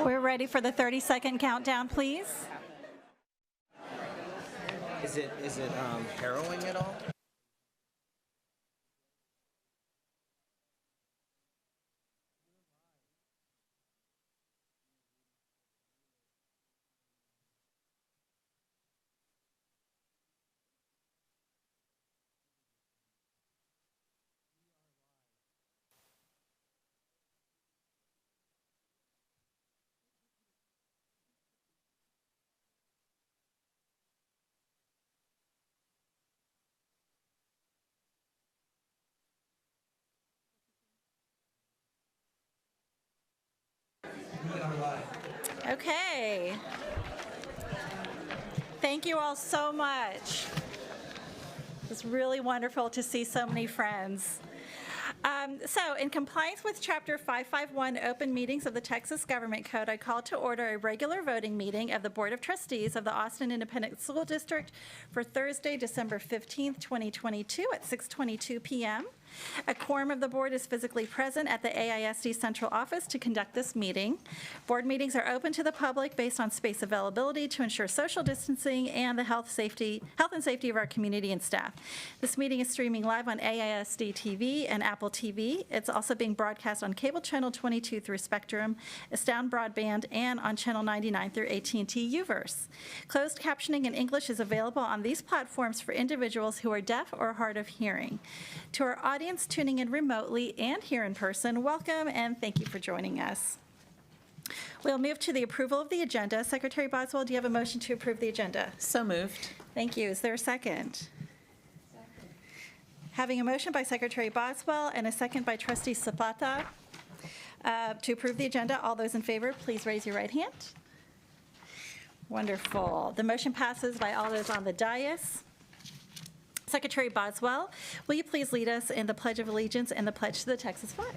We're ready for the 30-second countdown, please. Is it harrowing at all? Okay. Thank you all so much. It's really wonderful to see so many friends. So, in compliance with Chapter 551, Open Meetings of the Texas Government Code, I call to order a regular voting meeting of the Board of Trustees of the Austin Independent School District for Thursday, December 15th, 2022 at 6:22 p.m. A quorum of the board is physically present at the AISD Central Office to conduct this meeting. Board meetings are open to the public based on space availability to ensure social distancing and the health and safety of our community and staff. This meeting is streaming live on AISD TV and Apple TV. It's also being broadcast on cable channel 22 through Spectrum, Astound Broadband, and on channel 99 through AT&T Uverse. Closed captioning in English is available on these platforms for individuals who are deaf or hard of hearing. To our audience tuning in remotely and here in person, welcome and thank you for joining us. We'll move to the approval of the agenda. Secretary Boswell, do you have a motion to approve the agenda? So moved. Thank you. Is there a second? Having a motion by Secretary Boswell and a second by Trustee Zapata to approve the agenda, all those in favor, please raise your right hand. Wonderful. The motion passes by all those on the dais. Secretary Boswell, will you please lead us in the Pledge of Allegiance and the pledge to the Texas flag?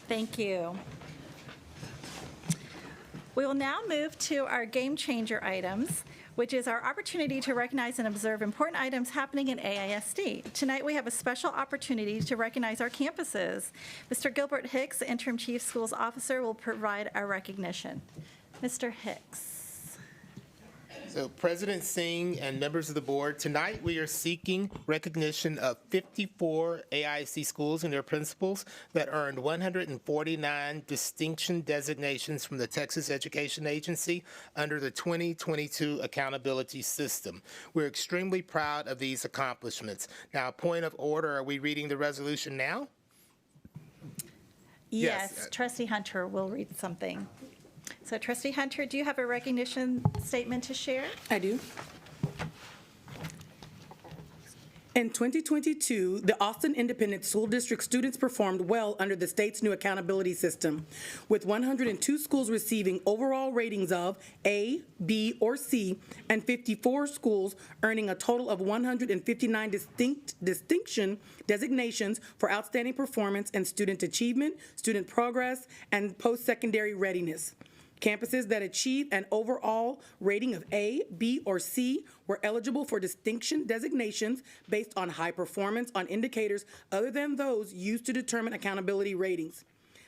Thank you. We will now move to our game changer items, which is our opportunity to recognize and observe important items happening in AISD. Tonight we have a special opportunity to recognize our campuses. Mr. Gilbert Hicks, Interim Chief Schools Officer, will provide our recognition. Mr. Hicks. So President Singh and members of the board, tonight we are seeking recognition of 54 AISD schools and their principals that earned 149 distinction designations from the Texas Education Agency under the 2022 accountability system. We're extremely proud of these accomplishments. Now, point of order, are we reading the resolution now? Yes, Trustee Hunter will read something. So Trustee Hunter, do you have a recognition statement to share? I do. In 2022, the Austin Independent School District students performed well under the state's new accountability system, with 102 schools receiving overall ratings of A, B, or C, and 54 schools earning a total of 159 distinction designations for outstanding performance in student achievement, student progress, and post-secondary readiness. Campuses that achieve an overall rating of A, B, or C were eligible for distinction designations based on high performance on indicators other than those used to determine accountability ratings.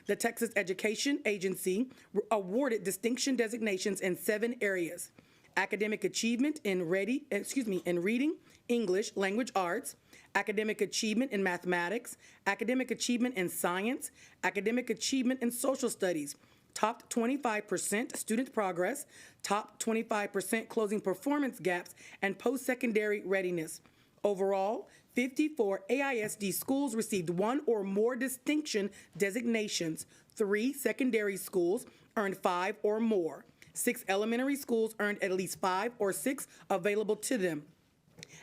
The Texas Education Agency awarded distinction designations in 7 areas: academic achievement in reading, English, language arts, academic achievement in mathematics, academic achievement in science, academic achievement in social studies, top 25% student progress, top 25% closing performance gaps, and post-secondary readiness. Overall, 54 AISD schools received one or more distinction designations. 3 secondary schools earned 5 or more. 6 elementary schools earned at least 5 or 6 available to them.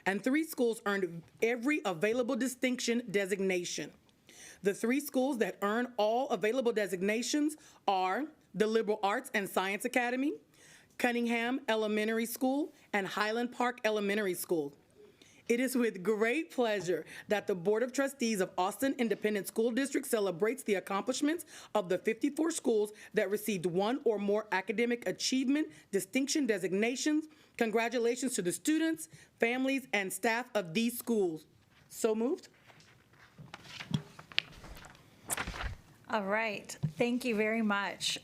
And 3 schools earned every available distinction designation. The 3 schools that earn all available designations are the Liberal Arts and Science Academy, Cunningham Elementary School, and Highland Park Elementary School. It is with great pleasure that the Board of Trustees of Austin Independent School District celebrates the accomplishments of the 54 schools that received one or more academic achievement distinction designations. Congratulations to the students, families, and staff of these schools. So moved. All right, thank you very much.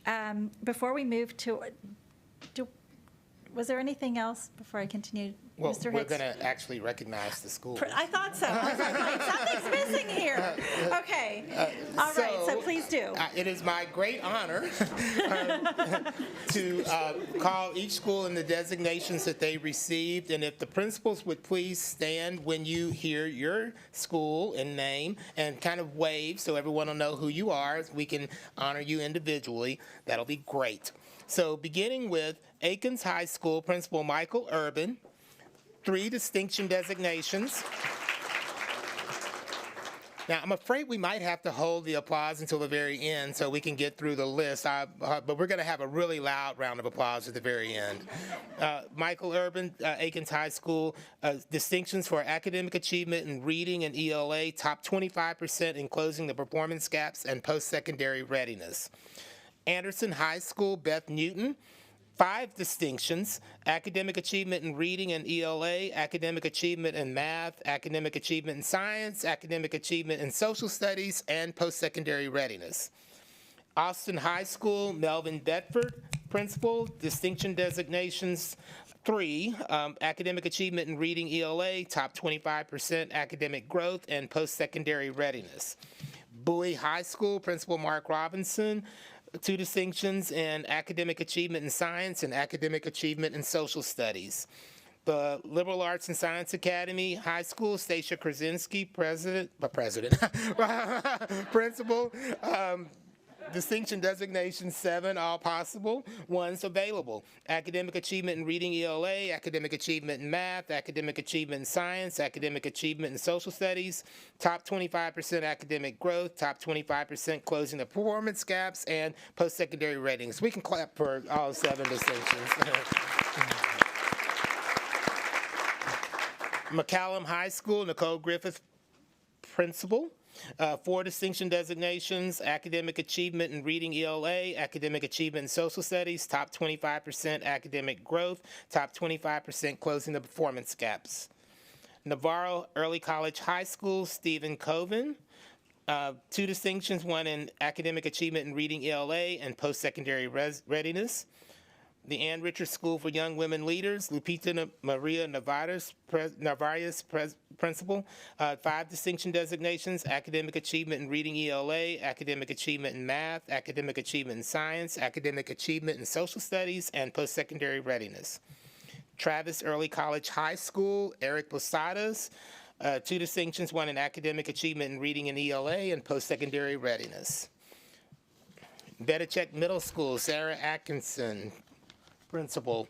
Before we move to, was there anything else before I continue? Well, Mr. we're Hicks? going to actually recognize the school. I thought so. I was like, wait, something's missing here. Okay, all right, so please do. It is my great honor to call each school and the designations that they received. And if the principals would please stand when you hear your school and name and kind of wave so everyone will know who you are. We can honor you individually. That'll be great. So beginning with Aikens High School Principal Michael Urban, 3 distinction designations. Now, I'm afraid we might have to hold the applause until the very end so we can get through the list, but we're going to have a really loud round of applause at the very end. Michael Urban, Aikens High School, distinctions for academic achievement in reading and ELA, top 25% in closing the performance gaps and post-secondary readiness. Anderson High School, Beth Newton, 5 distinctions: academic achievement in reading and ELA, academic achievement in math, academic achievement in science, academic achievement in social studies, and post-secondary readiness. Austin High School, Melvin Bedford, principal, distinction designations 3, academic achievement in reading ELA, top 25% academic growth, and post-secondary readiness. Bowie High School, principal Mark Robinson, 2 distinctions in academic achievement in science and academic achievement in social studies. The Liberal Arts and Science Academy High School, Stacia Krasinski, principal, distinction designation 7, all possible, 1's available. Academic achievement in reading ELA, academic achievement in math, academic achievement in science, academic achievement in social studies, top 25% academic growth, top 25% closing the performance gaps, and post-secondary ratings. We can clap for all 7 distinctions. McCallum High School, Nicole Griffith, principal. 4 distinction designations: academic achievement in reading ELA, academic achievement in social studies, top 25% academic growth, top 25% closing the performance gaps. Navarro Early College High School, Stephen Coven, 2 distinctions, 1 in academic achievement in reading ELA and post-secondary readiness. The Ann Richards School for Young Women Leaders, Lupita Maria Narvaez, principal, 5 distinction designations: academic achievement in reading ELA, academic achievement in math, academic achievement in science, academic achievement in social studies, and post-secondary readiness. Travis Early College High School, Eric Posadas, 2 distinctions, 1 in academic achievement in reading and ELA and post-secondary readiness. Betachek Middle School, Sarah Atkinson, principal,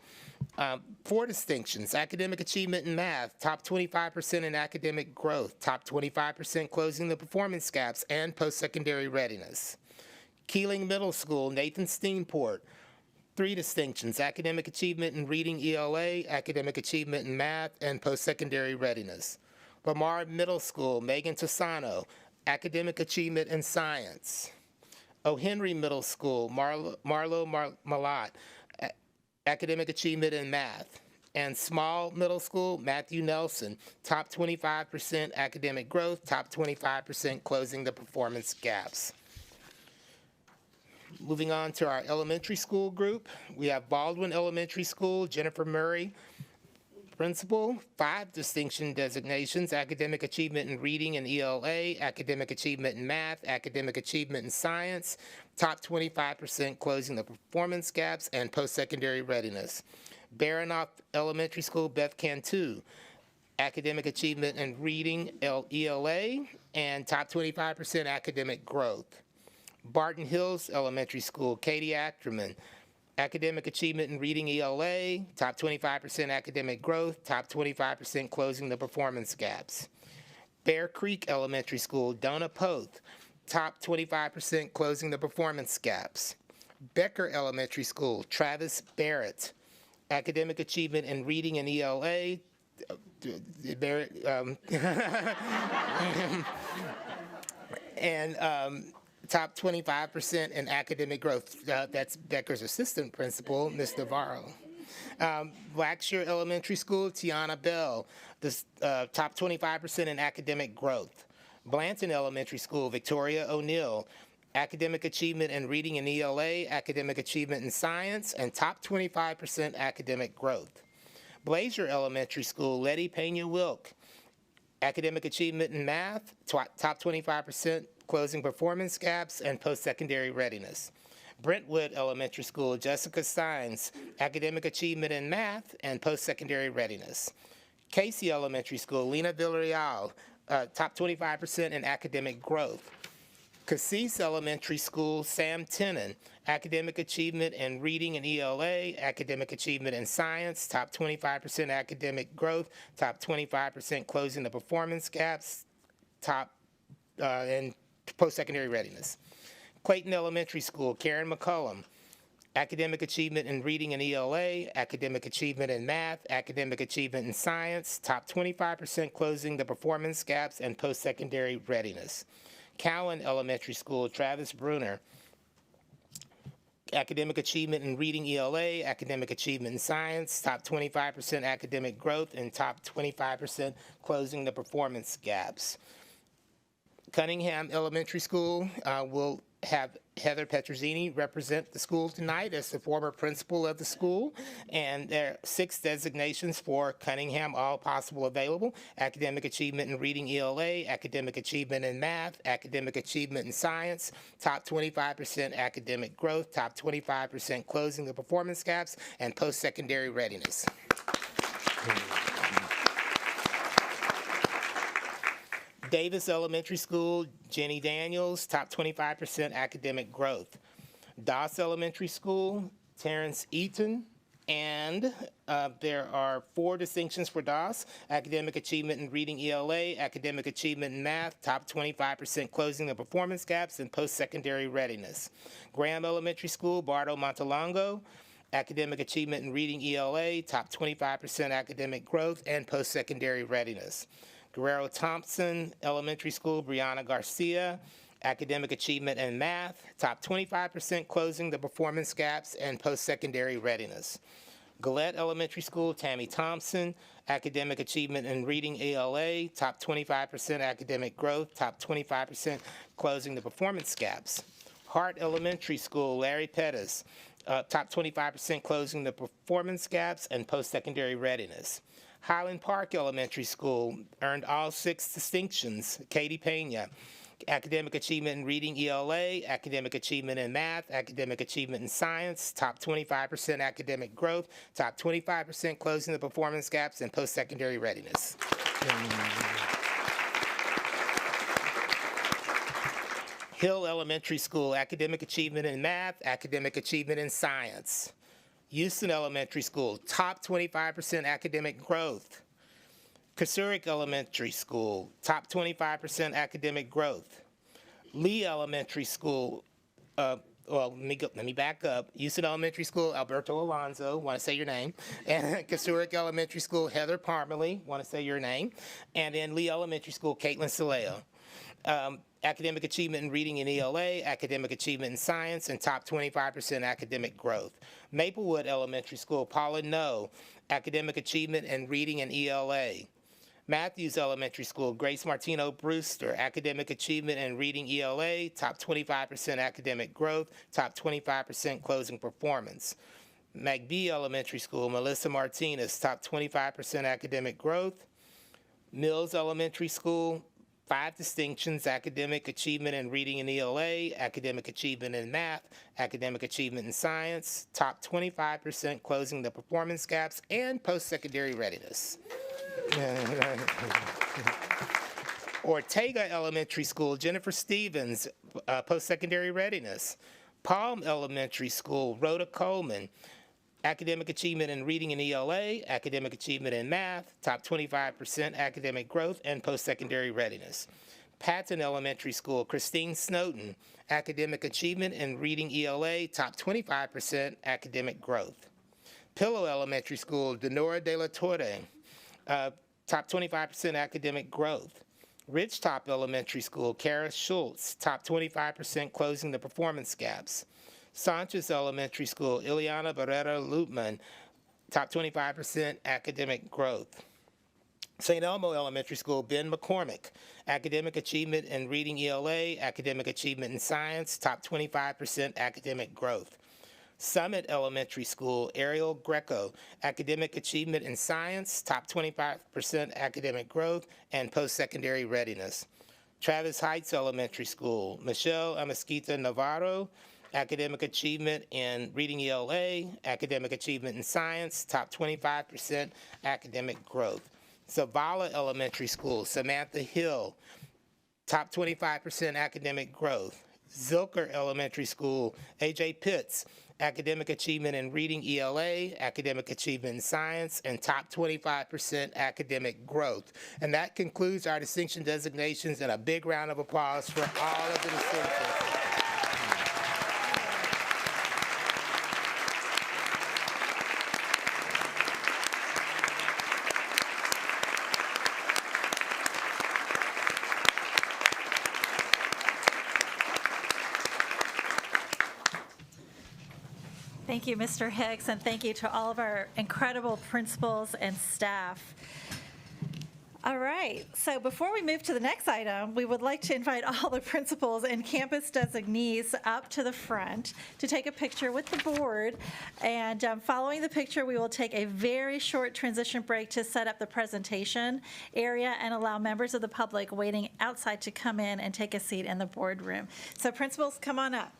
4 distinctions: academic achievement in math, top 25% in academic growth, top 25% closing the performance gaps, and post-secondary readiness. Keeling Middle School, Nathan Steenport, 3 distinctions: academic achievement in reading ELA, academic achievement in math, and post-secondary readiness. Lamar Middle School, Megan Tosano, academic achievement in science. O'Henry Middle School, Marlo Malat, academic achievement in math. And Small Middle School, Matthew Nelson, top 25% academic growth, top 25% closing the performance gaps. Moving on to our elementary school group, we have Baldwin Elementary School, Jennifer Murray, principal, 5 distinction designations: academic achievement in reading and ELA, academic achievement in math, academic achievement in science, top 25% closing the performance gaps, and post-secondary readiness. Baranoff Elementary School, Beth Cantu, academic achievement in reading, ELA, and top 25% academic growth. Barton Hills Elementary School, Katie Ackerman, academic achievement in reading, ELA, top 25% academic growth, top 25% closing the performance gaps. Bear Creek Elementary School, Donna Poth, top 25% closing the performance gaps. Becker Elementary School, Travis Barrett, academic achievement in reading and ELA, and top 25% in academic growth. That's Becker's assistant principal, Ms. Navarro. Blackshear Elementary School, Tiana Bell, top 25% in academic growth. Blanton Elementary School, Victoria O'Neill, academic achievement in reading and ELA, academic achievement in science, and top 25% academic growth. Blazer Elementary School, Letty Pena Wilk, academic achievement in math, top 25% closing performance gaps, and post-secondary readiness. Brentwood Elementary School, Jessica Steins, academic achievement in math and post-secondary readiness. Casey Elementary School, Lena Villarreal, top 25% in academic growth. Cassis Elementary School, Sam Tenen, academic achievement in reading and ELA, academic achievement in science, top 25% academic growth, top 25% closing the performance gaps, and post-secondary readiness. Clayton Elementary School, Karen McCullum, academic achievement in reading and ELA, academic achievement in math, academic achievement in science, top 25% closing the performance gaps, and post-secondary readiness. Cowan Elementary School, Travis Bruner, academic achievement in reading, ELA, academic achievement in science, top 25% academic growth, and top 25% closing the performance gaps. Cunningham Elementary School will have Heather Petrozzini represent the school tonight as the former principal of the school, and there are 6 designations for Cunningham, all possible available: academic achievement in reading, ELA, academic achievement in math, academic achievement in science, top 25% academic growth, top 25% closing the performance gaps, and post-secondary readiness. Davis Elementary School, Jenny Daniels, top 25% academic growth. Doss Elementary School, Terrence Eaton, and there are 4 distinctions for Doss: academic achievement in reading, ELA, academic achievement in math, top 25% closing the performance gaps, and post-secondary readiness. Graham Elementary School, Bardo Montalongo, academic achievement in reading, ELA, top 25% academic growth, and post-secondary readiness. Guerrero Thompson Elementary School, Brianna Garcia, academic achievement in math, top 25% closing the performance gaps, and post-secondary readiness. Gillette Elementary School, Tammy Thompson, academic achievement in reading, ELA, top 25% academic growth, top 25% closing the performance gaps. Hart Elementary School, Larry Pettis, top 25% closing the performance gaps, and post-secondary readiness. Highland Park Elementary School earned all 6 distinctions: Katie Pena, academic achievement in reading, ELA, academic achievement in math, academic achievement in science, top 25% academic growth, top 25% closing the performance gaps, and post-secondary readiness. Hill Elementary School, academic achievement in math, academic achievement in science. Houston Elementary School, top 25% academic growth. Kasurik Elementary School, top 25% academic growth. Lee Elementary School, let me back up. Houston Elementary School, Alberto Alonso, want to say your name. And Kasurik Elementary School, Heather Parmalee, want to say your name. And then Lee Elementary School, Caitlin Saleo. Academic achievement in reading and ELA, academic achievement in science, and top 25% academic growth. Maplewood Elementary School, Paula No, academic achievement in reading and ELA. Matthews Elementary School, Grace Martino Brewster, academic achievement in reading, ELA, top 25% academic growth, top 25% closing performance. McBee Elementary School, Melissa Martinez, top 25% academic growth. Mills Elementary School, 5 distinctions: academic achievement in reading and ELA, academic achievement in math, academic achievement in science, top 25% closing the performance gaps, and post-secondary readiness. Ortega Elementary School, Jennifer Stevens, post-secondary readiness. Palm Elementary School, Rhoda Coleman, academic achievement in reading and ELA, academic achievement in math, top 25% academic growth, and post-secondary readiness. Patton Elementary School, Christine Snowden, academic achievement in reading ELA, top 25% academic growth. Pillow Elementary School, Denora De La Torre, top 25% academic growth. Ridgetop Elementary School, Kara Schultz, top 25% closing the performance gaps. Sanchez Elementary School, Ileana Barrera Lutman, top 25% academic growth. St. Elmo Elementary School, Ben McCormick, academic achievement in reading ELA, academic achievement in science, top 25% academic growth. Summit Elementary School, Ariel Greco, academic achievement in science, top 25% academic growth, and post-secondary readiness. Travis Heights Elementary School, Michelle Amesquita Navarro, academic achievement in reading ELA, academic achievement in science, top 25% academic growth. Zavala Elementary School, Samantha Hill, top 25% academic growth. Zilker Elementary School, AJ Pitts, academic achievement in reading ELA, academic achievement in science, and top 25% academic growth. And that concludes our distinction designations, and a big round of applause for all of the distinctions. Thank you, Mr. Hicks, and thank you to all of our incredible principals and staff. All right, so before we move to the next item, we would like to invite all the principals and campus designees up to the front to take a picture with the board. And following the picture, we will take a very short transition break to set up the presentation area and allow members of the public waiting outside to come in and take a seat in the boardroom. So principals, come on up.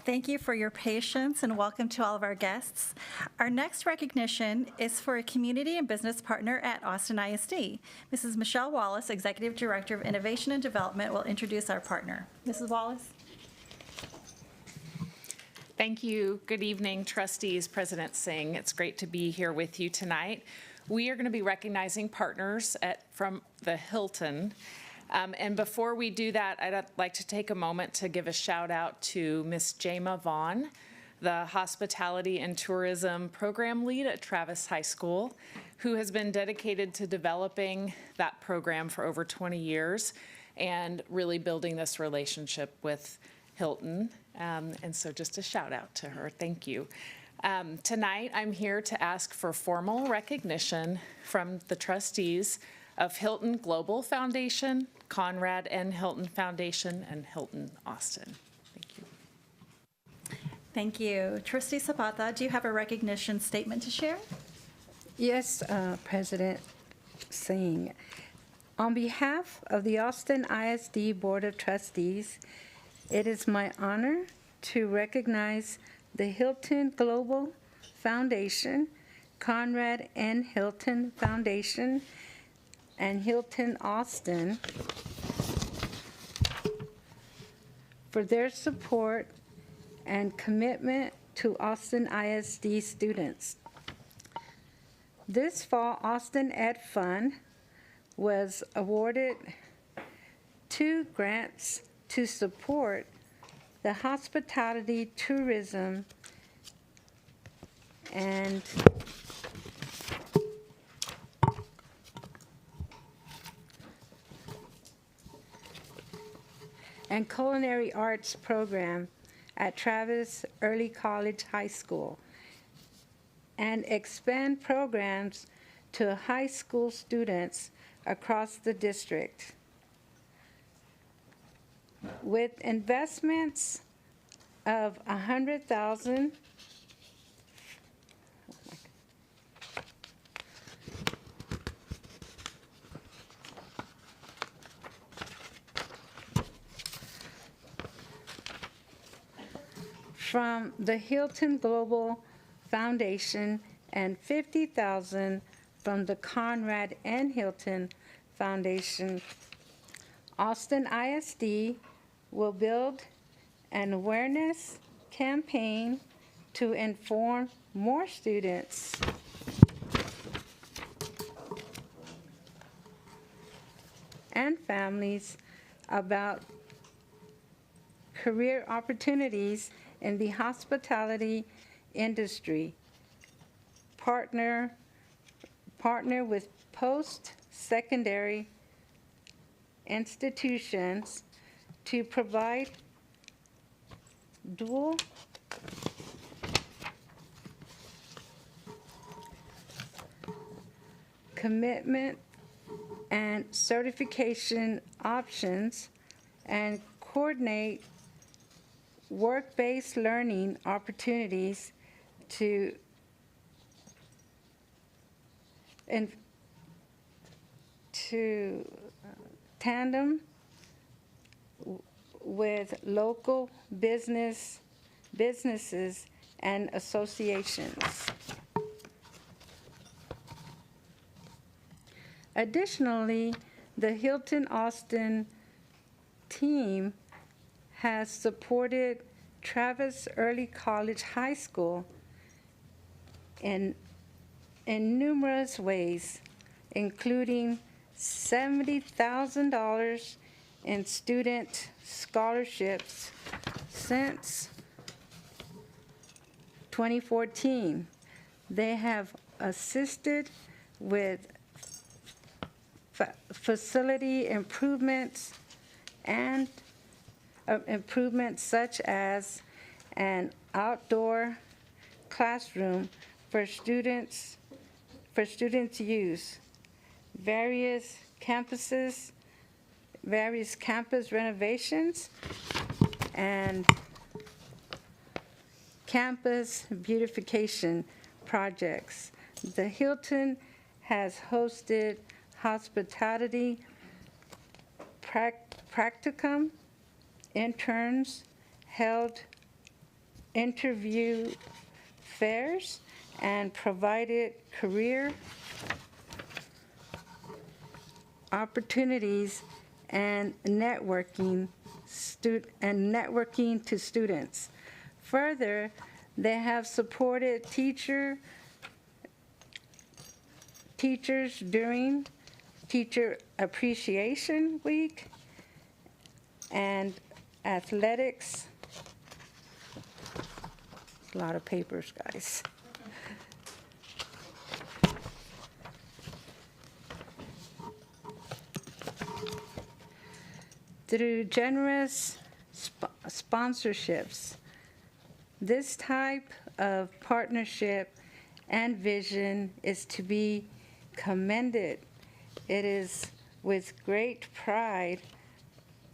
Thank you for your patience and welcome to all of our guests. Our next recognition is for a community and business partner at Austin ISD. Mrs. Michelle Wallace, Executive Director of Innovation and Development, will introduce our partner. Mrs. Wallace? Thank you. Good evening, trustees, President Singh. It's great to be here with you tonight. We are going to be recognizing partners from the Hilton. And before we do that, I'd like to take a moment to give a shout out to Miss Jama Vaughn, the Hospitality and Tourism Program Lead at Travis High School, who has been dedicated to developing that program for over 20 years and really building this relationship with Hilton. And so just a shout out to her. Thank you. Tonight, I'm here to ask for formal recognition from the trustees of Hilton Global Foundation, Conrad N. Hilton Foundation, and Hilton Austin. Thank you. Thank you. Trustee Zapata, do you have a recognition statement to share? Yes, President Singh. On behalf of the Austin ISD Board of Trustees, it is my honor to recognize the Hilton Global Foundation, Conrad N. Hilton Foundation, and Hilton Austin for their support and commitment to Austin ISD students. This fall, Austin Ed Fund was awarded 2 grants to support the hospitality, tourism, and culinary arts program at Travis Early College High School, and expand programs to high school students across the district. With investments of $100,000 from the Hilton Global Foundation and $50,000 from the Conrad N. Hilton Foundation, Austin ISD will build an awareness campaign to inform more students and families about career opportunities in the hospitality industry. Partner with post-secondary institutions to provide dual commitment and certification options, and coordinate work-based learning opportunities to tandem with local businesses and associations. Additionally, the Hilton Austin team has supported Travis Early College High School in numerous ways, including $70,000 in student scholarships since 2014. They have assisted with facility improvements and improvements such as an outdoor classroom for students use, various campus renovations, and campus beautification projects. The Hilton has hosted hospitality practicum interns, held interview fairs and provided career opportunities and networking to students. Further, they have supported teachers during Teacher Appreciation Week and athletics. A lot of papers, guys. Through generous sponsorships, this type of partnership and vision is to be commended. It is with great pride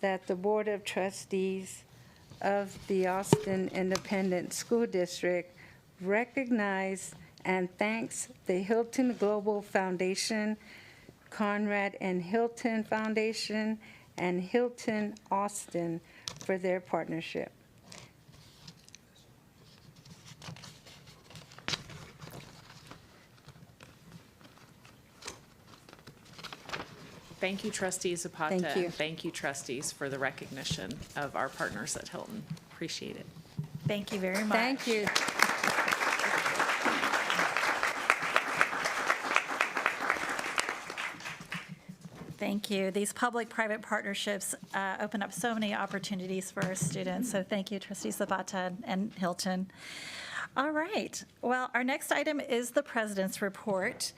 that the Board of Trustees of the Austin Independent School District recognize and thanks the Hilton Global Foundation, Conrad and Hilton Foundation, and Hilton Austin for their partnership. Thank you, Trustees Zapata. Thank you. And thank you, trustees, for the recognition of our partners at Hilton. Appreciate it. Thank you very much. Thank you. Thank you. These public-private partnerships open up so many opportunities for our students, so thank you, Trustee Zapata and Hilton. All right, well, our next item is the President's Report.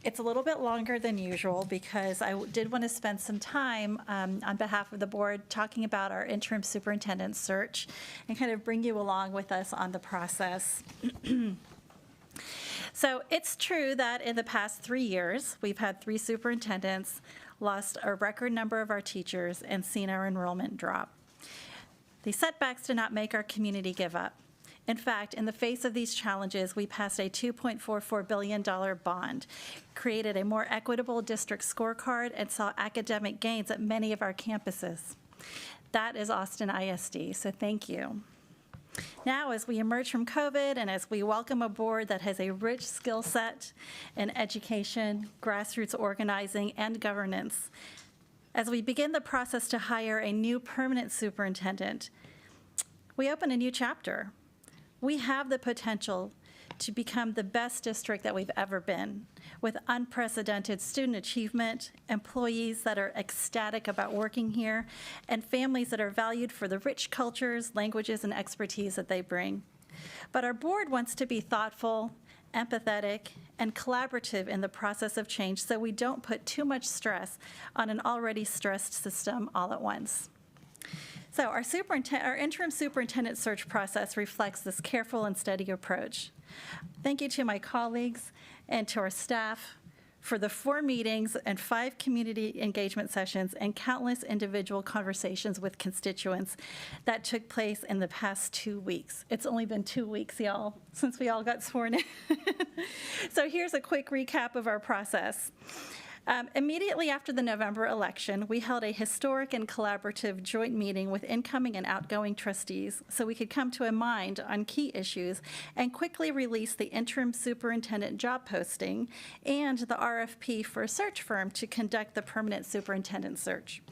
It's a little bit longer than usual because I did want to spend some time on behalf of the board talking about our interim superintendent search and kind of bring you along with us on the process. So it's true that in the past 3 years, we've had 3 superintendents, lost a record number of our teachers, and seen our enrollment drop. These setbacks did not make our community give up. In fact, in the face of these challenges, we passed a $2.44 billion bond, created a more equitable district scorecard, and saw academic gains at many of our campuses. That is Austin ISD, so thank you. Now, as we emerge from COVID and as we welcome a board that has a rich skill set in education, grassroots organizing, and governance, as we begin the process to hire a new permanent superintendent, we open a new chapter. We have the potential to become the best district that we've ever been, with unprecedented student achievement, employees that are ecstatic about working here, and families that are valued for the rich cultures, languages, and expertise that they bring. But our board wants to be thoughtful, empathetic, and collaborative in the process of change so we don't put too much stress on an already stressed system all at once. So our interim superintendent search process reflects this careful and steady approach. Thank you to my colleagues and to our staff for the 4 meetings and 5 community engagement sessions and countless individual conversations with constituents that took place in the past 2 weeks. It's only been 2 weeks, y'all, since we all got sworn in. So here's a quick recap of our process. Immediately after the November election, we held a historic and collaborative joint meeting with incoming and outgoing trustees so we could come to a mind on key issues and quickly release the interim superintendent job posting and the RFP for a search firm to conduct the permanent superintendent search.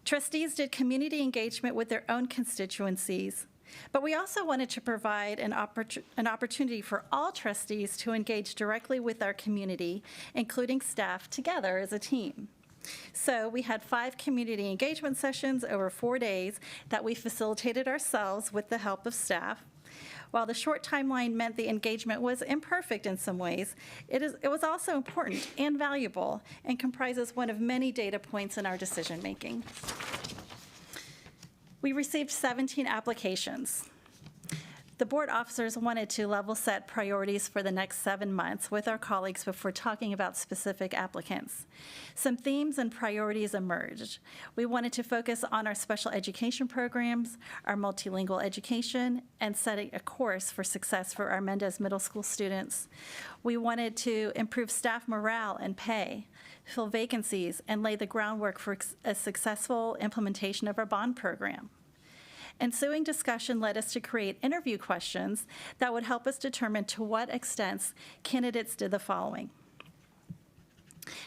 Trustees did community engagement with their own constituencies, but we also wanted to provide an opportunity for all trustees to engage directly with our community, including staff, together as a team. So we had 5 community engagement sessions over 4 days that we facilitated ourselves with the help of staff. While the short timeline meant the engagement was imperfect in some ways, it was also important and valuable and comprises one of many data points in our decision-making. We received 17 applications. The board officers wanted to level set priorities for the next 7 months with our colleagues before talking about specific applicants. Some themes and priorities emerged. We wanted to focus on our special education programs, our multilingual education, and setting a course for success for our Mendez Middle School students. We wanted to improve staff morale and pay, fill vacancies, and lay the groundwork for a successful implementation of our bond program. Ensuing discussion led us to create interview questions that would help us determine to what extent candidates did the following: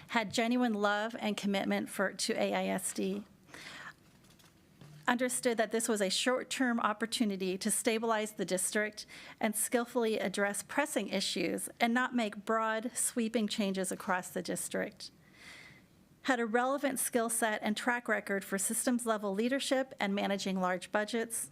had genuine love and commitment to AISD, understood that this was a short-term opportunity to stabilize the district and skillfully address pressing issues and not make broad, sweeping changes across the district, had a relevant skill set and track record for systems-level leadership and managing large budgets,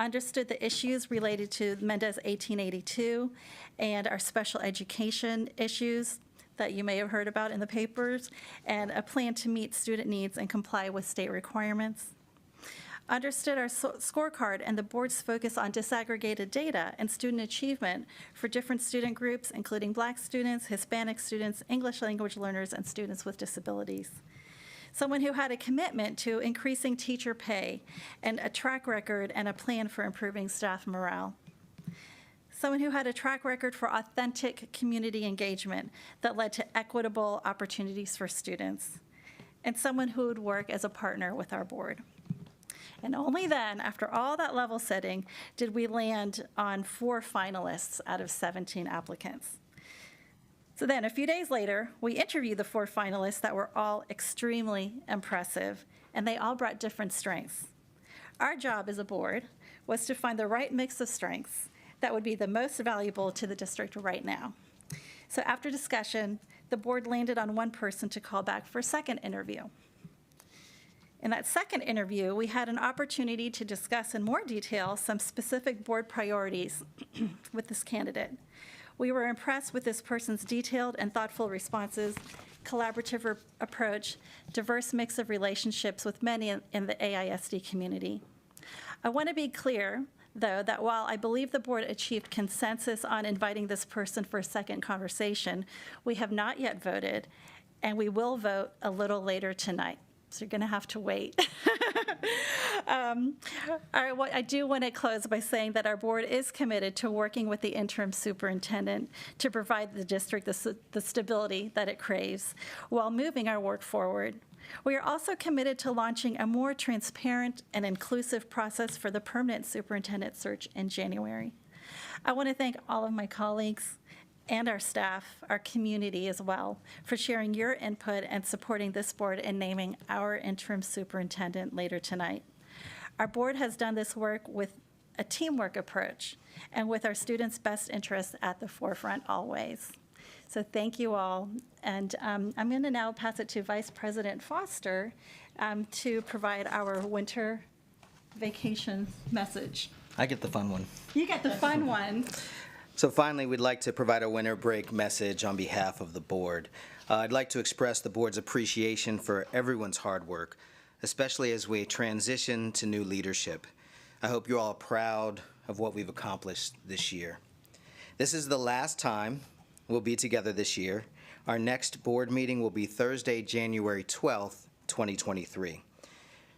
understood the issues related to Mendez 1882 and our special education issues that you may have heard about in the papers, and a plan to meet student needs and comply with state requirements. Understood our scorecard and the board's focus on disaggregated data and student achievement for different student groups, including Black students, Hispanic students, English language learners, and students with disabilities. Someone who had a commitment to increasing teacher pay and a track record and a plan for improving staff morale. Someone who had a track record for authentic community engagement that led to equitable opportunities for students. And someone who would work as a partner with our board. And only then, after all that level setting, did we land on 4 finalists out of 17 applicants. So then, a few days later, we interviewed the 4 finalists that were all extremely impressive, and they all brought different strengths. Our job as a board was to find the right mix of strengths that would be the most valuable to the district right now. So after discussion, the board landed on one person to call back for a second interview. In that second interview, we had an opportunity to discuss in more detail some specific board priorities with this candidate. We were impressed with this person's detailed and thoughtful responses, collaborative approach, diverse mix of relationships with many in the AISD community. I want to be clear, though, that while I believe the board achieved consensus on inviting this person for a second conversation, we have not yet voted, and we will vote a little later tonight. So you're going to have to wait. I do want to close by saying that our board is committed to working with the interim superintendent to provide the district the stability that it craves while moving our work forward. We are also committed to launching a more transparent and inclusive process for the permanent superintendent search in January. I want to thank all of my colleagues and our staff, our community as well, for sharing your input and supporting this board in naming our interim superintendent later tonight. Our board has done this work with a teamwork approach and with our students' best interests at the forefront always. So thank you all. And I'm going to now pass it to Vice President Foster to provide our winter vacation message. I get the fun one. You get the fun one. So finally, we'd like to provide a winter break message on behalf of the board. I'd like to express the board's appreciation for everyone's hard work, especially as we transition to new leadership. I hope you're all proud of what we've accomplished this year. This is the last time we'll be together this year. Our next board meeting will be Thursday, January 12th, 2023.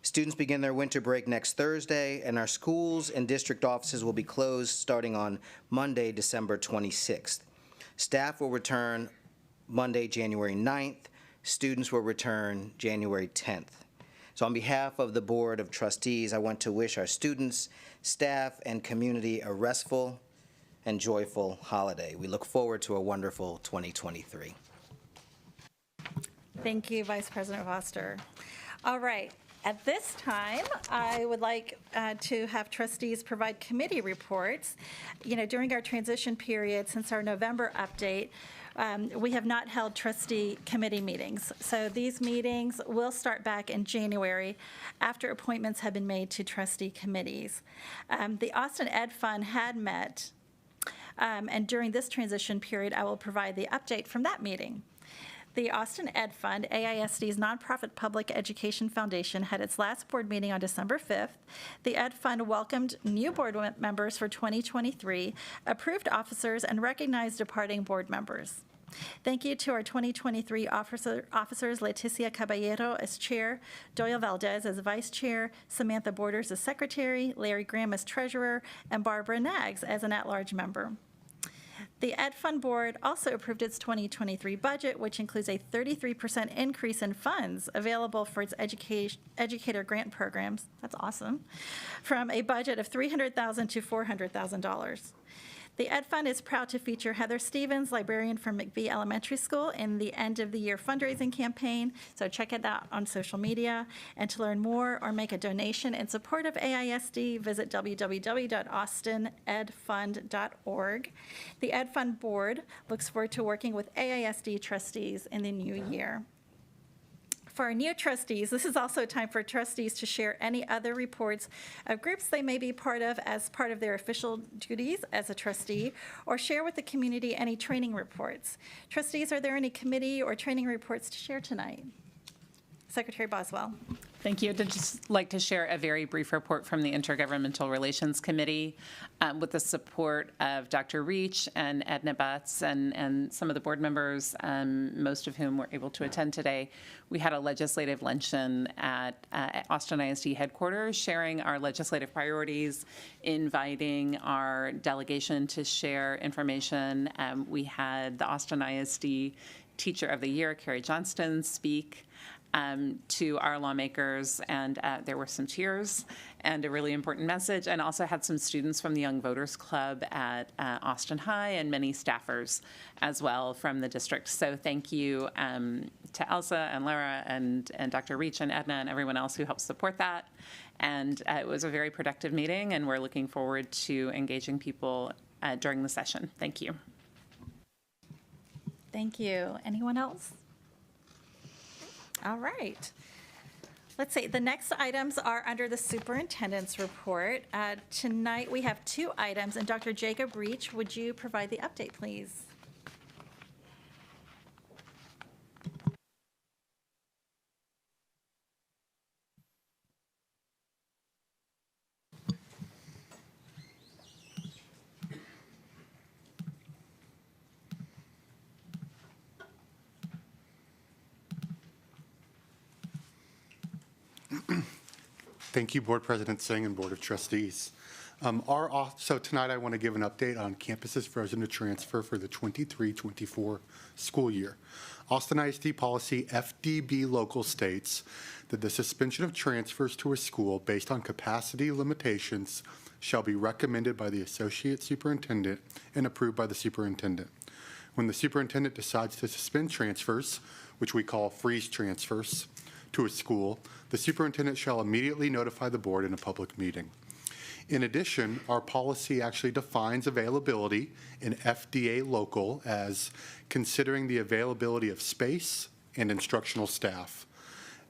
Students begin their winter break next Thursday, and our schools and district offices will be closed starting on Monday, December 26th. Staff will return Monday, January 9th. Students will return January 10th. So on behalf of the Board of Trustees, I want to wish our students, staff, and community a restful and joyful holiday. We look forward to a wonderful 2023. Thank you, Vice President Foster. All right. At this time, I would like to have trustees provide committee reports. During our transition period, since our November update, we have not held trustee committee meetings. So these meetings will start back in January after appointments have been made to trustee committees. The Austin Ed Fund had met, and during this transition period, I will provide the update from that meeting. The Austin Ed Fund, AISD's nonprofit public education foundation, had its last board meeting on December 5th. The Ed Fund welcomed new board members for 2023, approved officers, and recognized departing board members. Thank you to our 2023 officers, Leticia Caballero as chair, Doyle Valdez as vice chair, Samantha Borders as secretary, Larry Graham as treasurer, and Barbara Naggs as an at-large member. The Ed Fund Board also approved its 2023 budget, which includes a 33% increase in funds available for its educator grant programs. That's awesome. From a budget of $300,000 to $400,000. The Ed Fund is proud to feature Heather Stevens, librarian from McBee Elementary School, in the end-of-the-year fundraising campaign. So check it out on social media. And to learn more or make a donation in support of AISD, visit www.austinedfund.org. The Ed Fund Board looks forward to working with AISD trustees in the new year. For our new trustees, this is also a time for trustees to share any other reports of groups they may be part of as part of their official duties as a trustee, or share with the community any training reports. Trustees, are there any committee or training reports to share tonight? Secretary Boswell. Thank you. I'd just like to share a very brief report from the Intergovernmental Relations Committee with the support of Dr. Reach and Edna Butts and some of the board members, most of whom were able to attend today. We had a legislative luncheon at Austin ISD headquarters, sharing our legislative priorities, inviting our delegation to share information. We had the Austin ISD Teacher of the Year, Carrie Johnston, speak to our lawmakers, and there were some cheers and a really important message, and also had some students from the Young Voters Club at Austin High and many staffers as well from the district. So thank you to Elsa and Lara and Dr. Reach and Edna and everyone else who helped support that. And it was a very productive meeting, and we're looking forward to engaging people during the session. Thank you. Thank you. Anyone else? All right. Let's see, the next items are under the superintendent's report. Tonight we have 2 items, and Dr. Jacob Reach, would you provide the update, please? Thank you, Board President Singh and Board of Trustees. So tonight I want to give an update on campuses frozen to transfer for the 23-24 school year. Austin ISD policy FDB local states that the suspension of transfers to a school based on capacity limitations shall be recommended by the associate superintendent and approved by the superintendent. When the superintendent decides to suspend transfers, which we call freeze transfers, to a school, the superintendent shall immediately notify the board in a public meeting. In addition, our policy actually defines availability in FDA local as considering the availability of space and instructional staff.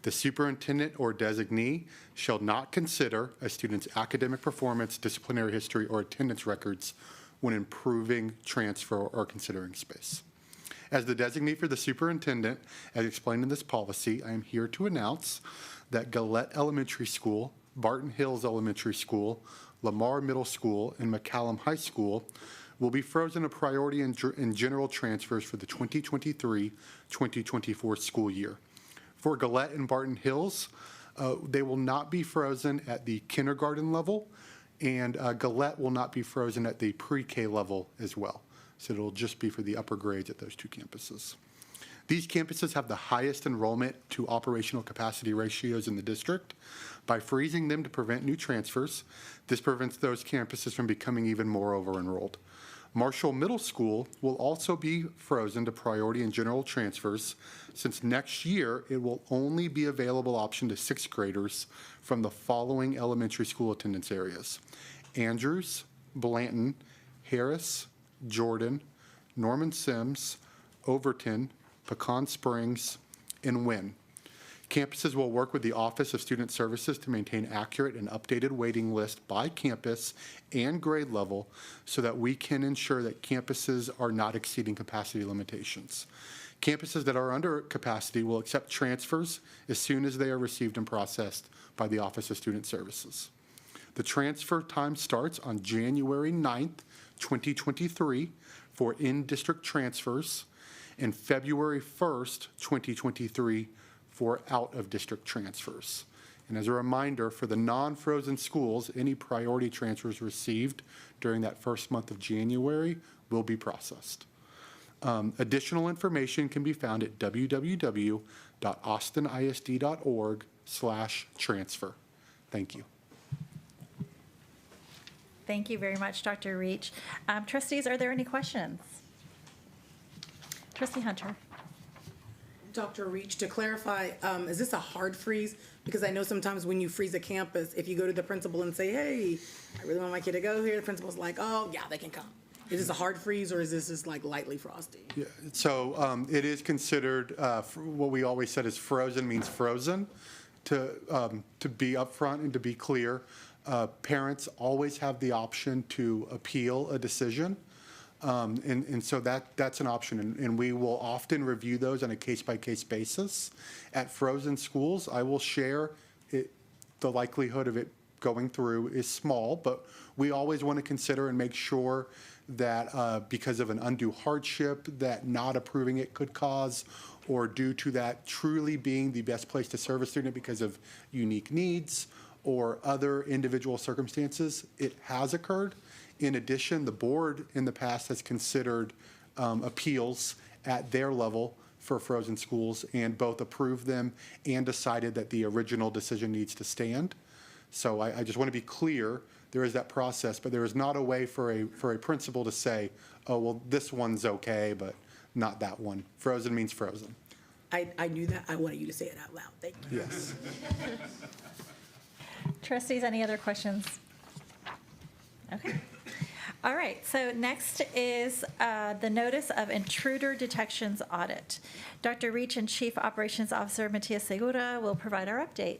The superintendent or designee shall not consider a student's academic performance, disciplinary history, or attendance records when improving transfer or considering space. As the designee for the superintendent, as explained in this policy, I am here to announce that Gillette Elementary School, Barton Hills Elementary School, Lamar Middle School, and McCallum High School will be frozen to priority and general transfers for the 2023-2024 school year. For Gillette and Barton Hills, they will not be frozen at the kindergarten level, and Gillette will not be frozen at the pre-K level as well. So it'll just be for the upper grades at those 2 campuses. These campuses have the highest enrollment to operational capacity ratios in the district. By freezing them to prevent new transfers, this prevents those campuses from becoming even more over-enrolled. Marshall Middle School will also be frozen to priority and general transfers, since next year it will only be available option to 6th graders from the following elementary school attendance areas: Andrews, Blanton, Harris, Jordan, Norman Sims, Overton, Pecan Springs, and Wynn. Campuses will work with the Office of Student Services to maintain accurate and updated waiting list by campus and grade level so that we can ensure that campuses are not exceeding capacity limitations. Campuses that are under capacity will accept transfers as soon as they are received and processed by the Office of Student Services. The transfer time starts on January 9th, 2023 for in-district transfers, and February 1st, 2023 for out-of-district transfers. And as a reminder, for the non-frozen schools, any priority transfers received during that first month of January will be processed. Additional information can be found at www.austinisd.org/transfer. Thank you. Thank you very much, Dr. Reach. Trustees, are there any questions? Trustee Hunter. Dr. Reach, to clarify, is this a hard freeze? Because I know sometimes when you freeze a campus, if you go to the principal and say, hey, I really want my kid to go here, the principal's like, oh, yeah, they can come. Is this a hard freeze, or is this just like lightly frosty? Yeah, so it is considered, what we always said is frozen means frozen. To be upfront and to be clear, parents always have the option to appeal a decision. And so that's an option, and we will often review those on a case-by-case basis. At frozen schools, I will share it, the likelihood of it going through is small, but we always want to consider and make sure that because of an undue hardship that not approving it could cause, or due to that truly being the best place to serve a student because of unique needs or other individual circumstances, it has occurred. In addition, the board in the past has considered appeals at their level for frozen schools and both approved them and decided that the original decision needs to stand. So I just want to be clear, there is that process, but there is not a way for a principal to say, oh, well, this one's okay, but not that one. Frozen means frozen. I knew that. I wanted you to say it out loud. Thank you. Yes. Trustees, any other questions? Okay. All right, so next is the Notice of Intruder Detections Audit. Dr. Reach and Chief Operations Officer Matias Segura will provide our update.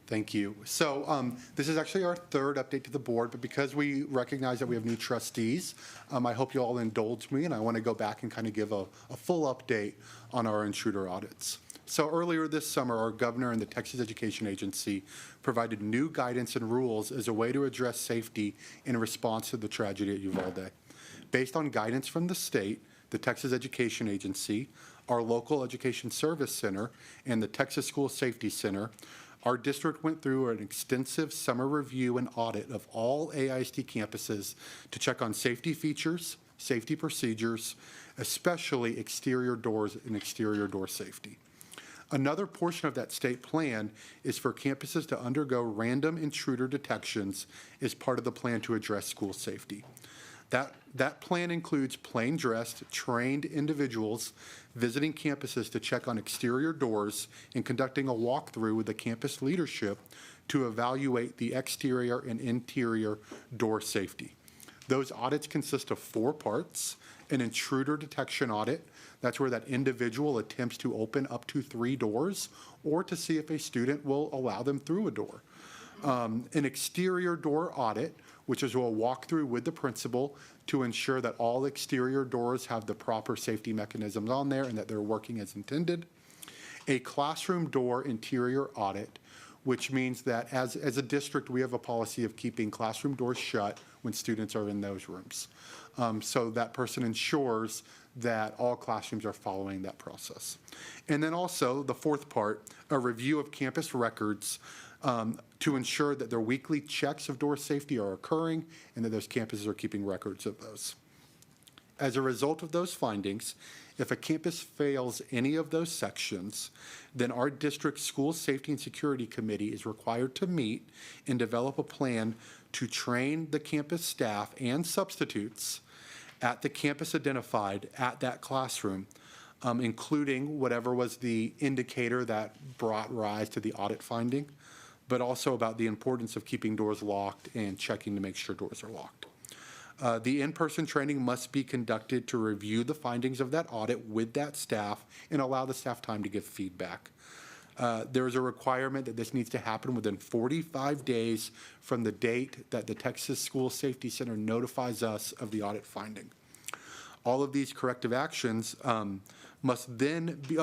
Thank you. So this is actually our third update to the board, but because we recognize that we have new trustees, I hope you all indulge me, and I want to go back and kind of give a full update on our intruder audits. So earlier this summer, our governor and the Texas Education Agency provided new guidance and rules as a way to address safety in response to the tragedy at Uvalde. Based on guidance from the state, the Texas Education Agency, our local education service center, and the Texas School Safety Center, our district went through an extensive summer review and audit of all AISD campuses to check on safety features, safety procedures, especially exterior doors and exterior door safety. Another portion of that state plan is for campuses to undergo random intruder detections as part of the plan to address school safety. That plan includes plain-dressed, trained individuals visiting campuses to check on exterior doors and conducting a walkthrough with the campus leadership to evaluate the exterior and interior door safety. Those audits consist of 4 parts: an intruder detection audit. That's where that individual attempts to open up to 3 doors or to see if a student will allow them through a door. An exterior door audit, which is a walkthrough with the principal to ensure that all exterior doors have the proper safety mechanisms on there and that they're working as intended. A classroom door interior audit, which means that as a district, we have a policy of keeping classroom doors shut when students are in those rooms. So that person ensures that all classrooms are following that process. And then also, the 4th part, a review of campus records to ensure that their weekly checks of door safety are occurring and that those campuses are keeping records of those. As a result of those findings, if a campus fails any of those sections, then our district school safety and security committee is required to meet and develop a plan to train the campus staff and substitutes at the campus identified at that classroom, including whatever was the indicator that brought rise to the audit finding, but also about the importance of keeping doors locked and checking to make sure doors are locked. The in-person training must be conducted to review the findings of that audit with that staff and allow the staff time to give feedback. There is a requirement that this needs to happen within 45 days from the date that the Texas School Safety Center notifies us of the audit finding. All of these corrective actions must then be,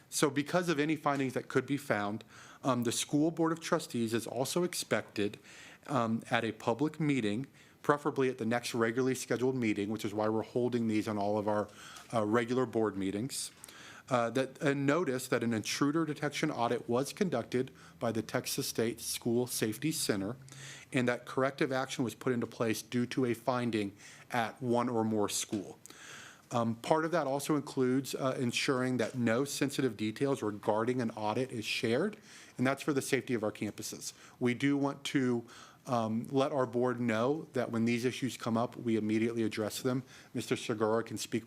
So because of any findings that could be found, the School Board of Trustees is also expected at a public meeting, preferably at the next regularly scheduled meeting, which is why we're holding these on all of our regular board meetings, that a notice that an intruder detection audit was conducted by the Texas State School Safety Center and that corrective action was put into place due to a finding at one or more school. Part of that also includes ensuring that no sensitive details regarding an audit is shared, and that's for the safety of our campuses. We do want to let our board know that when these issues come up, we immediately address them. Mr. Segura can speak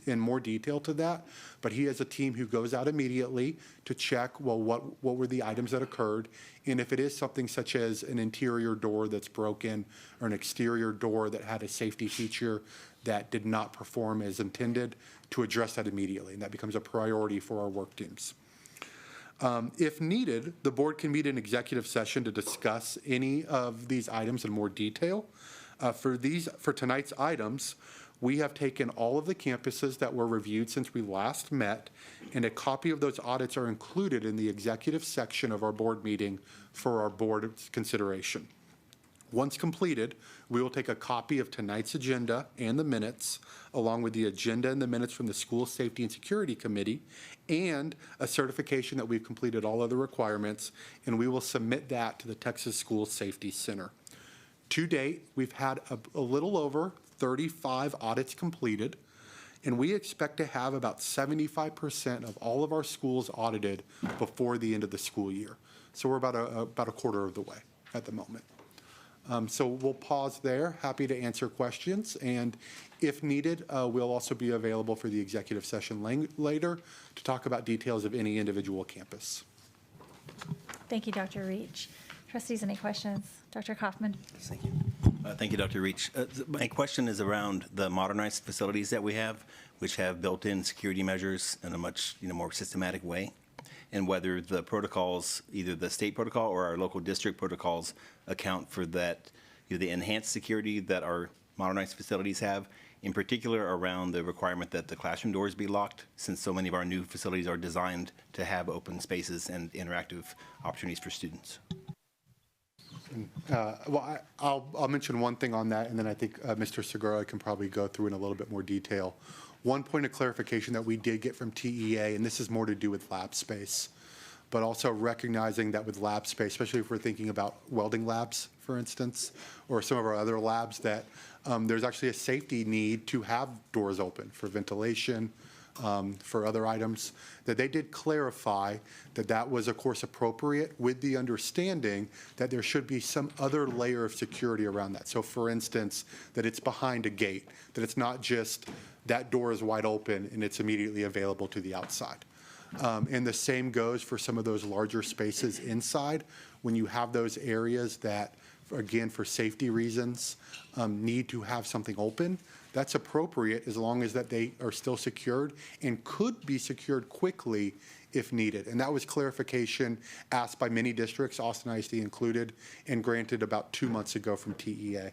in more detail to that, but he has a team who goes out immediately to check, well, what were the items that occurred, and if it is something such as an interior door that's broken or an exterior door that had a safety feature that did not perform as intended, to address that immediately, and that becomes a priority for our work teams. If needed, the board can meet in executive session to discuss any of these items in more detail. For tonight's items, we have taken all of the campuses that were reviewed since we last met, and a copy of those audits are included in the executive section of our board meeting for our board's consideration. Once completed, we will take a copy of tonight's agenda and the minutes, along with the agenda and the minutes from the School Safety and Security Committee, and a certification that we've completed all other requirements, and we will submit that to the Texas School Safety Center. To date, we've had a little over 35 audits completed, and we expect to have about 75% of all of our schools audited before the end of the school year. So we're about a quarter of the way at the moment. So we'll pause there. Happy to answer questions. And if needed, we'll also be available for the executive session later to talk about details of any individual campus. Thank you, Dr. Reach. Trustees, any questions? Dr. Kaufman? Thank you. Thank you, Dr. Reach. My question is around the modernized facilities that we have, which have built-in security measures in a much more systematic way, and whether the protocols, either the state protocol or our local district protocols, account for that, the enhanced security that our modernized facilities have, in particular around the requirement that the classroom doors be locked, since so many of our new facilities are designed to have open spaces and interactive opportunities for students. Well, I'll mention one thing on that, and then I think Mr. Segura can probably go through in a little bit more detail. One point of clarification that we did get from TEA, and this is more to do with lab space, but also recognizing that with lab space, especially if we're thinking about welding labs, for instance, or some of our other labs, that there's actually a safety need to have doors open for ventilation, for other items, that they did clarify that that was, of course, appropriate, with the understanding that there should be some other layer of security around that. So, for instance, that it's behind a gate, that it's not just that door is wide open and it's immediately available to the outside. And the same goes for some of those larger spaces inside. When you have those areas that, again, for safety reasons, need to have something open, that's appropriate as long as that they are still secured and could be secured quickly if needed. And that was clarification asked by many districts, Austin ISD included, and granted about 2 months ago from TEA.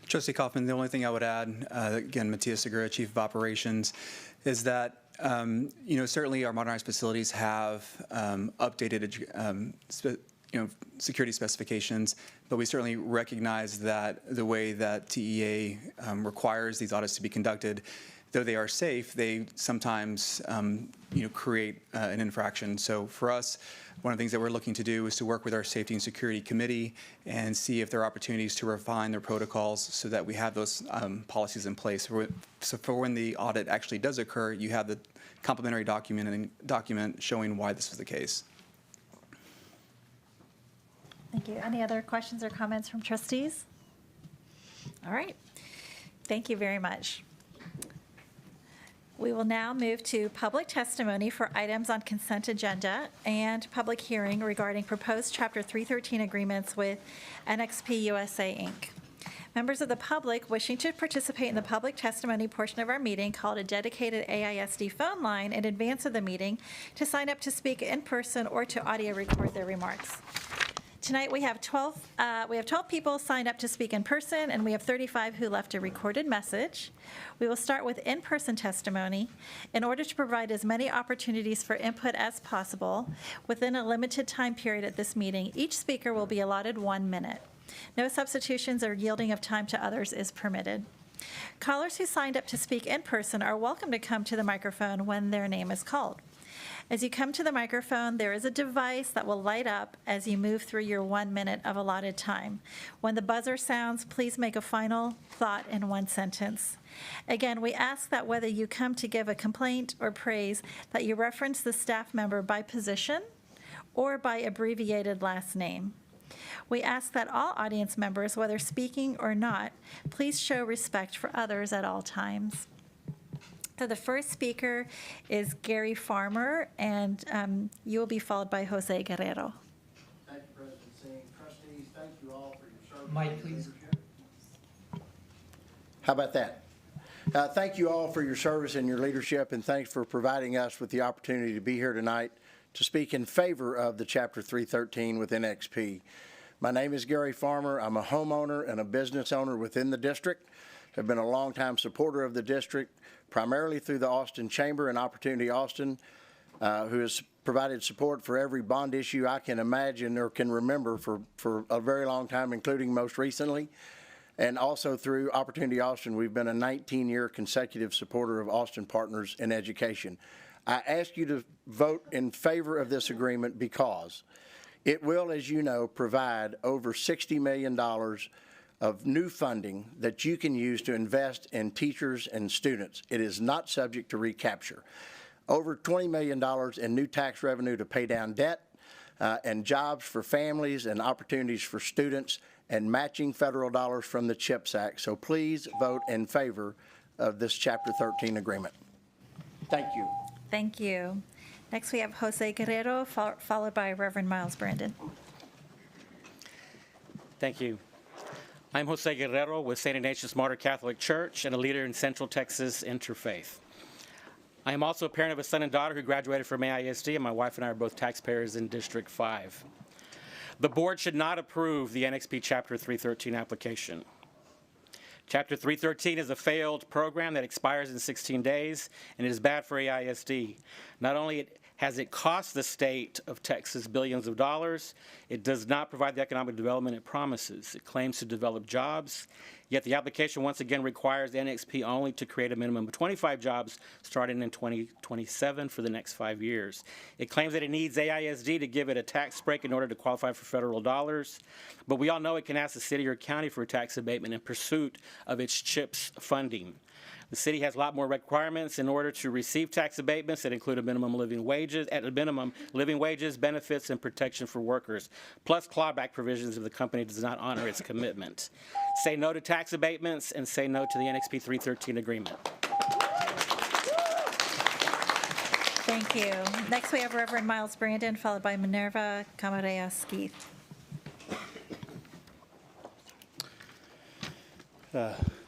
Trustee Kaufman, the only thing I would add, again, Matias Segura, Chief of Operations, is that certainly our modernized facilities have updated security specifications, but we certainly recognize that the way that TEA requires these audits to be conducted, though they are safe, they sometimes create an infraction. So for us, one of the things that we're looking to do is to work with our Safety and Security Committee and see if there are opportunities to refine their protocols so that we have those policies in place. So for when the audit actually does occur, you have the complementary document showing why this was the case. Thank you. Any other questions or comments from trustees? All right. Thank you very much. We will now move to public testimony for items on consent agenda and public hearing regarding proposed Chapter 313 agreements with NXP USA, Inc. Members of the public wishing to participate in the public testimony portion of our meeting called a dedicated AISD phone line in advance of the meeting to sign up to speak in person or to audio record their remarks. Tonight we have 12 people signed up to speak in person, and we have 35 who left a recorded message. We will start with in-person testimony. In order to provide as many opportunities for input as possible within a limited time period at this meeting, each speaker will be allotted 1 minute. No substitutions or yielding of time to others is permitted. Callers who signed up to speak in person are welcome to come to the microphone when their name is called. As you come to the microphone, there is a device that will light up as you move through your 1 minute of allotted time. When the buzzer sounds, please make a final thought in one sentence. Again, we ask that whether you come to give a complaint or praise, that you reference the staff member by position or by abbreviated last name. We ask that all audience members, whether speaking or not, please show respect for others at all times. So the first speaker is Gary Farmer, and you will be followed by Jose Guerrero. Thank you, President Singh. Trustees, thank you all for your service. Mike, please. How about that? Thank you all for your service and your leadership, and thanks for providing us with the opportunity to be here tonight to speak in favor of the Chapter 313 with NXP. My name is Gary Farmer. I'm a homeowner and a business owner within the district. I've been a longtime supporter of the district, primarily through the Austin Chamber and Opportunity Austin, who has provided support for every bond issue I can imagine or can remember for a very long time, including most recently. And also through Opportunity Austin, we've been a 19-year consecutive supporter of Austin Partners in Education. I ask you to vote in favor of this agreement because it will, as you know, provide over $60 million of new funding that you can use to invest in teachers and students. It is not subject to recapture. Over $20 million in new tax revenue to pay down debt and jobs for families and opportunities for students and matching federal dollars from the CHIPS Act. So please vote in favor of this Chapter 13 agreement. Thank you. Thank you. Next, we have Jose Guerrero, followed by Reverend Miles Brandon. Thank you. I'm Jose Guerrero with St. Ignatius Martyr Catholic Church and a leader in Central Texas Interfaith. I am also a parent of a son and daughter who graduated from AISD, and my wife and I are both taxpayers in District 5. The board should not approve the NXP Chapter 313 application. Chapter 313 is a failed program that expires in 16 days, and it is bad for AISD. Not only has it cost the state of Texas billions of dollars, it does not provide the economic development it promises. It claims to develop jobs, yet the application once again requires NXP only to create a minimum of 25 jobs starting in 2027 for the next 5 years. It claims that it needs AISD to give it a tax break in order to qualify for federal dollars, but we all know it can ask the city or county for a tax abatement in pursuit of its CHIPS funding. The city has a lot more requirements in order to receive tax abatements that include living wages, benefits, and protection for workers, plus clawback provisions if the company does not honor its commitment. Say no to tax abatements and say no to the NXP 313 agreement. Thank you. Next, we have Reverend Miles Brandon, followed by Minerva Camarena-Skeeth.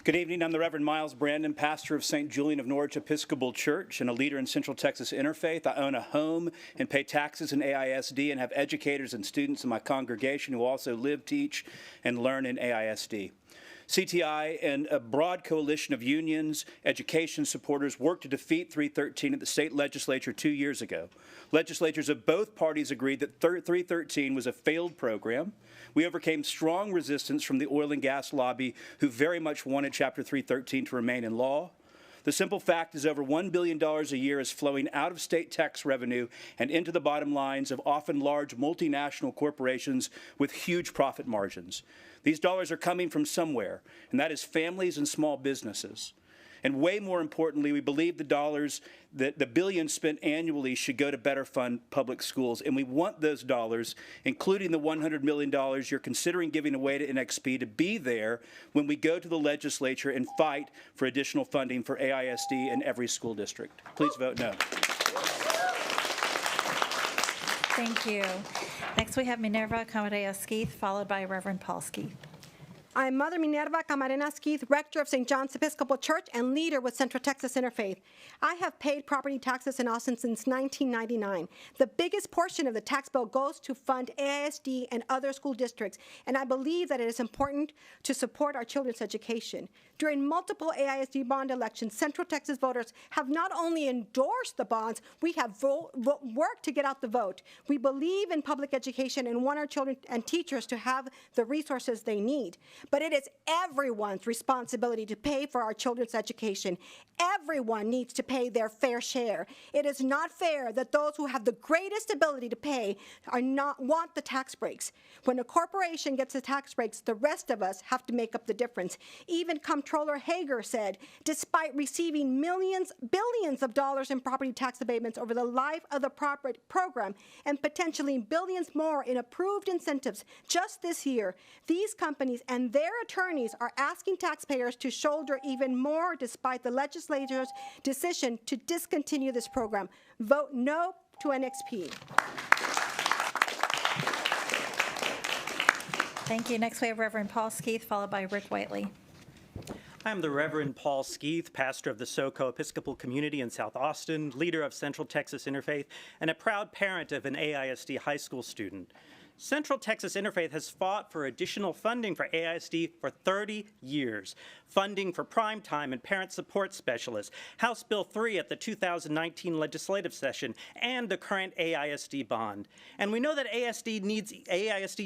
Good evening. I'm the Reverend Miles Brandon, pastor of St. Julian of Norwich Episcopal Church and a leader in Central Texas Interfaith. I own a home and pay taxes in AISD and have educators and students in my congregation who also live, teach, and learn in AISD. CTI and a broad coalition of unions, education supporters worked to defeat 313 at the state legislature 2 years ago. Legislators of both parties agreed that 313 was a failed program. We overcame strong resistance from the oil and gas lobby, who very much wanted Chapter 313 to remain in law. The simple fact is over $1 billion a year is flowing out of state tax revenue and into the bottom lines of often large multinational corporations with huge profit margins. These dollars are coming from somewhere, and that is families and small businesses. And way more importantly, we believe the dollars, that the billions spent annually should go to better fund public schools. And we want those dollars, including the $100 million you're considering giving away to NXP, to be there when we go to the legislature and fight for additional funding for AISD in every school district. Please vote no. Thank you. Next, we have Minerva Camarena-Skeeth, followed by Reverend Paul Skeeth. I'm Mother Minerva Camarena-Skeeth, rector of St. John's Episcopal Church and leader with Central Texas Interfaith. I have paid property taxes in Austin since 1999. The biggest portion of the tax bill goes to fund AISD and other school districts, and I believe that it is important to support our children's education. During multiple AISD bond elections, Central Texas voters have not only endorsed the bonds, we have worked to get out the vote. We believe in public education and want our children and teachers to have the resources they need. but it is everyone's responsibility to pay for our children's education. Everyone needs to pay their fair share. It is not fair that those who have the greatest ability to pay want the tax breaks. When a corporation gets the tax breaks, the rest of us have to make up the difference. Even Comptroller Hager said, despite receiving billions of dollars in property tax abatements over the life of the program and potentially billions more in approved incentives just this year, these companies and their attorneys are asking taxpayers to shoulder even more despite the legislature's decision to discontinue this program. Vote no to NXP. Thank you. Next, we have Reverend Paul Skeeth, followed by Rick Whiteley. I'm the Reverend Paul Skeeth, pastor of the SoCo Episcopal Community in South Austin, leader of Central Texas Interfaith, and a proud parent of an AISD high school student. Central Texas Interfaith has fought for additional funding for AISD for 30 years, funding for prime time and parent support specialists, House Bill 3 at the 2019 legislative session, and the current AISD bond. And we know that AISD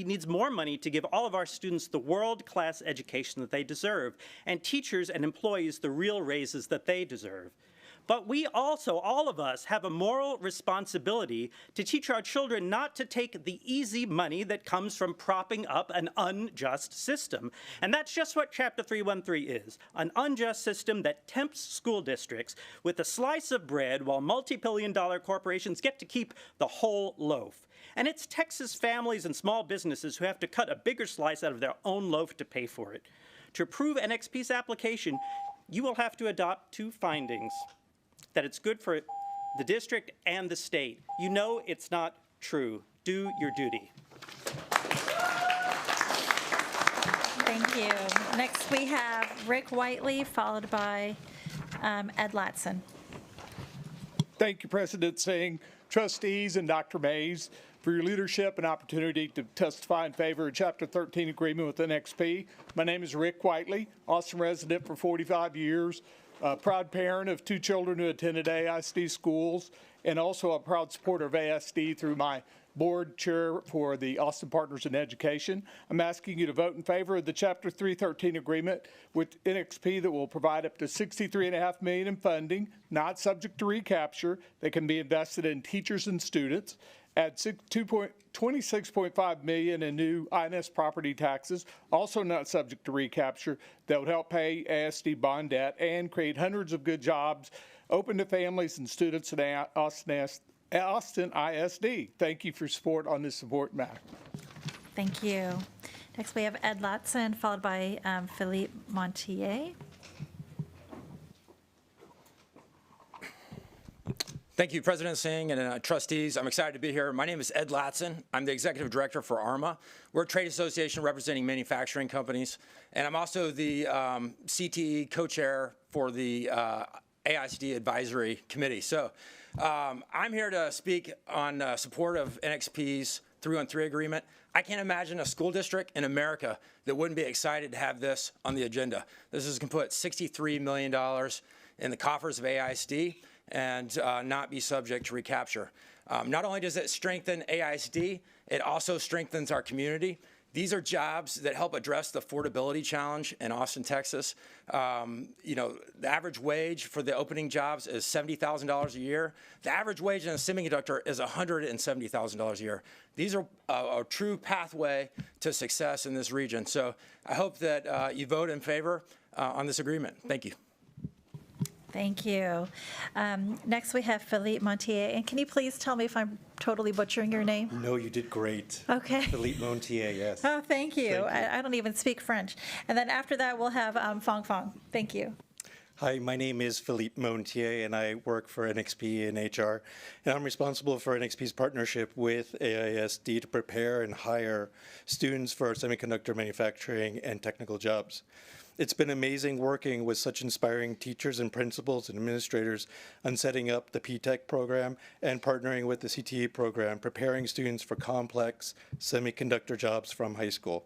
needs more money to give all of our students the world-class education that they deserve, and teachers and employees the real raises that they deserve. But we also, all of us, have a moral responsibility to teach our children not to take the easy money that comes from propping up an unjust system. And that's just what Chapter 313 is, an unjust system that tempts school districts with a slice of bread while multi-billion-dollar corporations get to keep the whole loaf. And it's Texas families and small businesses who have to cut a bigger slice out of their own loaf to pay for it. To approve NXP's application, you will have to adopt two findings: that it's good for the district and the state. You know it's not true. Do your duty. Thank you. Next, we have Rick Whiteley, followed by Ed Latson. Thank you, President Singh, trustees, and Dr. Mays for your leadership and opportunity to testify in favor of Chapter 13 agreement with NXP. My name is Rick Whiteley, Austin resident for 45 years, a proud parent of two children who attended AISD schools, and also a proud supporter of AISD through my board chair for the Austin Partners in Education. I'm asking you to vote in favor of the Chapter 313 agreement with NXP that will provide up to $63.5 million in funding, not subject to recapture, that can be invested in teachers and students. Add $26.5 million in new INS property taxes, also not subject to recapture, that would help pay AISD bond debt and create hundreds of good jobs open to families and students at Austin ISD. Thank you for support on this important matter. Thank you. Next, we have Ed Latson, followed by Philippe Montier. Thank you, President Singh and trustees. I'm excited to be here. My name is Ed Latson. I'm the executive director for ARMA. We're a trade association representing manufacturing companies, and I'm also the CTE co-chair for the AISD Advisory Committee. So I'm here to speak on support of NXP's 313 agreement. I can't imagine a school district in America that wouldn't be excited to have this on the agenda. This is going to put $63 million in the coffers of AISD and not be subject to recapture. Not only does it strengthen AISD, it also strengthens our community. These are jobs that help address the affordability challenge in Austin, Texas. You know, the average wage for the opening jobs is $70,000 a year. The average wage in a semiconductor is $170,000 a year. These are a true pathway to success in this region. So I hope that you vote in favor on this agreement. Thank you. Thank you. Next, we have Philippe Montier. And can you please tell me if I'm totally butchering your name? No, you did great. Okay. Philippe Montier, yes. Oh, thank you. Thank you. I don't even speak French. And then after that, we'll have Fong Fong. Thank you. Hi, my name is Philippe Montier, and I work for NXP in HR. And I'm responsible for NXP's partnership with AISD to prepare and hire students for semiconductor manufacturing and technical jobs. It's been amazing working with such inspiring teachers and principals and administrators on setting up the P-Tech program and partnering with the CTE program, preparing students for complex semiconductor jobs from high school.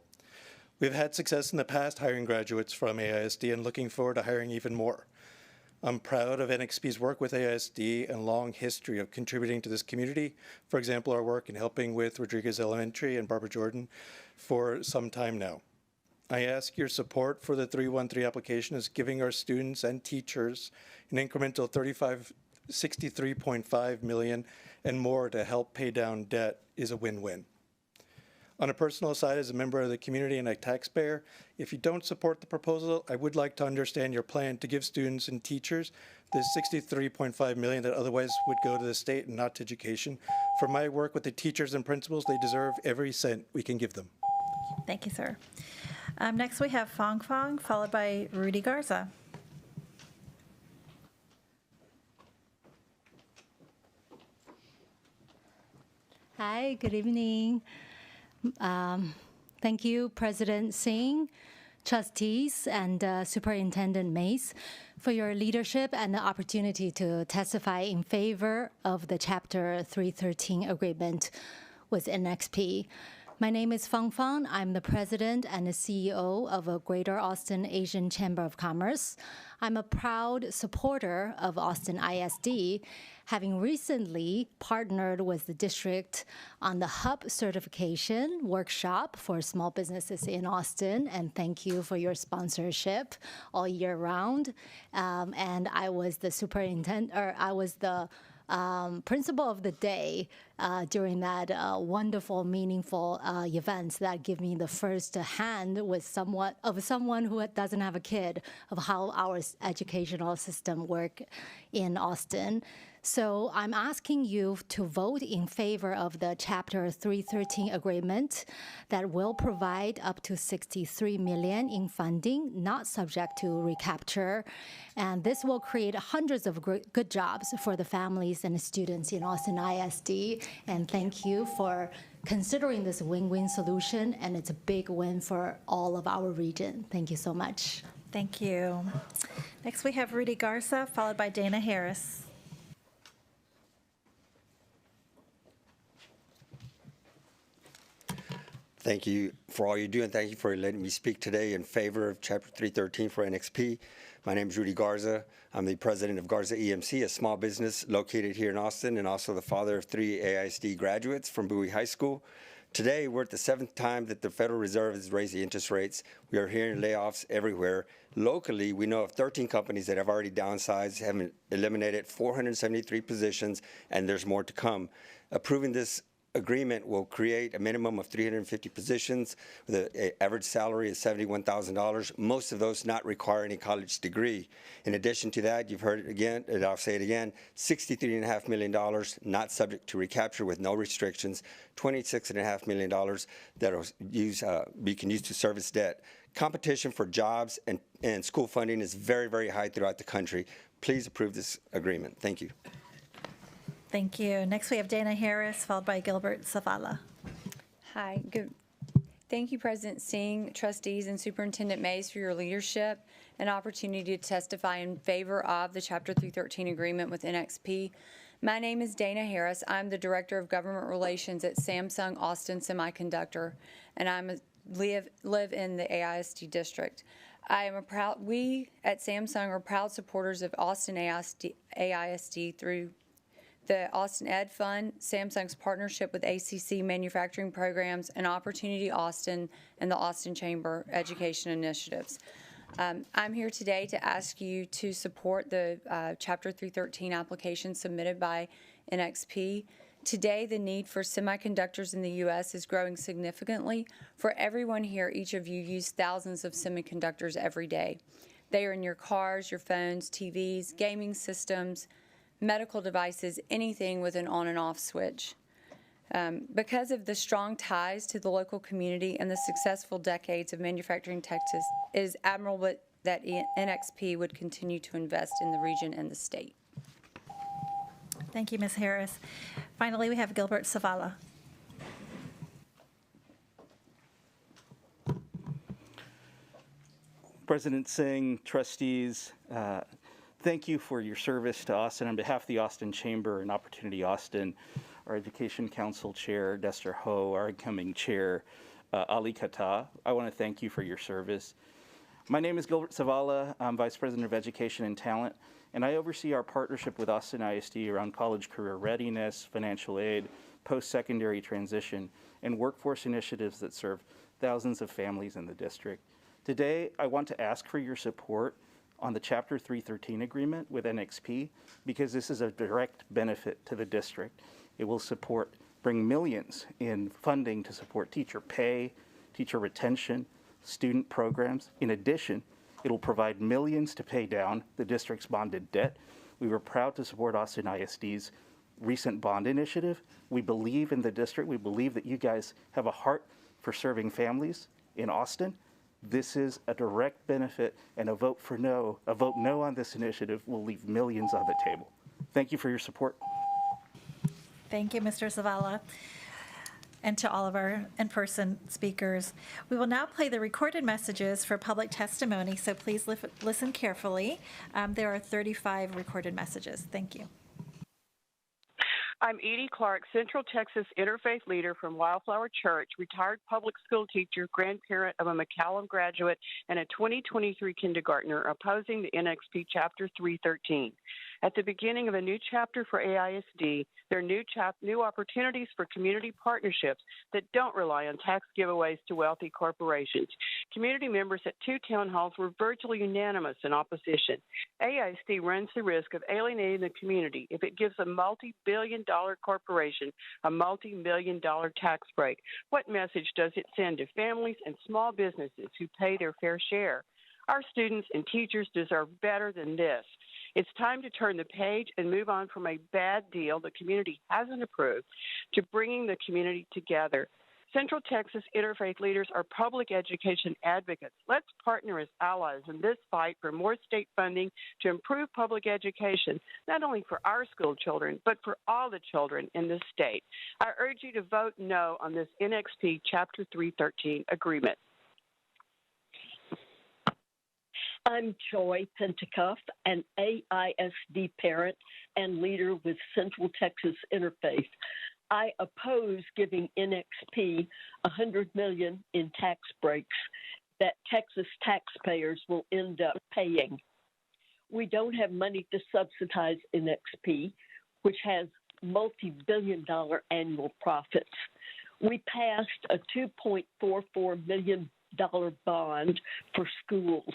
We've had success in the past hiring graduates from AISD and looking forward to hiring even more. I'm proud of NXP's work with AISD and long history of contributing to this community. For example, our work in helping with Rodriguez Elementary and Barbara Jordan for some time now. I ask your support for the 313 application as giving our students and teachers an incremental $63.5 million and more to help pay down debt is a win-win. On a personal side, as a member of the community and a taxpayer, if you don't support the proposal, I would like to understand your plan to give students and teachers the $63.5 million that otherwise would go to the state and not to education. For my work with the teachers and principals, they deserve every cent we can give them. Thank you, sir. Next, we have Fong Fong, followed by Rudy Garza. Hi, good evening. Thank you, President Singh, trustees, and Superintendent Mays for your leadership and the opportunity to testify in favor of the Chapter 313 agreement with NXP. My name is Fong Fong. I'm the president and the CEO of a Greater Austin Asian Chamber of Commerce. I'm a proud supporter of Austin ISD, having recently partnered with the district on the HUB certification workshop for small businesses in Austin, and thank you for your sponsorship all year round. And I was the principal of the day during that wonderful, meaningful events that give me the first hand with someone who doesn't have a kid of how our educational system work in Austin. So I'm asking you to vote in favor of the Chapter 313 agreement that will provide up to $63 million in funding, not subject to recapture. And this will create hundreds of good jobs for the families and the students in Austin ISD. And thank you for considering this win-win solution, and it's a big win for all of our region. Thank you so much. Thank you. Next, we have Rudy Garza, followed by Dana Harris. Thank you for all you do, and thank you for letting me speak today in favor of Chapter 313 for NXP. My name is Rudy Garza. I'm the president of Garza EMC, a small business located here in Austin, and also the father of 3 AISD graduates from Bowie High School. Today, we're at the 7th time that the Federal Reserve has raised the interest rates. We are hearing layoffs everywhere. Locally, we know of 13 companies that have already downsized, have eliminated 473 positions, and there's more to come. Approving this agreement will create a minimum of 350 positions with an average salary of $71,000, most of those not require any college degree. In addition to that, you've heard it again, and I'll say it again, $63.5 million not subject to recapture with no restrictions, $26.5 million that we can use to service debt. Competition for jobs and school funding is very, very high throughout the country. Please approve this agreement. Thank you. Thank you. Next, we have Dana Harris, followed by Gilbert Zavala. Hi, good. Thank you, President Singh, trustees, and Superintendent Mays for your leadership and opportunity to testify in favor of the Chapter 313 agreement with NXP. My name is Dana Harris. I'm the Director of Government Relations at Samsung Austin Semiconductor, and I live in the AISD district. We at Samsung are proud supporters of Austin AISD through the Austin Ed Fund, Samsung's partnership with ACC Manufacturing Programs, and Opportunity Austin, and the Austin Chamber Education Initiatives. I'm here today to ask you to support the Chapter 313 application submitted by NXP. Today, the need for semiconductors in the U.S. is growing significantly. For everyone here, each of you use thousands of semiconductors every day. They are in your cars, your phones, TVs, gaming systems, medical devices, anything with an on and off switch. Because of the strong ties to the local community and the successful decades of manufacturing Texas, it is admirable that NXP would continue to invest in the region and the state. Thank you, Ms. Harris. Finally, we have Gilbert Zavala. President Singh, trustees, thank you for your service to Austin. On behalf of the Austin Chamber and Opportunity Austin, our Education Council Chair, Dester Ho, our incoming Chair, Ali Kata, I want to thank you for your service. My name is Gilbert Zavala. I'm Vice President of Education and Talent, and I oversee our partnership with Austin ISD around college career readiness, financial aid, post-secondary transition, and workforce initiatives that serve thousands of families in the district. Today, I want to ask for your support on the Chapter 313 agreement with NXP because this is a direct benefit to the district. It will bring millions in funding to support teacher pay, teacher retention, student programs. In addition, it will provide millions to pay down the district's bonded debt. We were proud to support Austin ISD's recent bond initiative. We believe in the district. We believe that you guys have a heart for serving families in Austin. This is a direct benefit, and a vote no on this initiative will leave millions on the table. Thank you for your support. Thank you, Mr. Zavala, and to all of our in-person speakers. We will now play the recorded messages for public testimony, so please listen carefully. There are 35 recorded messages. Thank you. I'm Edie Clark, Central Texas Interfaith Leader from Wildflower Church, retired public school teacher, grandparent of a McCallum graduate, and a 2023 kindergartner opposing the NXP Chapter 313. At the beginning of a new chapter for AISD, there are new opportunities for community partnerships that don't rely on tax giveaways to wealthy corporations. Community members at 2 town halls were virtually unanimous in opposition. AISD runs the risk of alienating the community if it gives a multi-billion-dollar corporation a multi-million-dollar tax break. What message does it send to families and small businesses who pay their fair share? Our students and teachers deserve better than this. It's time to turn the page and move on from a bad deal the community hasn't approved to bringing the community together. Central Texas Interfaith Leaders are public education advocates. Let's partner as allies in this fight for more state funding to improve public education, not only for our school children, but for all the children in this state. I urge you to vote no on this NXP Chapter 313 agreement. I'm Joy Pentecoff, an AISD parent and leader with Central Texas Interfaith. I oppose giving NXP $100 million in tax breaks that Texas taxpayers will end up paying. We don't have money to subsidize NXP, which has multi-billion-dollar annual profits. We passed a $2.44 million bond for schools.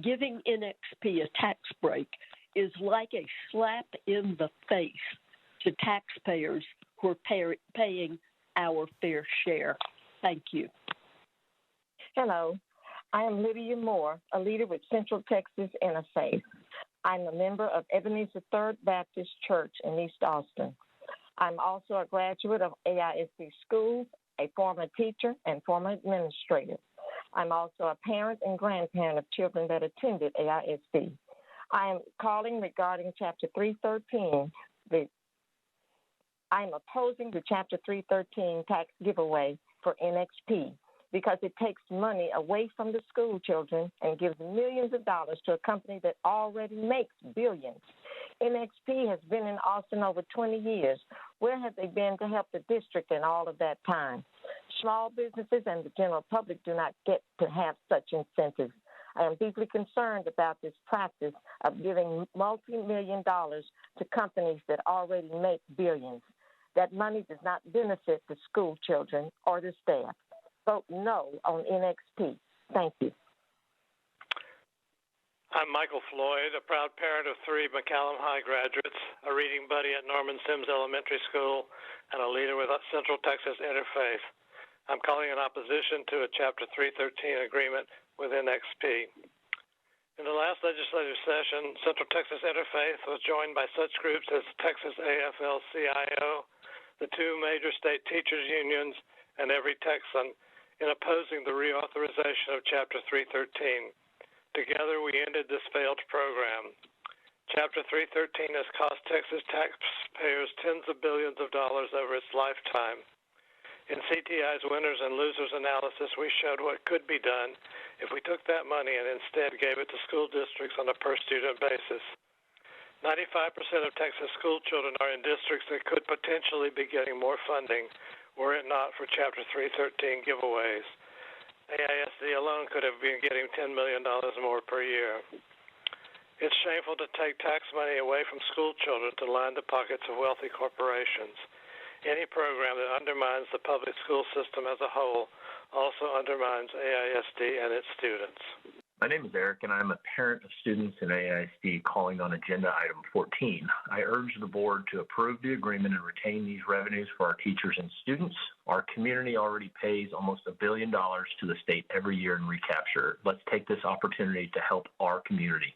Giving NXP a tax break is like a slap in the face to taxpayers who are paying our fair share. Thank you. Hello, I am Lydia Moore, a leader with Central Texas Interfaith. I'm a member of Ebenezer Third Baptist Church in East Austin. I'm also a graduate of AISD schools, a former teacher, and former administrator. I'm also a parent and grandparent of children that attended AISD. I am calling regarding Chapter 313. I am opposing the Chapter 313 tax giveaway for NXP because it takes money away from the school children and gives millions of dollars to a company that already makes billions. NXP has been in Austin over 20 years. Where have they been to help the district in all of that time? Small businesses and the general public do not get to have such incentives. I am deeply concerned about this practice of giving multi-million dollars to companies that already make billions. That money does not benefit the school children or the staff. Vote no on NXP. Thank you. I'm Michael Floyd, a proud parent of 3 McCallum High graduates, a reading buddy at Norman Sims Elementary School, and a leader with Central Texas Interfaith. I'm calling in opposition to a Chapter 313 agreement with NXP. In the last legislative session, Central Texas Interfaith was joined by such groups as Texas AFL-CIO, the 2 major state teachers unions, and every Texan in opposing the reauthorization of Chapter 313. Together, we ended this failed program. Chapter 313 has cost Texas taxpayers tens of billions of dollars over its lifetime. In CTI's winners and losers analysis, we showed what could be done if we took that money and instead gave it to school districts on a per-student basis. 95% of Texas school children are in districts that could potentially be getting more funding were it not for Chapter 313 giveaways. AISD alone could have been getting $10 million more per year. It's shameful to take tax money away from school children to line the pockets of wealthy corporations. Any program that undermines the public school system as a whole also undermines AISD and its students. My name is Eric, and I'm a parent of students in AISD calling on agenda item 14. I urge the board to approve the agreement and retain these revenues for our teachers and students. Our community already pays almost $1 billion to the state every year in recapture. Let's take this opportunity to help our community.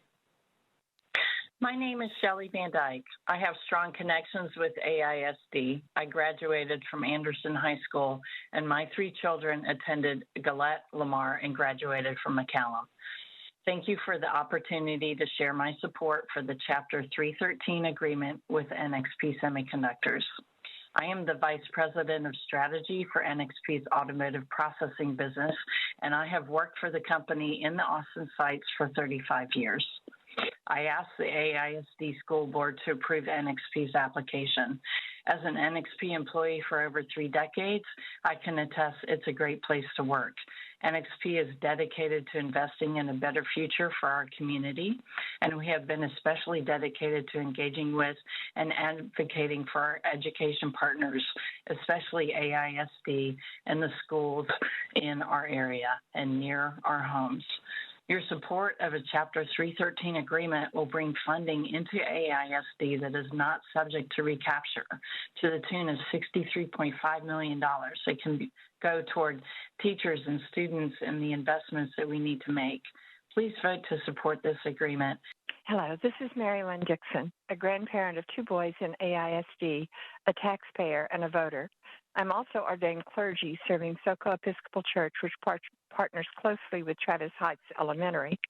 My name is Shelley Van Dyke. I have strong connections with AISD. I graduated from Anderson High School, and my 3 children attended Gillette, Lamar, and graduated from McCallum. Thank you for the opportunity to share my support for the Chapter 313 agreement with NXP Semiconductors. I am the Vice President of Strategy for NXP's automotive processing business, and I have worked for the company in the Austin sites for 35 years. I asked the AISD School Board to approve NXP's application. As an NXP employee for over 3 decades, I can attest it's a great place to work. NXP is dedicated to investing in a better future for our community, and we have been especially dedicated to engaging with and advocating for our education partners, especially AISD and the schools in our area and near our homes. Your support of a Chapter 313 agreement will bring funding into AISD that is not subject to recapture to the tune of $63.5 million. It can go toward teachers and students and the investments that we need to make. Please vote to support this agreement. Hello, this is Mary Lynn Dixon, a grandparent of 2 boys in AISD, a taxpayer, and a voter. I'm also ordained clergy serving SoCo Episcopal Church, which partners closely with Travis Heights Elementary.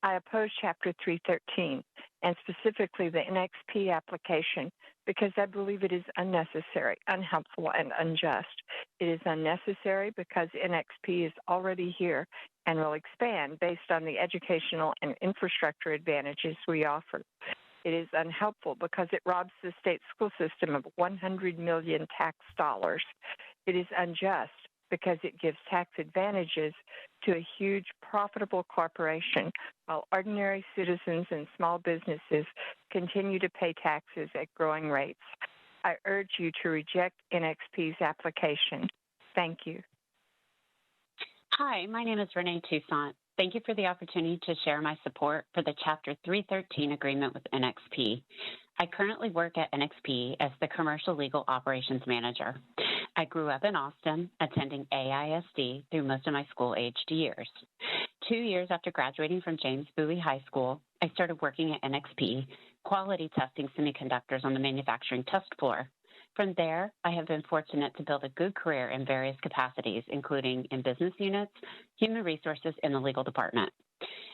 I oppose Chapter 313, and specifically the NXP application, because I believe it is unnecessary, unhelpful, and unjust. It is unnecessary because NXP is already here and will expand based on the educational and infrastructure advantages we offer. It is unhelpful because it robs the state school system of $100 million tax dollars. It is unjust because it gives tax advantages to a huge profitable corporation while ordinary citizens and small businesses continue to pay taxes at growing rates. I urge you to reject NXP's application. Thank you. Hi, my name is Renee Toussaint. Thank you for the opportunity to share my support for the Chapter 313 agreement with NXP. I currently work at NXP as the Commercial Legal Operations Manager. I grew up in Austin, attending AISD through most of my school-aged years. 2 years after graduating from James Bowie High School, I started working at NXP, quality testing semiconductors on the manufacturing test floor. From there, I have been fortunate to build a good career in various capacities, including in business units, human resources, and the legal department.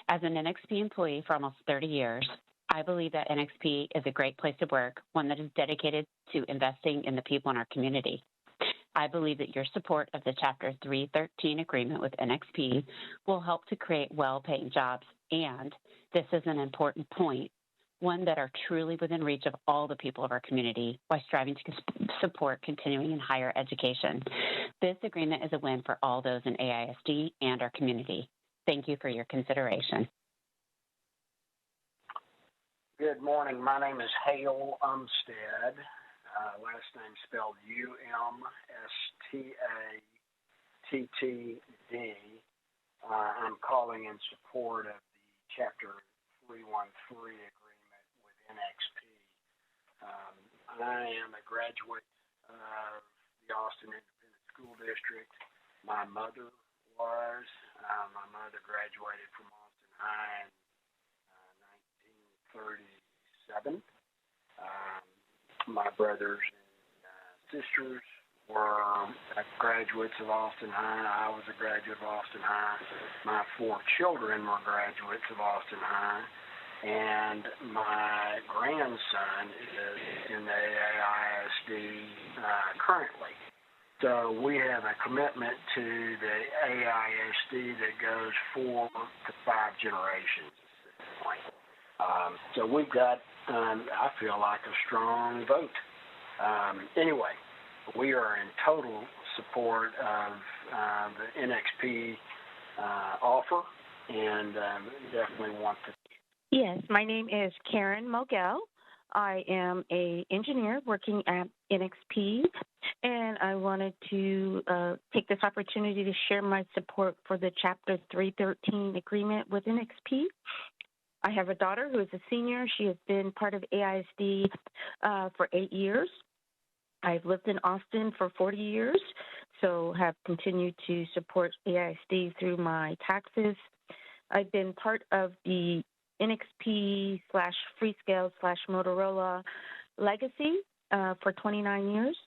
As an NXP employee for almost 30 years, I believe that NXP is a great place to work, one that is dedicated to investing in the people in our community. I believe that your support of the Chapter 313 agreement with NXP will help to create well-paying jobs, and this is an important point, one that are truly within reach of all the people of our community by striving to support continuing in higher education. This agreement is a win for all those in AISD and our community. Thank you for your consideration. Good morning. My name is Hale Umstead. Last name spelled Umstattd. I'm calling in support of the Chapter 313 agreement with NXP. I am a graduate of the Austin Independent School District. My mother was. My mother graduated from Austin High in 1937. My brothers and sisters were graduates of Austin High. I was a graduate of Austin High. My 4 children were graduates of Austin High. And my grandson is in the AISD currently. So we have a commitment to the AISD that goes 4 to 5 generations at this point. So we've got, I feel like, a strong vote. Anyway, we are in total support of the NXP offer and definitely want to. Yes, my name is Karen Mogel. I am an engineer working at NXP, and I wanted to take this opportunity to share my support for the Chapter 313 agreement with NXP. I have a daughter who is a senior. She has been part of AISD for 8 years. I've lived in Austin for 40 years, so have continued to support AISD through my taxes. I've been part of the NXP/Freescale/Motorola legacy for 29 years.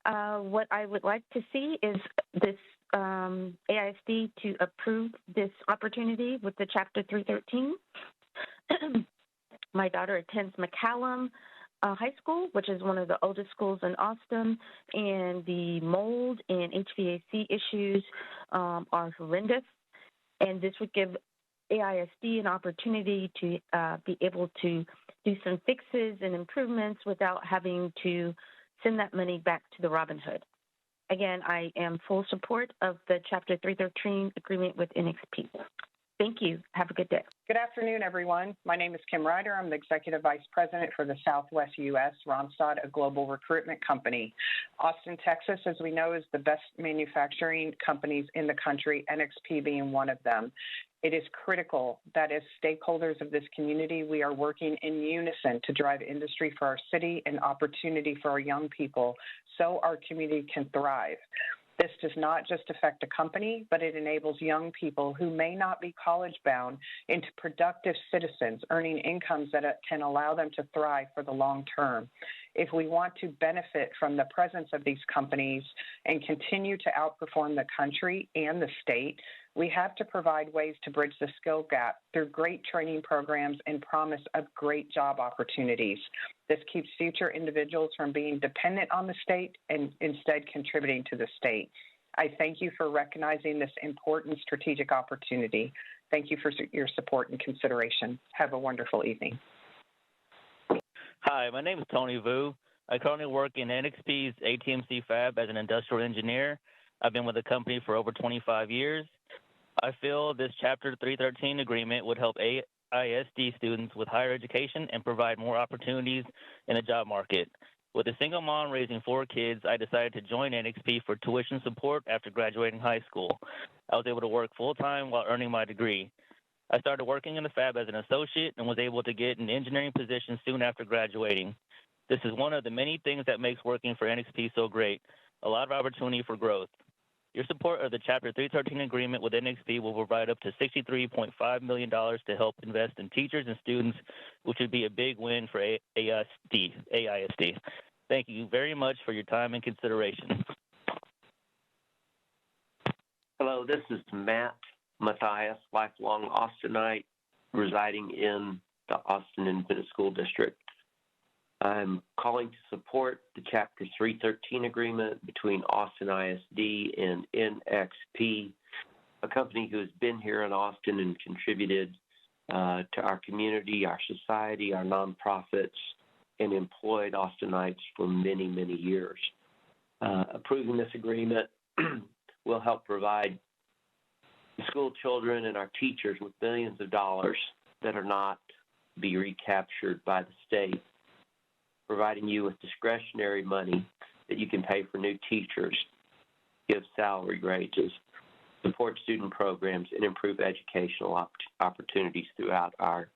What I would like to see is this AISD to approve this opportunity with the Chapter 313. My daughter attends McCallum High School, which is one of the oldest schools in Austin, and the mold and HVAC issues are horrendous. And this would give AISD an opportunity to be able to do some fixes and improvements without having to send that money back to the Robin Hood. Again, I am full support of the Chapter 313 agreement with NXP. Thank you. Have a good day. Good afternoon, everyone. My name is Kim Ryder. I'm the Executive Vice President for the Southwest U.S., Randstad, a global recruitment company. Austin, Texas, as we know, is the best manufacturing companies in the country, NXP being one of them. It is critical that as stakeholders of this community, we are working in unison to drive industry for our city and opportunity for our young people so our community can thrive. This does not just affect a company, but it enables young people who may not be college-bound into productive citizens, earning incomes that can allow them to thrive for the long term. If we want to benefit from the presence of these companies and continue to outperform the country and the state, we have to provide ways to bridge the skill gap through great training programs and promise of great job opportunities. This keeps future individuals from being dependent on the state and instead contributing to the state. I thank you for recognizing this important strategic opportunity. Thank you for your support and consideration. Have a wonderful evening. Hi, my name is Tony Vu. I currently work in NXP's ATMC fab as an industrial engineer. I've been with the company for over 25 years. I feel this Chapter 313 agreement would help AISD students with higher education and provide more opportunities in the job market. With a single mom raising 4 kids, I decided to join NXP for tuition support after graduating high school. I was able to work full-time while earning my degree. I started working in the fab as an associate and was able to get an engineering position soon after graduating. This is one of the many things that makes working for NXP so great, a lot of opportunity for growth. Your support of the Chapter 313 agreement with NXP will provide up to $63.5 million to help invest in teachers and students, which would be a big win for AISD. Thank you very much for your time and consideration. Hello, this is Matt Matthias, lifelong Austinite, residing in the Austin Independent School District. I'm calling to support the Chapter 313 agreement between Austin ISD and NXP, a company who has been here in Austin and contributed to our community, our society, our nonprofits, and employed Austinites for many, many years. Approving this agreement will help provide school children and our teachers with billions of dollars that are not to be recaptured by the state, providing you with discretionary money that you can pay for new teachers, give salary raises, support student programs, and improve educational opportunities throughout our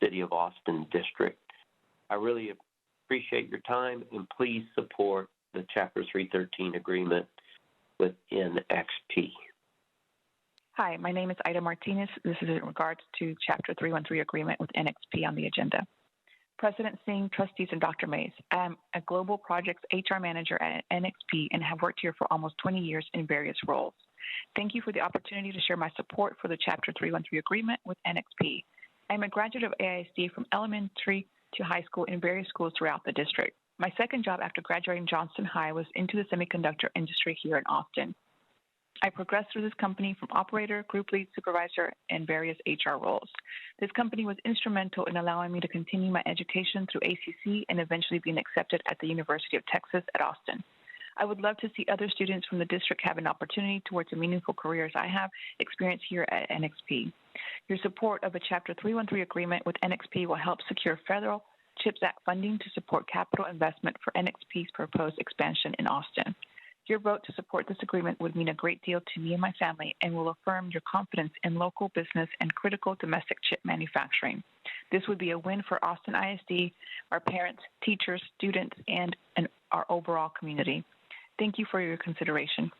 City of Austin district. I really appreciate your time, and please support the Chapter 313 agreement with NXP. Hi, my name is Ida Martinez. This is in regards to Chapter 313 agreement with NXP on the agenda. President Singh, trustees, and Dr. Mays, I am a global projects HR manager at NXP and have worked here for almost 20 years in various roles. Thank you for the opportunity to share my support for the Chapter 313 agreement with NXP. I am a graduate of AISD from elementary to high school in various schools throughout the district. My second job after graduating Johnston High was into the semiconductor industry here in Austin. I progressed through this company from operator, group lead, supervisor, and various HR roles. This company was instrumental in allowing me to continue my education through ACC and eventually being accepted at the University of Texas at Austin. I would love to see other students from the district have an opportunity towards a meaningful career as I have experienced here at NXP. Your support of the Chapter 313 agreement with NXP will help secure federal CHIPS Act funding to support capital investment for NXP's proposed expansion in Austin. Your vote to support this agreement would mean a great deal to me and my family and will affirm your confidence in local business and critical domestic chip manufacturing. This would be a win for Austin ISD, our parents, teachers, students, and our overall community. Thank you for your consideration.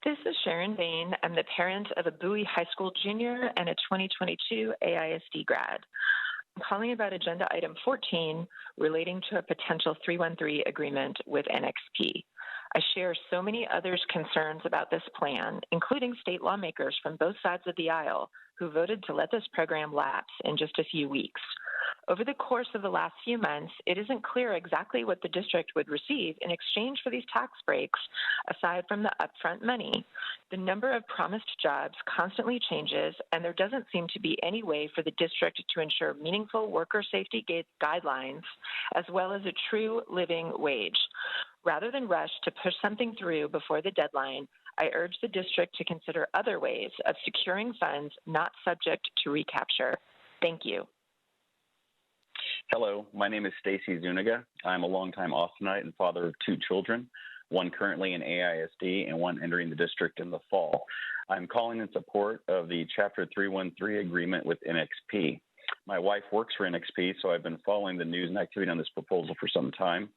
This is Sharon Bain. I'm the parent of a Bowie High School junior and a 2022 AISD grad. I'm calling about agenda item 14 relating to a potential 313 agreement with NXP. I share so many others' concerns about this plan, including state lawmakers from both sides of the aisle who voted to let this program lapse in just a few weeks. Over the course of the last few months, it isn't clear exactly what the district would receive in exchange for these tax breaks, aside from the upfront money. The number of promised jobs constantly changes, and there doesn't seem to be any way for the district to ensure meaningful worker safety guidelines, as well as a true living wage. Rather than rush to push something through before the deadline, I urge the district to consider other ways of securing funds not subject to recapture. Thank you. Hello, my name is Stacy Zuniga. I'm a longtime Austinite and father of 2 children, one currently in AISD and one entering the district in the fall. I'm calling in support of the Chapter 313 agreement with NXP. My wife works for NXP, so I've been following the news and activity on this proposal for some time.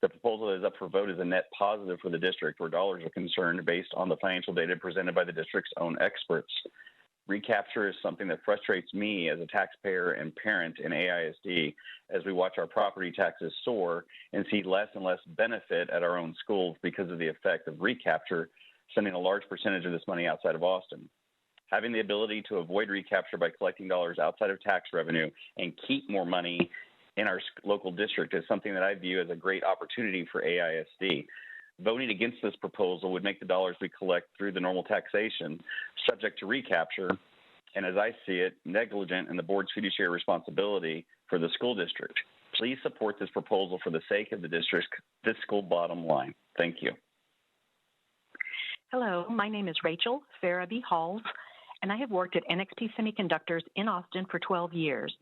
The proposal that is up for vote is a net positive for the district where dollars are concerned based on the financial data presented by the district's own experts. Recapture is something that frustrates me as a taxpayer and parent in AISD as we watch our property taxes soar and see less and less benefit at our own schools because of the effect of recapture, sending a large percentage of this money outside of Austin. Having the ability to avoid recapture by collecting dollars outside of tax revenue and keep more money in our local district is something that I view as a great opportunity for AISD. Voting against this proposal would make the dollars we collect through the normal taxation subject to recapture, and as I see it, negligent in the board's fiduciary responsibility for the school district. Please support this proposal for the sake of the district's fiscal bottom line. Thank you. Hello, my name is Rachel Farabee Halls, and I have worked at NXP Semiconductors in Austin for 12 years.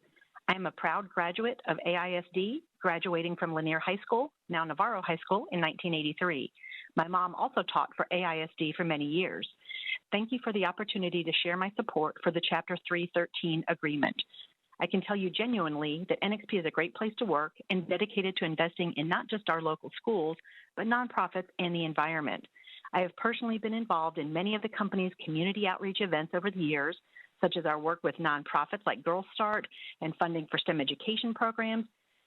I am a proud graduate of AISD, graduating from Lanier High School, now Navarro High School, in 1983. My mom also taught for AISD for many years. Thank you for the opportunity to share my support for the Chapter 313 agreement. I can tell you genuinely that NXP is a great place to work and dedicated to investing in not just our local schools, but nonprofits and the environment. I have personally been involved in many of the company's community outreach events over the years, such as our work with nonprofits like Girl Start and funding for STEM education programs,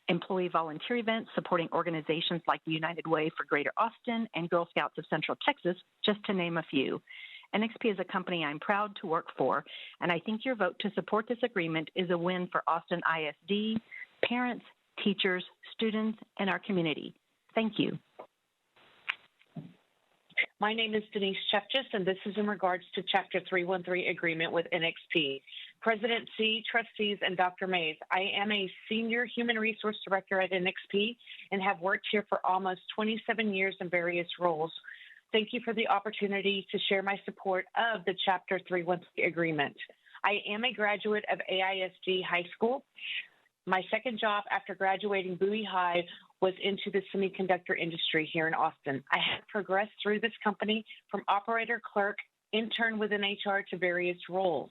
employee volunteer events supporting organizations like the United Way for Greater Austin and Girl Scouts of Central Texas, just to name a few. NXP is a company I'm proud to work for, and I think your vote to support this agreement is a win for Austin ISD, parents, teachers, students, and our community. Thank you. My name is Denise Chefchis, and this is in regards to Chapter 313 agreement with NXP. President C, trustees, and Dr. Mays, I am a senior human resource director at NXP and have worked here for almost 27 years in various roles. Thank you for the opportunity to share my support of the Chapter 313 agreement. I am a graduate of AISD High School. My second job after graduating Bowie High was into the semiconductor industry here in Austin. I have progressed through this company from operator, clerk, intern within HR to various roles.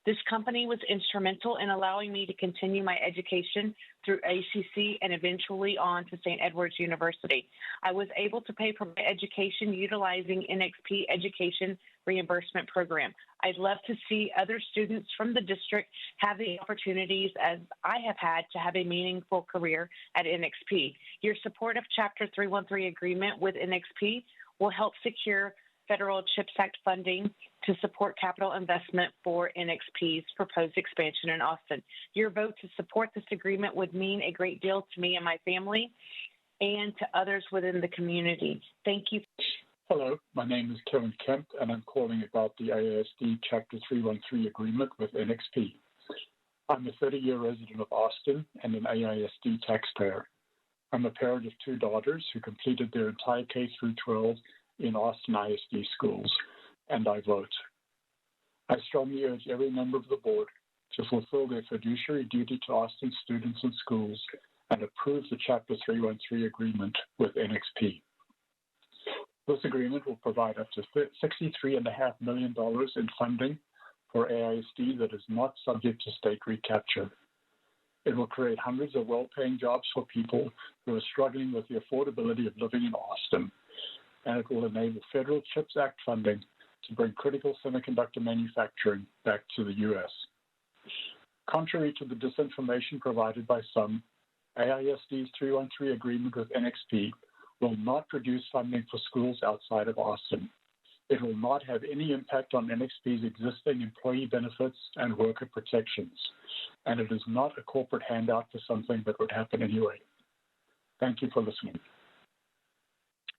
This company was instrumental in allowing me to continue my education through ACC and eventually on to St. Edward's University. I was able to pay for my education utilizing NXP Education Reimbursement Program. I'd love to see other students from the district have the opportunities as I have had to have a meaningful career at NXP. Your support of Chapter 313 agreement with NXP will help secure federal CHIPS Act funding to support capital investment for NXP's proposed expansion in Austin. Your vote to support this agreement would mean a great deal to me and my family and to others within the community. Thank you. Hello, my name is Kevin Kemp, and I'm calling about the AISD Chapter 313 agreement with NXP. I'm a 30-year resident of Austin and an AISD taxpayer. I'm a parent of 2 daughters who completed their entire K-12 in Austin ISD schools, and I vote. I strongly urge every member of the board to fulfill their fiduciary duty to Austin students and schools and approve the Chapter 313 agreement with NXP. This agreement will provide up to $63.5 million in funding for AISD that is not subject to state recapture. It will create hundreds of well-paying jobs for people who are struggling with the affordability of living in Austin, and it will enable federal CHIPS Act funding to bring critical semiconductor manufacturing back to the U.S. Contrary to the disinformation provided by some, AISD's 313 agreement with NXP will not produce funding for schools outside of Austin. It will not have any impact on NXP's existing employee benefits and worker protections, and it is not a corporate handout for something that would happen anyway. Thank you for listening.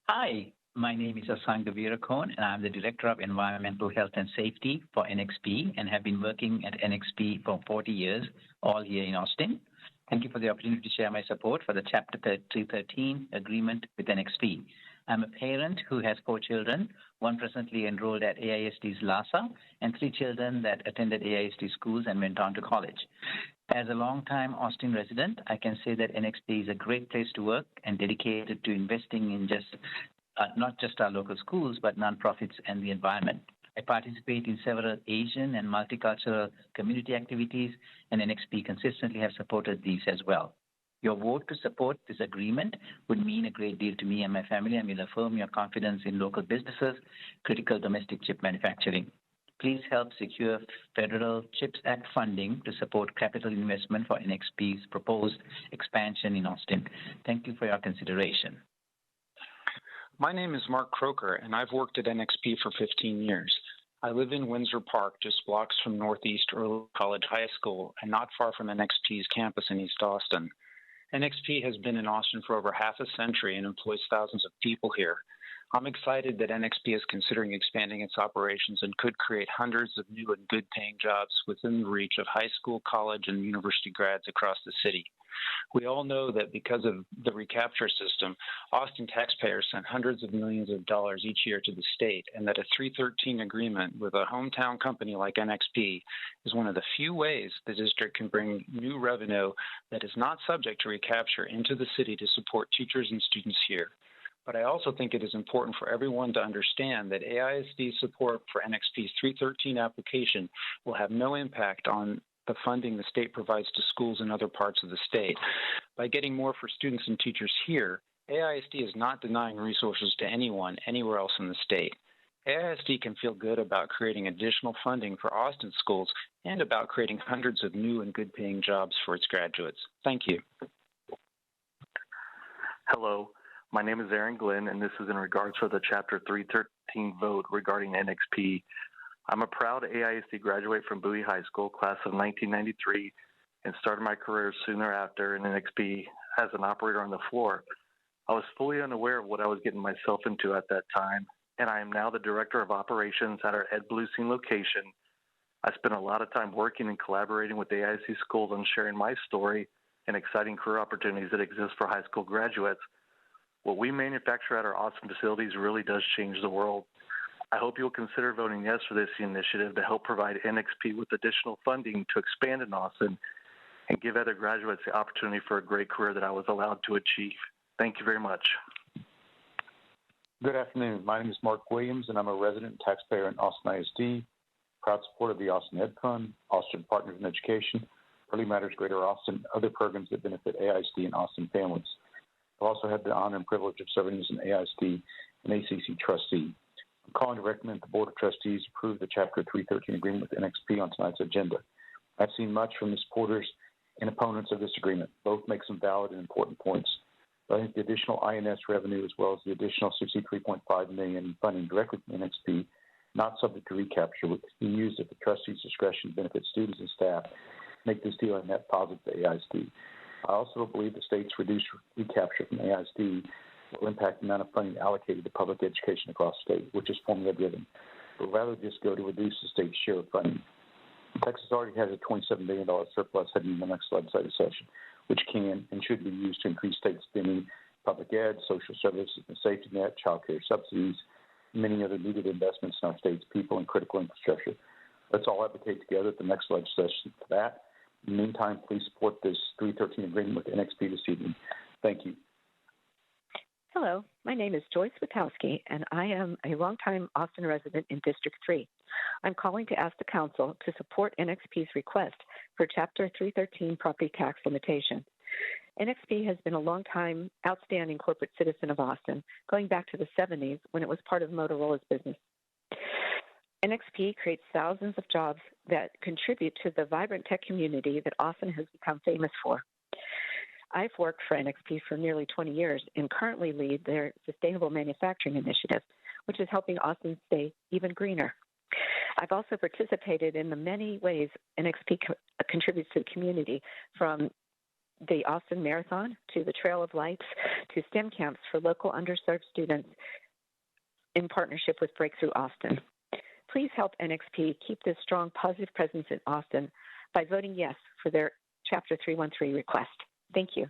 Hi, my name is Asang Devirakon, and I'm the Director of Environmental Health and Safety for NXP and have been working at NXP for 40 years, all here in Austin. Thank you for the opportunity to share my support for the Chapter 313 agreement with NXP. I'm a parent who has 4 children, one presently enrolled at AISD's LASA, and 3 children that attended AISD schools and went on to college. As a longtime Austin resident, I can say that NXP is a great place to work and dedicated to investing in not just our local schools, but nonprofits and the environment. I participate in several Asian and multicultural community activities, and NXP consistently have supported these as well. Your vote to support this agreement would mean a great deal to me and my family, and will affirm your confidence in local businesses, critical domestic chip manufacturing. Please help secure federal CHIPS Act funding to support capital investment for NXP's proposed expansion in Austin. Thank you for your consideration. My name is Mark Croker, and I've worked at NXP for 15 years. I live in Windsor Park, just blocks from Northeast Early College High School, and not far from NXP's campus in East Austin. NXP has been in Austin for over half a century and employs thousands of people here. I'm excited that NXP is considering expanding its operations and could create hundreds of new and good-paying jobs within the reach of high school, college, and university grads across the city. We all know that because of the recapture system, Austin taxpayers send hundreds of millions of dollars each year to the state, and that a 313 agreement with a hometown company like NXP is one of the few ways the district can bring new revenue that is not subject to recapture into the city to support teachers and students here. But I also think it is important for everyone to understand that AISD's support for NXP's 313 application will have no impact on the funding the state provides to schools in other parts of the state. By getting more for students and teachers here, AISD is not denying resources to anyone anywhere else in the state. AISD can feel good about creating additional funding for Austin schools and about creating hundreds of new and good-paying jobs for its graduates. Thank you. Hello, my name is Aaron Glenn, and this is in regards to the Chapter 313 vote regarding NXP. I'm a proud AISD graduate from Bowie High School, class of 1993, and started my career soon thereafter in NXP as an operator on the floor. I was fully unaware of what I was getting myself into at that time, and I am now the Director of Operations at our Ed Bluestein location. I spent a lot of time working and collaborating with AISD schools on sharing my story and exciting career opportunities that exist for high school graduates. What we manufacture at our Austin facilities really does change the world. I hope you'll consider voting yes for this initiative to help provide NXP with additional funding to expand in Austin and give other graduates the opportunity for a great career that I was allowed to achieve. Thank you very much. Good afternoon. My name is Mark Williams, and I'm a resident taxpayer in Austin ISD, proud supporter of the Austin Ed Fund, Austin Partners in Education, Early Matters Greater Austin, other programs that benefit AISD and Austin families. I've also had the honor and privilege of serving as an AISD and ACC trustee. I'm calling to recommend the Board of Trustees approve the Chapter 313 agreement with NXP on tonight's agenda. I've seen much from the supporters and opponents of this agreement. Both make some valid and important points. But I think the additional INS revenue, as well as the additional $63.5 million in funding directly from NXP, not subject to recapture, will be used at the trustees' discretion to benefit students and staff, make this deal a net positive to AISD. I also believe the state's reduced recapture from AISD will impact the amount of funding allocated to public education across the state, which is formula-driven, but rather just go to reduce the state's share of funding. Texas already has a $27 billion surplus heading in the next legislative session, which can and should be used to increase state spending, public ed, social services, the safety net, child care subsidies, and many other needed investments in our state's people and critical infrastructure. Let's all advocate together at the next legislation for that. In the meantime, please support this 313 agreement with NXP this evening. Thank you. Hello, my name is Joyce Witowski, and I am a longtime Austin resident in District 3. I'm calling to ask the Council to support NXP's request for Chapter 313 property tax limitation. NXP has been a longtime outstanding corporate citizen of Austin, going back to the 70s when it was part of Motorola's business. NXP creates thousands of jobs that contribute to the vibrant tech community that Austin has become famous for. I've worked for NXP for nearly 20 years and currently lead their Sustainable Manufacturing Initiative, which is helping Austin stay even greener. I've also participated in the many ways NXP contributes to the community, from the Austin Marathon to the Trail of Lights to STEM camps for local underserved students in partnership with Breakthrough Austin. Please help NXP keep this strong, positive presence in Austin by voting yes for their Chapter 313 request. Thank you.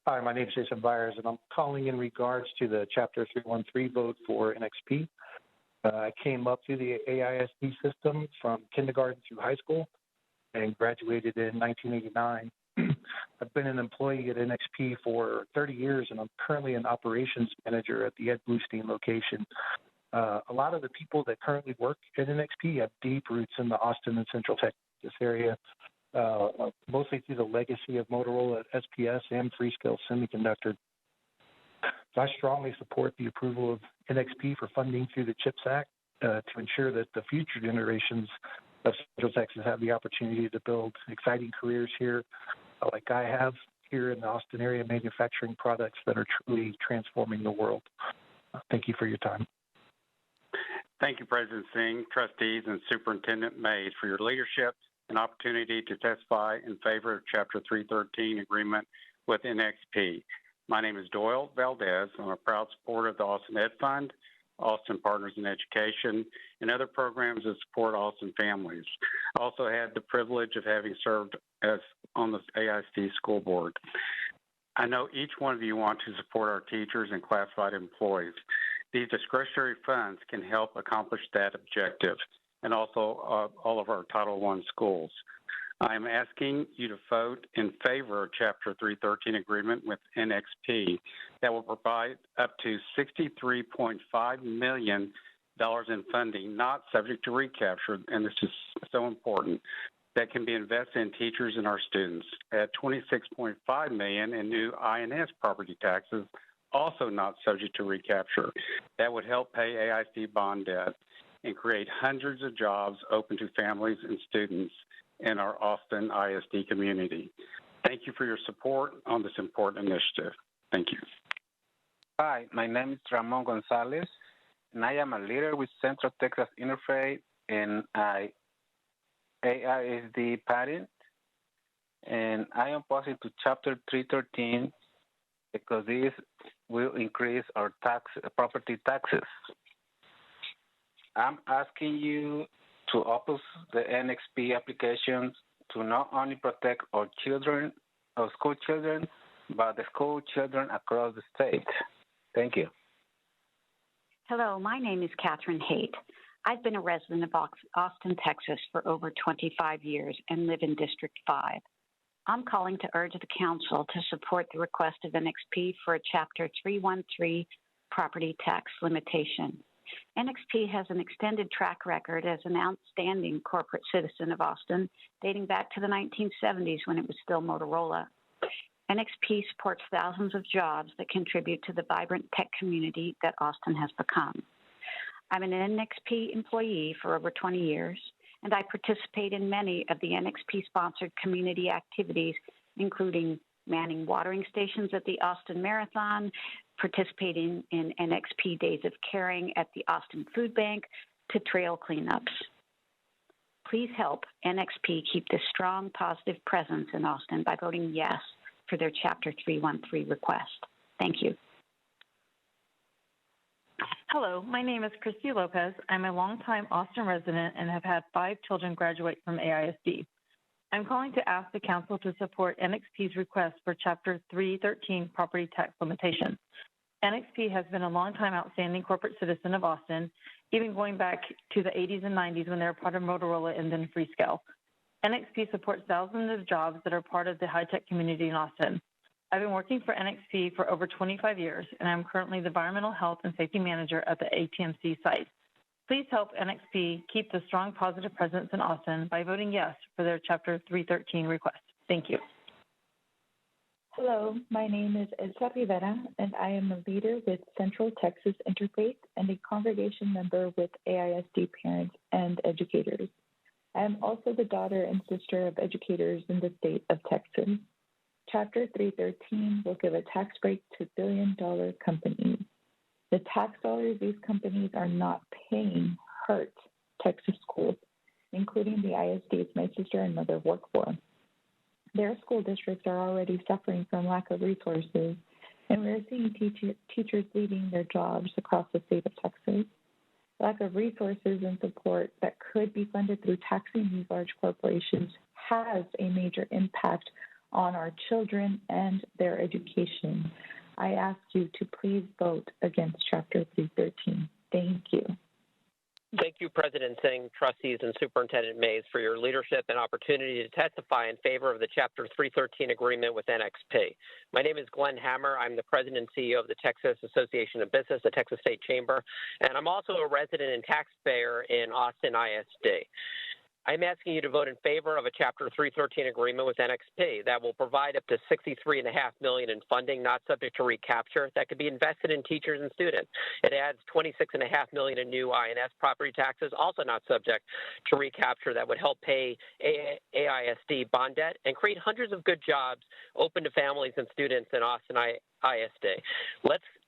Hi, my name is Jason Byers, and I'm calling in regards to the Chapter 313 vote for NXP. I came up through the AISD system from kindergarten through high school and graduated in 1989. I've been an employee at NXP for 30 years, and I'm currently an operations manager at the Ed Bluestein location. A lot of the people that currently work at NXP have deep roots in the Austin and Central Texas area, mostly through the legacy of Motorola, SPS, and Freescale Semiconductor. So I strongly support the approval of NXP for funding through the CHIPS Act to ensure that the future generations of Central Texas have the opportunity to build exciting careers here, like I have here in the Austin area, manufacturing products that are truly transforming the world. Thank you for your time. Thank you, President Singh, trustees, and Superintendent Mays for your leadership and opportunity to testify in favor of Chapter 313 agreement with NXP. My name is Doyle Valdez. I'm a proud supporter of the Austin Ed Fund, Austin Partners in Education, and other programs that support Austin families. I also had the privilege of having served as on the AISD school board. I know each one of you want to support our teachers and classified employees. These discretionary funds can help accomplish that objective, and also all of our Title I schools. I'm asking you to vote in favor of Chapter 313 agreement with NXP that will provide up to $63.5 million in funding, not subject to recapture, and this is so important, that can be invested in teachers and our students. At $26.5 million in new INS property taxes, also not subject to recapture. That would help pay AISD bond debt and create hundreds of jobs open to families and students in our Austin ISD community. Thank you for your support on this important initiative. Thank you. Hi, my name is Ramon Gonzalez, and I am a leader with Central Texas Interfaith and AISD parent, and I am opposed to Chapter 313 because this will increase our property taxes. I'm asking you to oppose the NXP applications to not only protect our children, our school children, but the school children across the state. Thank you. Hello, my name is Catherine Haight. I've been a resident of Austin, Texas for over 25 years and live in District 5. I'm calling to urge the Council to support the request of NXP for a Chapter 313 property tax limitation. NXP has an extended track record as an outstanding corporate citizen of Austin, dating back to the 1970s when it was still Motorola. NXP supports thousands of jobs that contribute to the vibrant tech community that Austin has become. I'm an NXP employee for over 20 years, and I participate in many of the NXP-sponsored community activities, including manning watering stations at the Austin Marathon, participating in NXP Days of Caring at the Austin Food Bank, to trail cleanups. Please help NXP keep this strong, positive presence in Austin by voting yes for their Chapter 313 request. Thank you. Hello, my name is Christy Lopez. I'm a longtime Austin resident and have had 5 children graduate from AISD. I'm calling to ask the Council to support NXP's request for Chapter 313 property tax limitation. NXP has been a longtime outstanding corporate citizen of Austin, even going back to the 80s and 90s when they were part of Motorola and then Freescale. NXP supports thousands of jobs that are part of the high-tech community in Austin. I've been working for NXP for over 25 years, and I'm currently the Environmental Health and Safety Manager at the ATMC site. Please help NXP keep the strong positive presence in Austin by voting yes for their Chapter 313 request. Thank you. Hello, my name is Elsa Rivera, and I am a leader with Central Texas Interfaith and a congregation member with AISD parents and educators. I am also the daughter and sister of educators in the state of Texas. Chapter 313 will give a tax break to billion-dollar companies. The tax dollars these companies are not paying hurt Texas schools, including the ISDs my sister and mother work for. Their school districts are already suffering from lack of resources, and we're seeing teachers leaving their jobs across the state of Texas. Lack of resources and support that could be funded through taxing these large corporations has a major impact on our children and their education. I ask you to please vote against Chapter 313. Thank you. Thank you, President Singh, trustees, and Superintendent Mays for your leadership and opportunity to testify in favor of the Chapter 313 agreement with NXP. My name is Glenn Hammer. I'm the President and CEO of the Texas Association of Business, the Texas State Chamber, and I'm also a resident and taxpayer in Austin ISD. I'm asking you to vote in favor of a Chapter 313 agreement with NXP that will provide up to $63.5 million in funding not subject to recapture that could be invested in teachers and students. It adds $26.5 million in new INS property taxes, also not subject to recapture, that would help pay AISD bond debt and create hundreds of good jobs open to families and students in Austin ISD.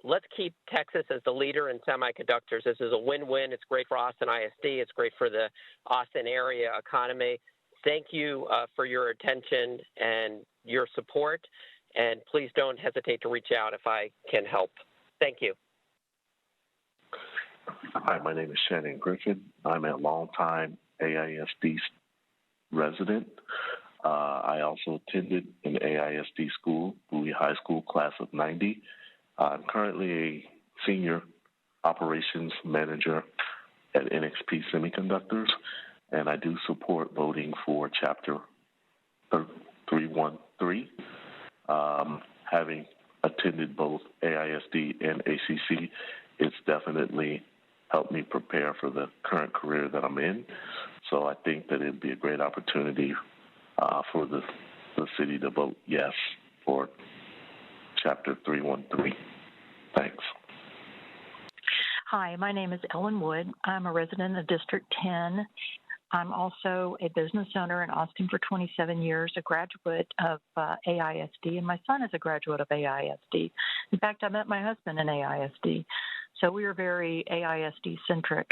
Let's keep Texas as the leader in semiconductors. This is a win-win. It's great for Austin ISD. It's great for the Austin area economy. Thank you for your attention and your support, and please don't hesitate to reach out if I can help. Thank you. Hi, my name is Shannon Griffin. I'm a longtime AISD resident. I also attended an AISD school, Bowie High School, class of 90. I'm currently a senior operations manager at NXP Semiconductors, and I do support voting for Chapter 313. Having attended both AISD and ACC, it's definitely helped me prepare for the current career that I'm in. So I think that it'd be a great opportunity for the city to vote yes for Chapter 313. Thanks. Hi, my name is Ellen Wood. I'm a resident of District 10. I'm also a business owner in Austin for 27 years, a graduate of AISD, and my son is a graduate of AISD. In fact, I met my husband in AISD, so we are very AISD-centric.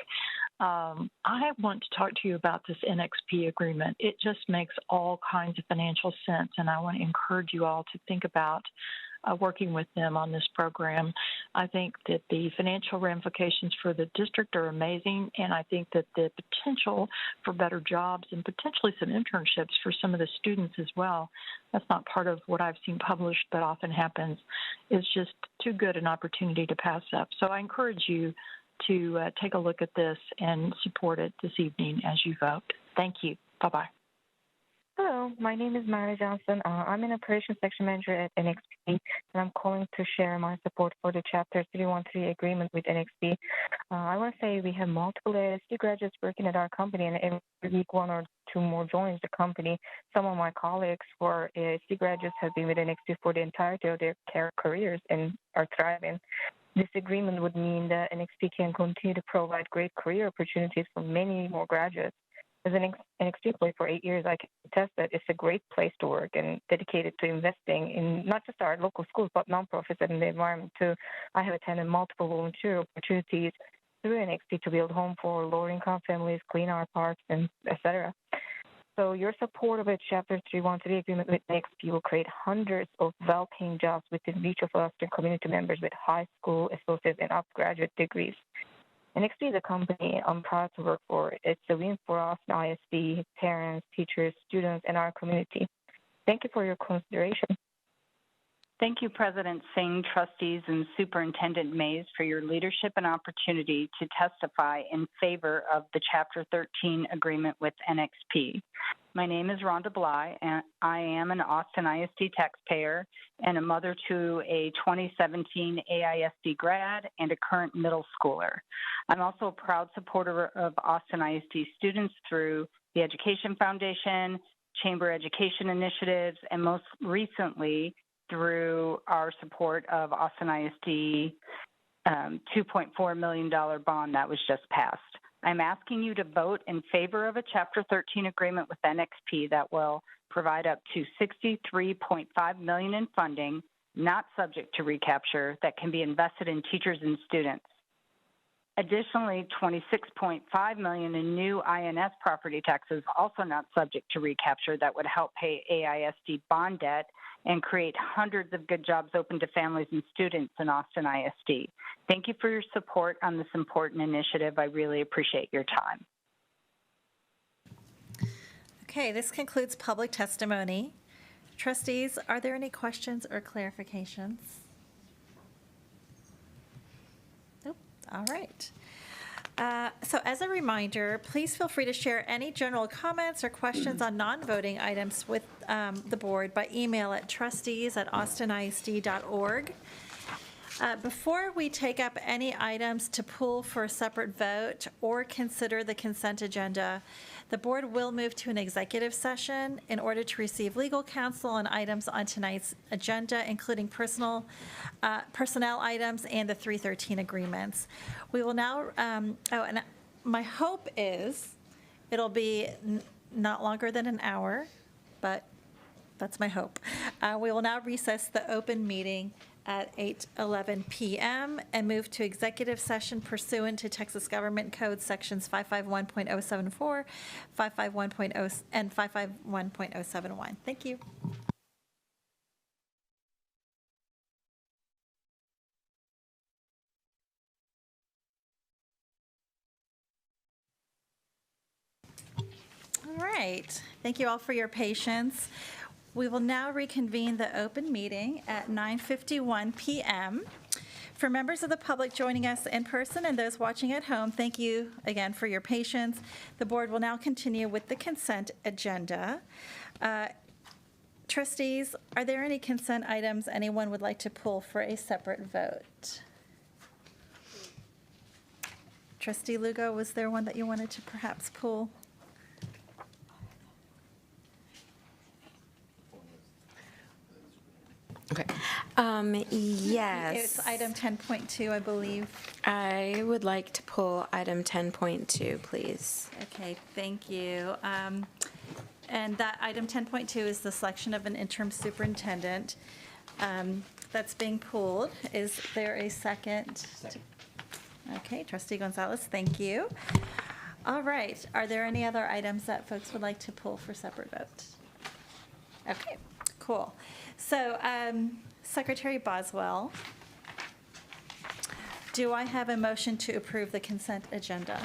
I want to talk to you about this NXP agreement. It just makes all kinds of financial sense, and I want to encourage you all to think about working with them on this program. I think that the financial ramifications for the district are amazing, and I think that the potential for better jobs and potentially some internships for some of the students as well, that's not part of what I've seen published but often happens, is just too good an opportunity to pass up. So I encourage you to take a look at this and support it this evening as you vote. Thank you. Bye-bye. Hello, my name is Mara Johnson. I'm an operations section manager at NXP, and I'm calling to share my support for the Chapter 313 agreement with NXP. I want to say we have multiple AISD graduates working at our company, and every week one or two more joins the company. Some of my colleagues who are AISD graduates have been with NXP for the entirety of their careers and are thriving. This agreement would mean that NXP can continue to provide great career opportunities for many more graduates. As an NXP employee for 8 years, I can attest that it's a great place to work and dedicated to investing in not just our local schools, but nonprofits and the environment too. I have attended multiple volunteer opportunities through NXP to build homes for lower-income families, clean our parks, and etc. So your support of a Chapter 313 agreement with NXP will create hundreds of well-paying jobs within reach of Austin community members with high school, associate, and undergraduate degrees. NXP is a company I'm proud to work for. It's a win for Austin ISD, parents, teachers, students, and our community. Thank you for your consideration. Thank you, President Singh, trustees, and Superintendent Mays for your leadership and opportunity to testify in favor of the Chapter 13 agreement with NXP. My name is Rhonda Bly, and I am an Austin ISD taxpayer and a mother to a 2017 AISD grad and a current middle schooler. I'm also a proud supporter of Austin ISD students through the Education Foundation, Chamber Education Initiatives, and most recently, through our support of Austin ISD $2.4 million bond that was just passed. I'm asking you to vote in favor of a Chapter 13 agreement with NXP that will provide up to $63.5 million in funding, not subject to recapture, that can be invested in teachers and students. Additionally, $26.5 million in new INS property taxes, also not subject to recapture, that would help pay AISD bond debt and create hundreds of good jobs open to families and students in Austin ISD. Thank you for your support on this important initiative. I really appreciate your time. Okay, this concludes public testimony. Trustees, are there any questions or clarifications? Nope. All right. So as a reminder, please feel free to share any general comments or questions on non-voting items with the board by email at trustees@austinisd.org. Before we take up any items to pull for a separate vote or consider the consent agenda, the board will move to an executive session in order to receive legal counsel on items on tonight's agenda, including personnel items and the 313 agreements. We will now, and my hope is it'll be not longer than an hour, but that's my hope. We will now recess the open meeting at 8:11 p.m. and move to executive session pursuant to Texas Government Code sections 551.074, 551.0, and 551.071. Thank you. All right. Thank you all for your patience. We will now reconvene the open meeting at 9:51 p.m. For members of the public joining us in person and those watching at home, thank you again for your patience. The board will now continue with the consent agenda. Trustees, are there any consent items anyone would like to pull for a separate vote? Trustee Lugo, was there one that you wanted to perhaps pull? Okay. Yes. It's item 10.2, I believe. I would like to pull item 10.2, please. Okay, thank you. And that item 10.2 is the selection of an interim superintendent. That's being pulled. Is there a second? Okay, Trustee Gonzalez, thank you. All right, are there any other items that folks would like to pull for separate vote? Okay, cool. So, Secretary Boswell, do I have a motion to approve the consent agenda?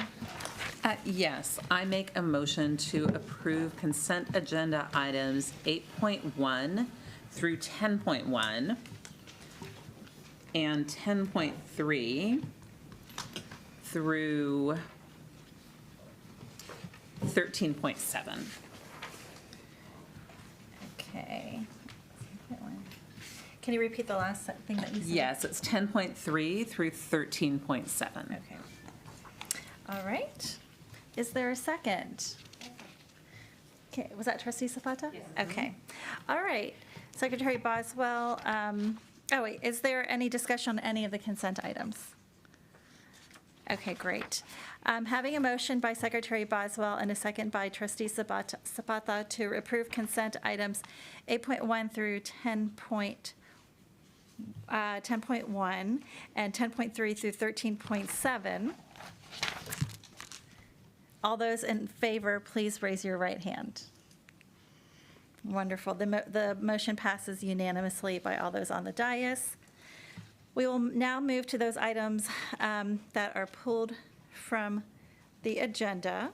Yes, I make a motion to approve consent agenda items 8.1 through 10.1 and 10.3 through 13.7. Okay. Can you repeat the last thing that you said? Yes, it's 10.3 through 13.7. Okay. All right. Is there a second? Okay, was that Trustee Zapata? Yes. Okay. All right. Secretary Boswell, is there any discussion on any of the consent items? Okay, great. Having a motion by Secretary Boswell and a second by Trustee Zapata to approve consent items 8.1 through 10.1 and 10.3 through 13.7. All those in favor, please raise your right hand. Wonderful. The motion passes unanimously by all those on the dais. We will now move to those items that are pulled from the agenda.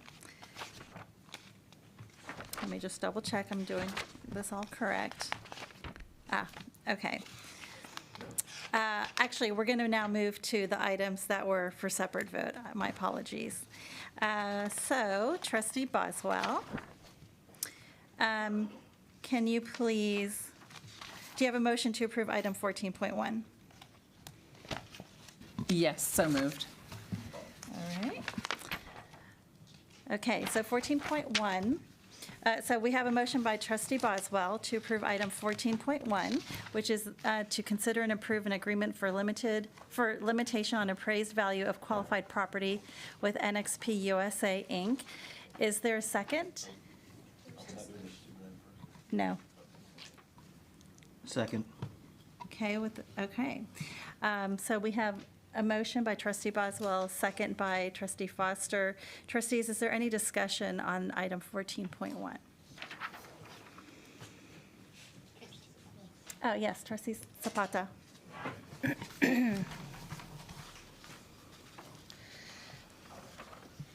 Let me just double check I'm doing this all correct. Okay. Actually, we're going to now move to the items that were for separate vote. My apologies. So, Trustee Boswell, can you please, do you have a motion to approve item 14.1? Yes, so moved. All right. Okay, so 14.1. So we have a motion by Trustee Boswell to approve item 14.1, which is to consider and approve an agreement for limitation on appraised value of qualified property with NXP USA, Inc. Is there a second? No. Second. Okay, so we have a motion by Trustee Boswell, second by Trustee Foster. Trustees, is there any discussion on item 14.1? Oh, yes, Trustee Zapata.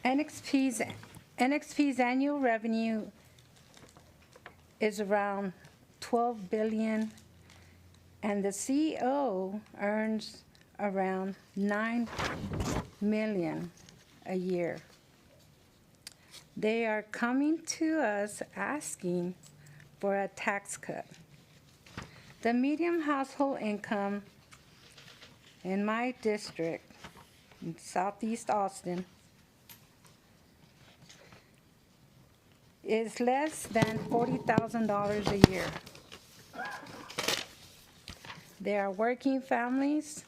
NXP's annual revenue is around $12 billion, and the CEO earns around $9 million a year. They are coming to us asking for a tax cut. The median household income in my district, in Southeast Austin, is less than $40,000 a year. They are working families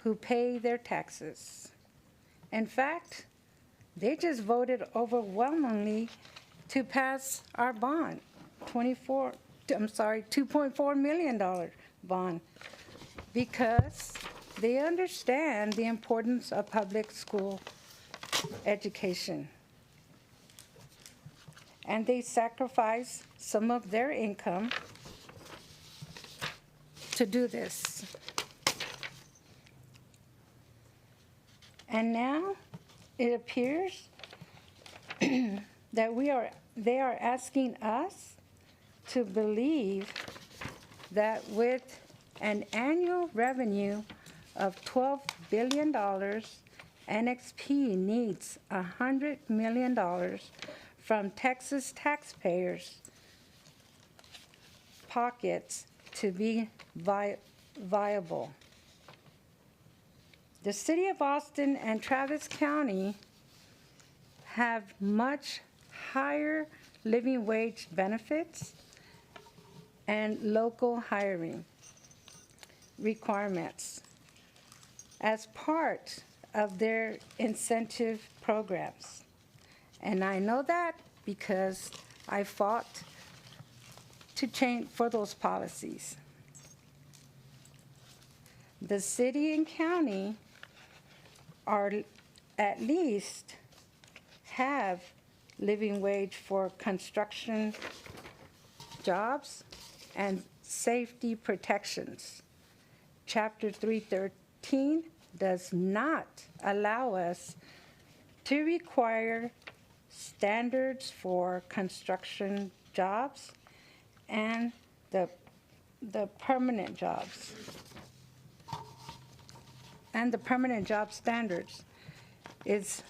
who pay their taxes. In fact, they just voted overwhelmingly to pass our bond, $2.4 million bond, because they understand the importance of public school education. And they sacrifice some of their income to do this. And now it appears that they are asking us to believe that with an annual revenue of $12 billion, NXP needs $100 million from Texas taxpayers' pockets to be viable. The City of Austin and Travis County have much higher living wage benefits and local hiring requirements as part of their incentive programs. And I know that because I fought to change for those policies. The city and county are at least have living wage for construction jobs and safety protections. Chapter 313 does not allow us to require standards for construction jobs and the permanent jobs. And the permanent job standards is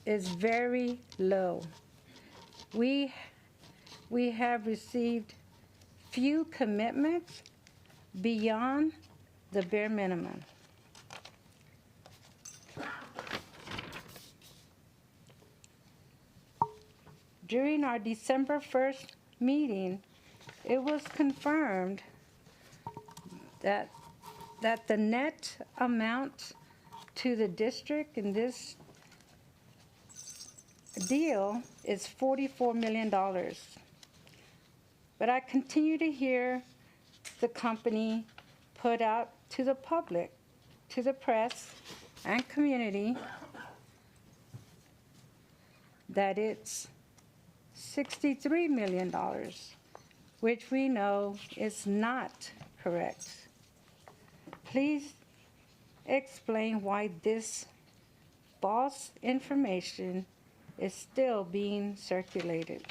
very low. We have received few commitments beyond the bare minimum. During our December 1st meeting, it was confirmed that the net amount to the district in this deal is $44 million. But I continue to hear the company put out to the public, to the press and community, that it's $63 million, which we know is not correct. Please explain why this false information is still being circulated.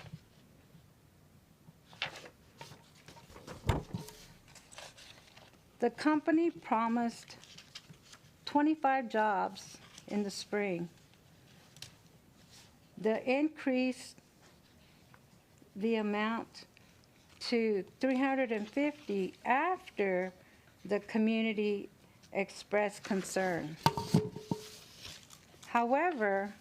The company promised 25 jobs in the spring. The increase the amount to 350 after the community expressed concern. However,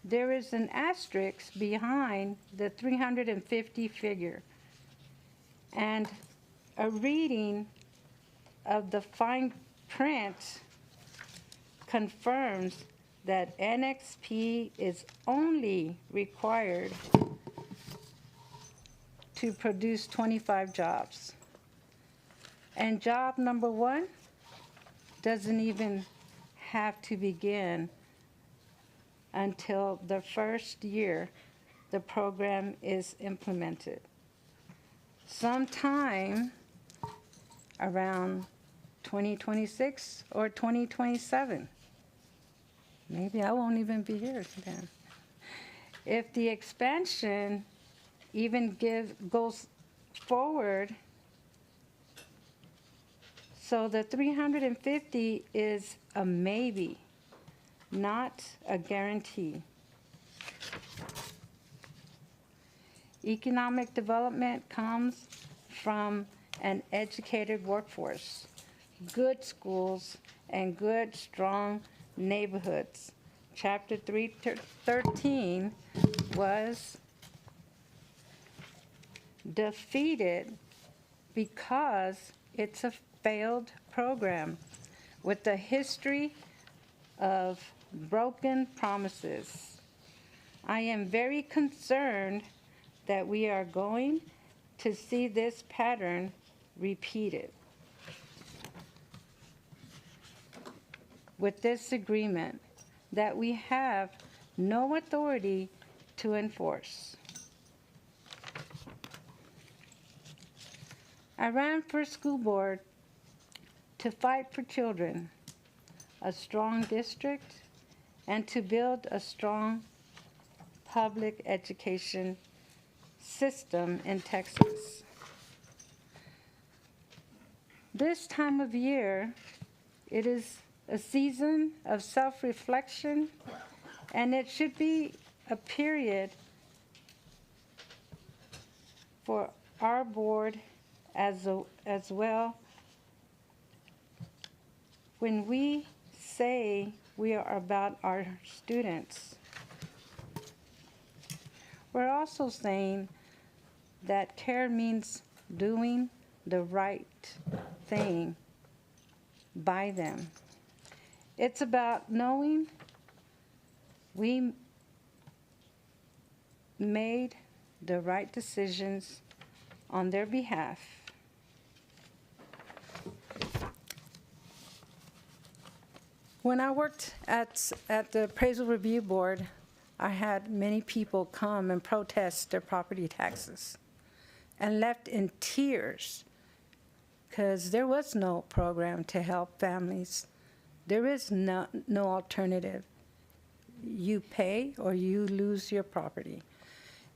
there is an asterisk behind the 350 figure, and a reading of the fine print confirms that NXP is only required to produce 25 jobs. And job number one doesn't even have to begin until the first year the program is implemented. Sometime around 2026 or 2027. Maybe I won't even be here then. If the expansion even goes forward, so the 350 is a maybe, not a guarantee. Economic development comes from an educated workforce, good schools, and good, strong neighborhoods. Chapter 313 was defeated because it's a failed program with a history of broken promises. I am very concerned that we are going to see this pattern repeated. With this agreement that we have no authority to enforce. I ran for school board to fight for children, a strong district, and to build a strong public education system in Texas. This time of year, it is a season of self-reflection, and it should be a period for our board as well. When we say we are about our students, we're also saying that care means doing the right thing by them. It's about knowing we made the right decisions on their behalf. When I worked at the Appraisal Review Board, I had many people come and protest their property taxes and left in tears because there was no program to help families. There is no alternative. You pay or you lose your property.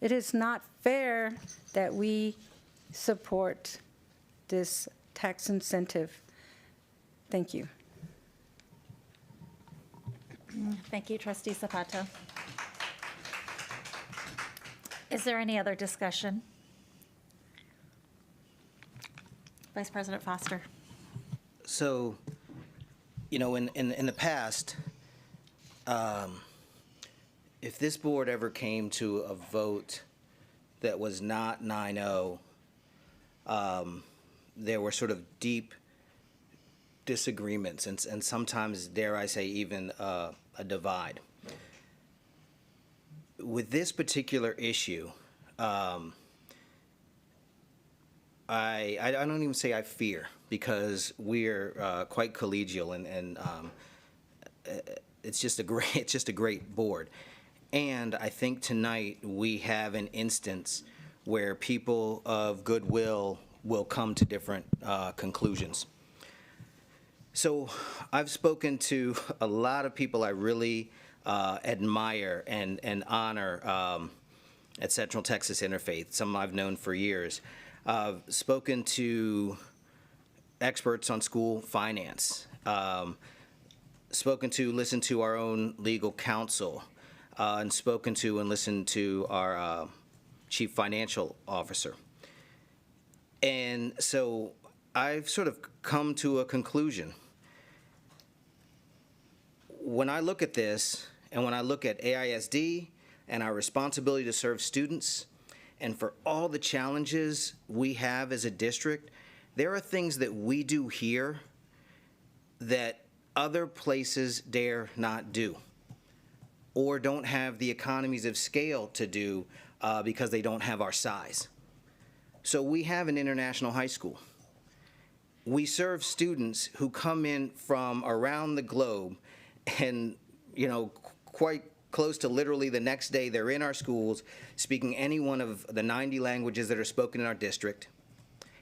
It is not fair that we support this tax incentive. Thank you. Thank you, Trustee Zapata. Is there any other discussion? Vice President Foster. So, you know, in the past, if this board ever came to a vote that was not 9-0, there were sort of deep disagreements and sometimes, dare I say, even a divide. With this particular issue, I don't even say I fear, because we're quite collegial and it's just a great board. And I think tonight we have an instance where people of goodwill will come to different conclusions. So I've spoken to a lot of people I really admire and honor at Central Texas Interfaith, some I've known for years. I've spoken to experts on school finance, listened to our own legal counsel, and spoken to and listened to our chief financial officer. And so I've sort of come to a conclusion. When I look at this, and when I look at AISD and our responsibility to serve students, and for all the challenges we have as a district, there are things that we do here that other places dare not do, or don't have the economies of scale to do because they don't have our size. So we have an international high school. We serve students who come in from around the globe, and, you know, quite close to literally the next day they're in our schools speaking any one of the 90 languages that are spoken in our district.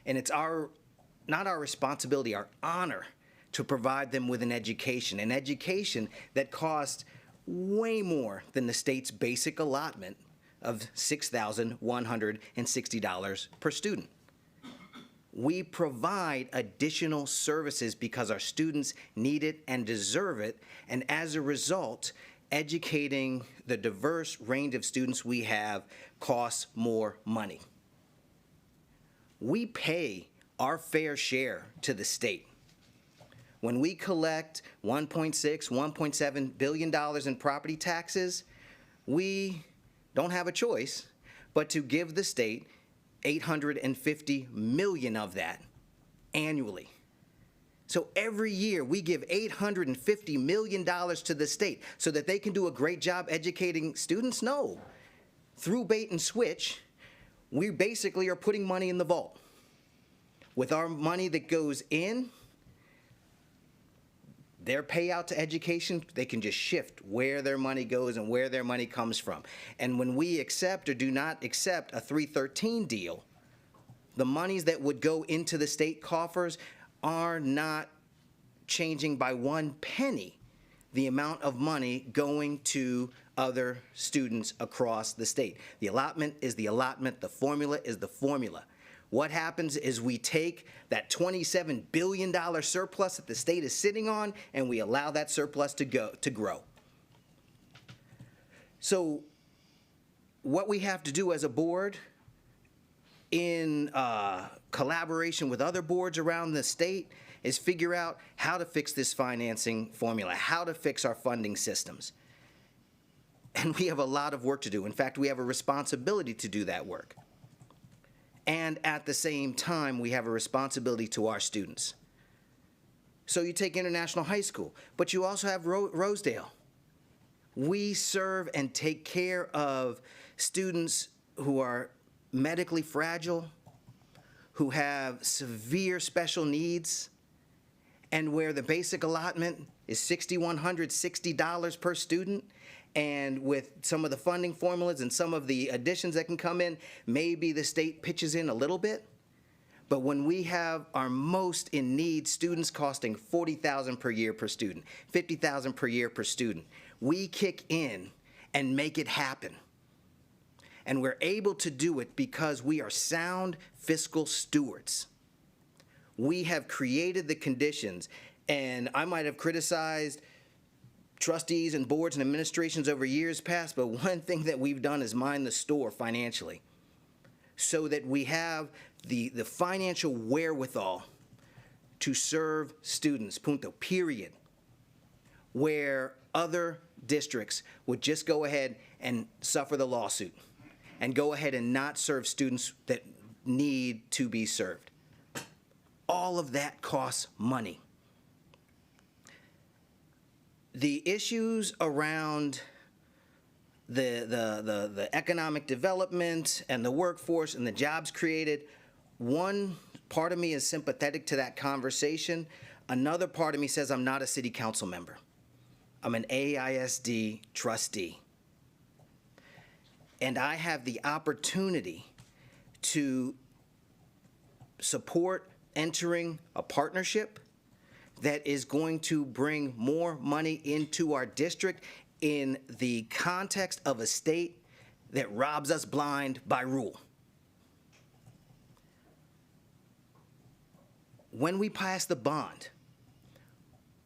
And it's not our responsibility, our honor, to provide them with an education that costs way more than the state's basic allotment of $6,160 per student. We provide additional services because our students need it and deserve it, and as a result, educating the diverse range of students we have costs more money. We pay our fair share to the state. When we collect $1.6, $1.7 billion in property taxes, we don't have a choice but to give the state $850 million of that annually. So every year we give $850 million to the state so that they can do a great job educating students? No. Through bait and switch, we basically are putting money in the vault. With our money that goes in, their payout to education, they can just shift where their money goes and where their money comes from. And when we accept or do not accept a 313 deal, the monies that would go into the state coffers are not changing by 1 penny the amount of money going to other students across the state. The allotment is the allotment, the formula is the formula. What happens is we take that $27 billion surplus that the state is sitting on, and we allow that surplus to grow. So what we have to do as a board, in collaboration with other boards around the state, is figure out how to fix this financing formula, how to fix our funding systems. And we have a lot of work to do. In fact, we have a responsibility to do that work. And at the same time, we have a responsibility to our students. So you take International High School, but you also have Rosedale. We serve and take care of students who are medically fragile, who have severe special needs, and where the basic allotment is $6,160 per student. And with some of the funding formulas and some of the additions that can come in, maybe the state pitches in a little bit. But when we have our most in need students costing $40,000 per year per student, $50,000 per year per student, we kick in and make it happen. And we're able to do it because we are sound fiscal stewards. We have created the conditions, and I might have criticized trustees and boards and administrations over years past, but one thing that we've done is mind the store financially so that we have the financial wherewithal to serve students, punto, period, where other districts would just go ahead and suffer the lawsuit and go ahead and not serve students that need to be served. All of that costs money. The issues around the economic development and the workforce and the jobs created, one part of me is sympathetic to that conversation. Another part of me says I'm not a city council member. I'm an AISD trustee. And I have the opportunity to support entering a partnership that is going to bring more money into our district in the context of a state that robs us blind by rule. when we passed the bond,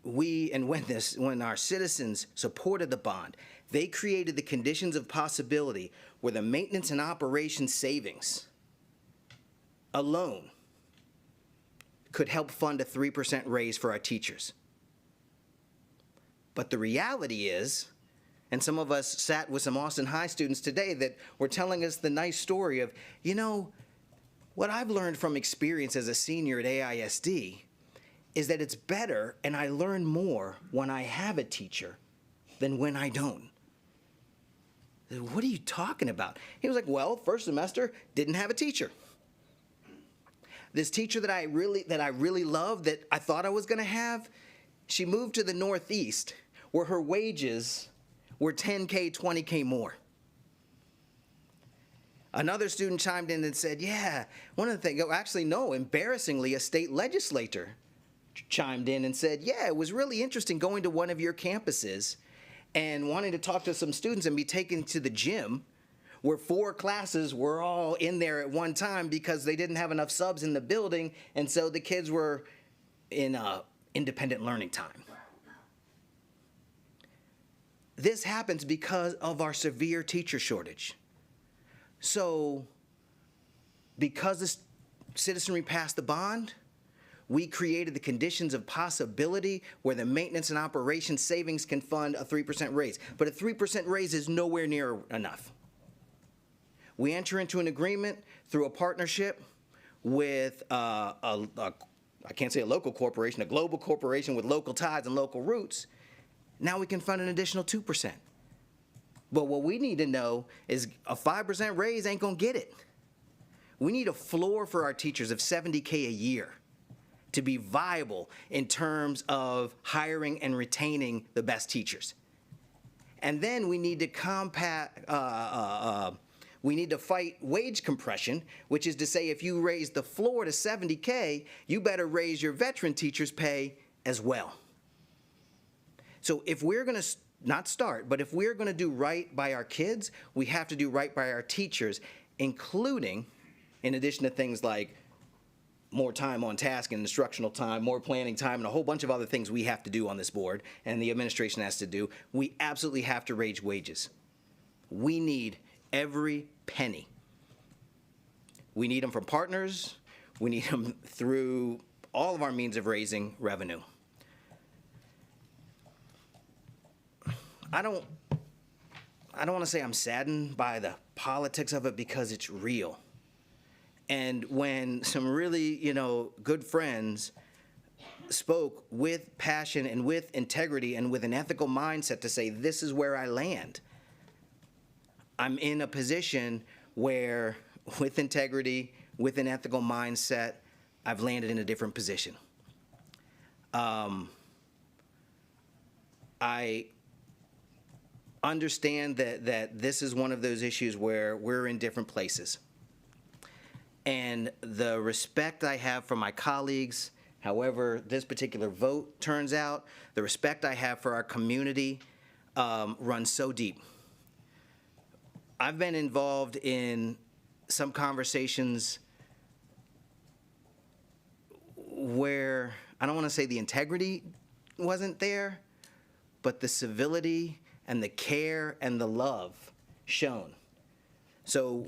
when our citizens supported the bond, they created the conditions of possibility where the maintenance and operation savings alone could help fund a 3% raise for our teachers. But the reality is, and some of us sat with some Austin High students today that were telling us the nice story of, what I've learned from experience as a senior at AISD is that it's better and I learn more when I have a teacher than when I don't. What are you talking about? He was like, well, first semester, didn't have a teacher. This teacher that I really loved, that I thought I was going to have, she moved to the Northeast where her wages were $10K, $20K more. Another student chimed in and said, yeah, one of the things, actually, no, embarrassingly, a state legislator chimed in and said, yeah, it was really interesting going to one of your campuses and wanting to talk to some students and be taken to the gym where 4 classes were all in there at one time because they didn't have enough subs in the building, and so the kids were in independent learning time. This happens because of our severe teacher shortage. So because the citizenry passed the bond, we created the conditions of possibility where the maintenance and operation savings can fund a 3% raise. But a 3% raise is nowhere near enough. We enter into an agreement through a partnership with I can't say a local corporation, a global corporation with local ties and local roots. Now we can fund an additional 2%. But what we need to know is a 5% raise ain't gonna get it. We need a floor for our teachers of $70K a year to be viable in terms of hiring and retaining the best teachers. And then we need to fight wage compression, which is to say if you raise the floor to $70K, you better raise your veteran teachers' pay as well. So if we're going to if we're going to do right by our kids, we have to do right by our teachers, including, in addition to things like more time on task and instructional time, more planning time, and a whole bunch of other things we have to do on this board and the administration has to do, we absolutely have to raise wages. We need every penny. We need them from partners. We need them through all of our means of raising revenue. I don't want to say I'm saddened by the politics of it because it's real. And when some really, good friends spoke with passion and with integrity and with an ethical mindset to say, this is where I land, I'm in a position where, with integrity, with an ethical mindset, I've landed in a different position. I understand that this is one of those issues where we're in different places. And the respect I have for my colleagues, however this particular vote turns out, the respect I have for our community runs so deep. I've been involved in some conversations where I don't want to say the integrity wasn't there, but the civility and the care and the love shown. So,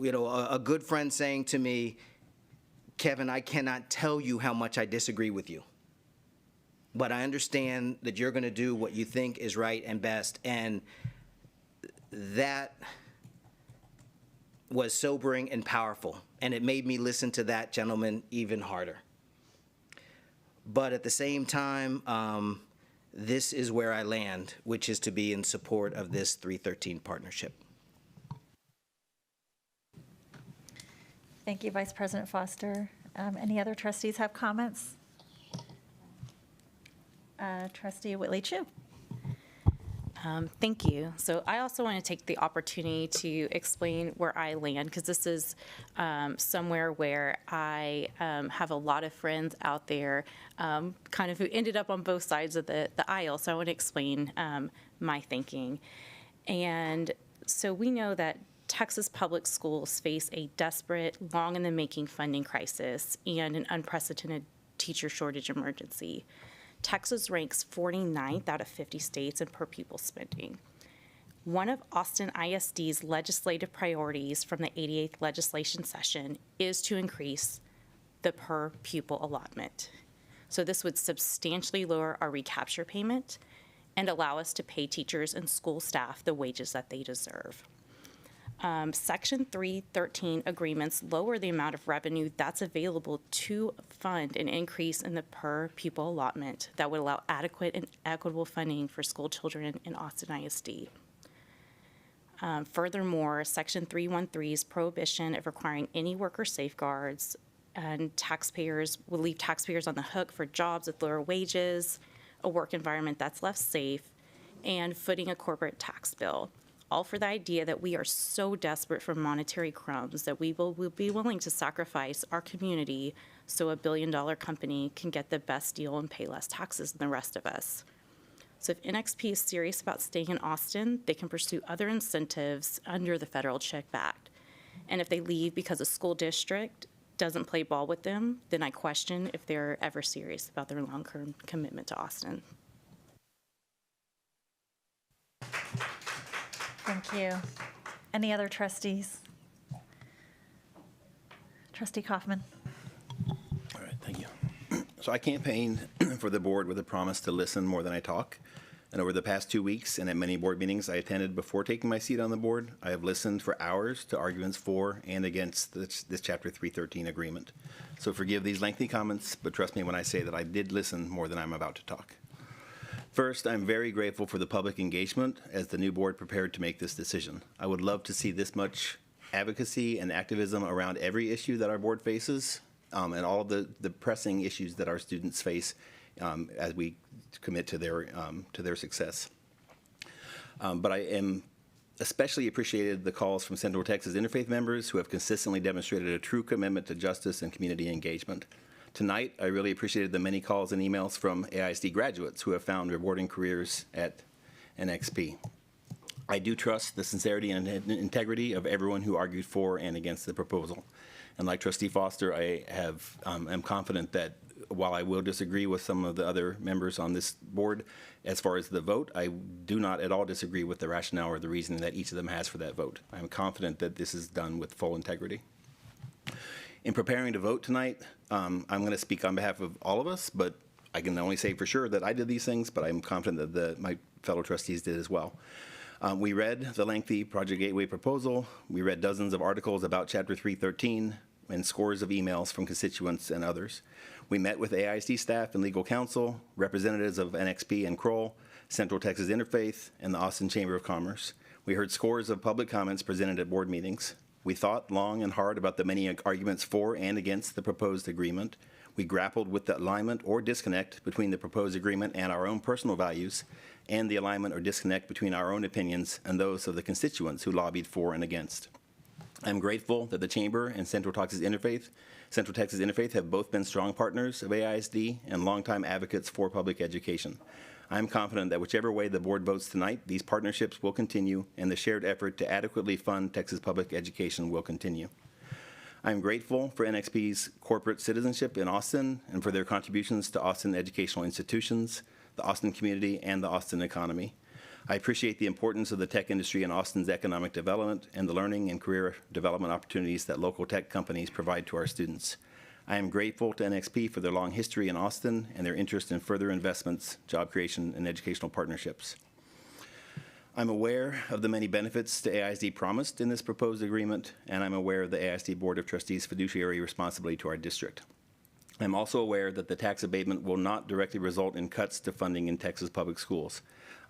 a good friend saying to me, Kevin, I cannot tell you how much I disagree with you, but I understand that you're going to do what you think is right and best. And that was sobering and powerful, and it made me listen to that gentleman even harder. But at the same time, this is where I land, which is to be in support of this 313 partnership. Thank you, Vice President Foster. Any other trustees have comments? Trustee Whitley Chu. Thank you. So I also want to take the opportunity to explain where I land, because this is somewhere where I have a lot of friends out there kind of who ended up on both sides of the aisle. So I want to explain my thinking. And so we know that Texas public schools face a desperate, long-in-the-making funding crisis and an unprecedented teacher shortage emergency. Texas ranks 49th out of 50 states in per pupil spending. One of Austin ISD's legislative priorities from the 88th legislation session is to increase the per pupil allotment. So this would substantially lower our recapture payment and allow us to pay teachers and school staff the wages that they deserve. Section 313 agreements lower the amount of revenue that's available to fund an increase in the per pupil allotment that would allow adequate and equitable funding for school children in Austin ISD. Furthermore, Section 313's prohibition of requiring any worker safeguards and taxpayers will leave taxpayers on the hook for jobs with lower wages, a work environment that's less safe, and footing a corporate tax bill. All for the idea that we are so desperate for monetary crumbs that we will be willing to sacrifice our community so a billion-dollar company can get the best deal and pay less taxes than the rest of us. So if NXP is serious about staying in Austin, they can pursue other incentives under the federal CHIP Act. And if they leave because a school district doesn't play ball with them, then I question if they're ever serious about their long-term commitment to Austin. Thank you. Any other trustees? Trustee Kaufman. All right, thank you. So I campaigned for the board with a promise to listen more than I talk. And over the past 2 weeks and at many board meetings I attended before taking my seat on the board, I have listened for hours to arguments for and against this Chapter 313 agreement. So forgive these lengthy comments, but trust me when I say that I did listen more than I'm about to talk. First, I'm very grateful for the public engagement as the new board prepared to make this decision. I would love to see this much advocacy and activism around every issue that our board faces and all of the pressing issues that our students face as we commit to their success. But I am especially appreciated the calls from Central Texas Interfaith members who have consistently demonstrated a true commitment to justice and community engagement. Tonight, I really appreciated the many calls and emails from AISD graduates who have found rewarding careers at NXP. I do trust the sincerity and integrity of everyone who argued for and against the proposal. And like Trustee Foster, I am confident that while I will disagree with some of the other members on this board, as far as the vote, I do not at all disagree with the rationale or the reasoning that each of them has for that vote. I'm confident that this is done with full integrity. In preparing to vote tonight, I'm going to speak on behalf of all of us, but I can only say for sure that I did these things, but I'm confident that my fellow trustees did as well. We read the lengthy Project Gateway proposal. We read dozens of articles about Chapter 313 and scores of emails from constituents and others. We met with AISD staff and legal counsel, representatives of NXP and Kroll, Central Texas Interfaith, and the Austin Chamber of Commerce. We heard scores of public comments presented at board meetings. We thought long and hard about the many arguments for and against the proposed agreement. We grappled with the alignment or disconnect between the proposed agreement and our own personal values, and the alignment or disconnect between our own opinions and those of the constituents who lobbied for and against. I'm grateful that the Chamber and Central Texas Interfaith have both been strong partners of AISD and longtime advocates for public education. I'm confident that whichever way the board votes tonight, these partnerships will continue and the shared effort to adequately fund Texas public education will continue. I'm grateful for NXP's corporate citizenship in Austin and for their contributions to Austin educational institutions, the Austin community, and the Austin economy. I appreciate the importance of the tech industry in Austin's economic development and the learning and career development opportunities that local tech companies provide to our students. I am grateful to NXP for their long history in Austin and their interest in further investments, job creation, and educational partnerships. I'm aware of the many benefits to AISD promised in this proposed agreement, and I'm aware of the AISD Board of Trustees' fiduciary responsibility to our district. I'm also aware that the tax abatement will not directly result in cuts to funding in Texas public schools.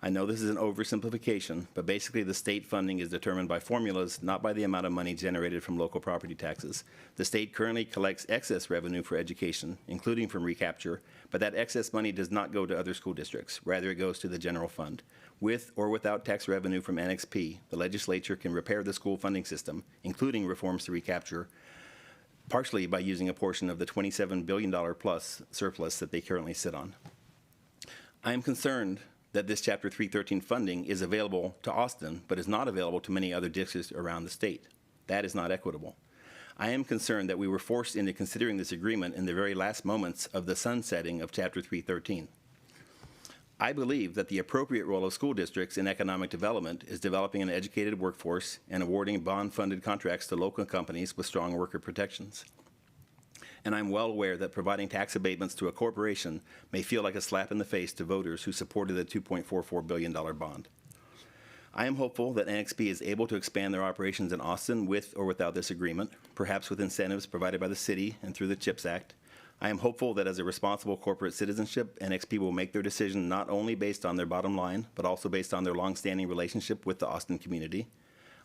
I know this is an oversimplification, but basically the state funding is determined by formulas, not by the amount of money generated from local property taxes. The state currently collects excess revenue for education, including from recapture, but that excess money does not go to other school districts. Rather, it goes to the general fund. With or without tax revenue from NXP, the legislature can repair the school funding system, including reforms to recapture, partially by using a portion of the $27 billion plus surplus that they currently sit on. I am concerned that this Chapter 313 funding is available to Austin, but is not available to many other districts around the state. That is not equitable. I am concerned that we were forced into considering this agreement in the very last moments of the sunsetting of Chapter 313. I believe that the appropriate role of school districts in economic development is developing an educated workforce and awarding bond-funded contracts to local companies with strong worker protections. And I'm well aware that providing tax abatements to a corporation may feel like a slap in the face to voters who supported the $2.44 billion bond. I am hopeful that NXP is able to expand their operations in Austin with or without this agreement, perhaps with incentives provided by the city and through the CHIPS Act. I am hopeful that as a responsible corporate citizenship, NXP will make their decision not only based on their bottom line, but also based on their longstanding relationship with the Austin community.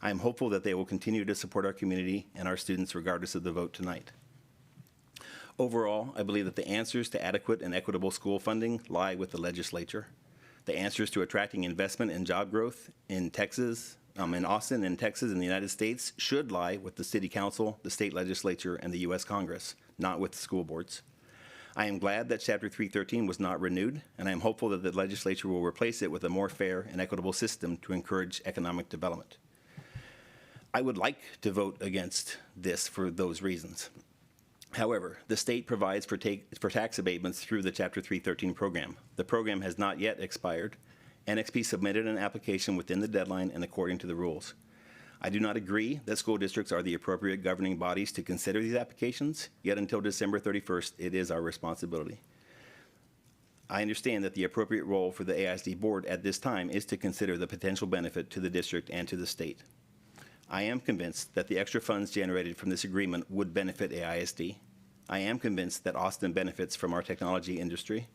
I am hopeful that they will continue to support our community and our students regardless of the vote tonight. Overall, I believe that the answers to adequate and equitable school funding lie with the legislature. The answers to attracting investment and job growth in Texas, in Austin and Texas and the United States should lie with the City Council, the state legislature, and the U.S. Congress, not with the school boards. I am glad that Chapter 313 was not renewed, and I am hopeful that the legislature will replace it with a more fair and equitable system to encourage economic development. I would like to vote against this for those reasons. However, the state provides for tax abatements through the Chapter 313 program. The program has not yet expired. NXP submitted an application within the deadline and according to the rules. I do not agree that school districts are the appropriate governing bodies to consider these applications, yet until December 31st, it is our responsibility. I understand that the appropriate role for the AISD board at this time is to consider the potential benefit to the district and to the state. I am convinced that the extra funds generated from this agreement would benefit AISD. I am convinced that Austin benefits from our technology industry.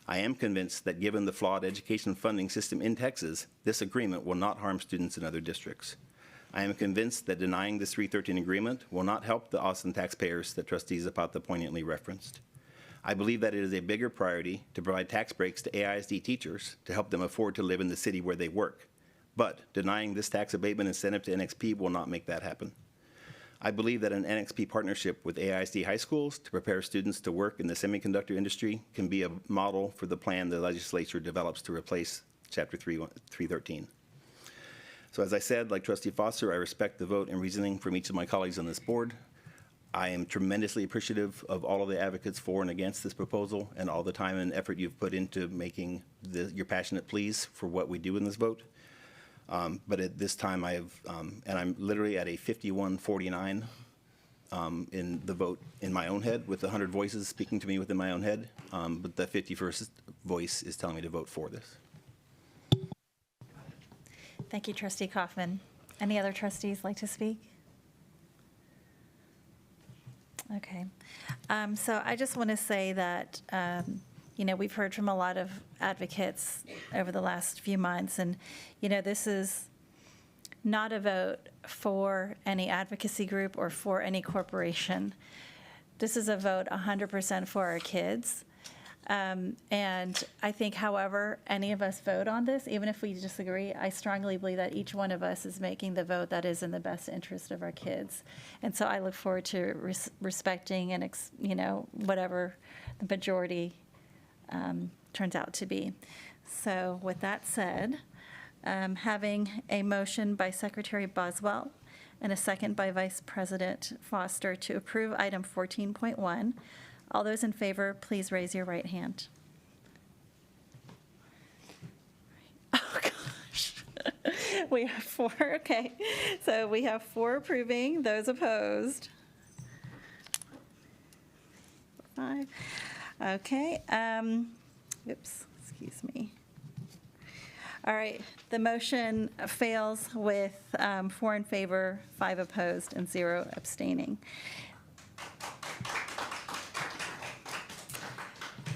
I am convinced that given the flawed education funding system in Texas, this agreement will not harm students in other districts. I am convinced that denying this 313 agreement will not help the Austin taxpayers that Trustee Zapata poignantly referenced. I believe that it is a bigger priority to provide tax breaks to AISD teachers to help them afford to live in the city where they work. But denying this tax abatement incentive to NXP will not make that happen. I believe that an NXP partnership with AISD high schools to prepare students to work in the semiconductor industry can be a model for the plan the legislature develops to replace Chapter 313. So as I said, like Trustee Foster, I respect the vote and reasoning from each of my colleagues on this board. I am tremendously appreciative of all of the advocates for and against this proposal and all the time and effort you've put into making your passionate pleas for what we do in this vote. But at this time, and I'm literally at a 51-49 in the vote in my own head, with 100 voices speaking to me within my own head. But the 51st voice is telling me to vote for this. Thank you, Trustee Kaufman. Any other trustees like to speak? Okay. So I just want to say that we've heard from a lot of advocates over the last few months, and, this is not a vote for any advocacy group or for any corporation. This is a vote 100% for our kids. And I think, however any of us vote on this, even if we disagree, I strongly believe that each one of us is making the vote that is in the best interest of our kids. And so I look forward to respecting and, whatever the majority turns out to be. So with that said, having a motion by Secretary Boswell and a second by Vice President Foster to approve item 14.1, all those in favor, please raise your right hand. Oh, gosh. We have 4, okay. So we have 4 approving, those opposed. 5. Okay, oops, excuse me. All right, the motion fails with 4 in favor, 5 opposed, and 0 abstaining.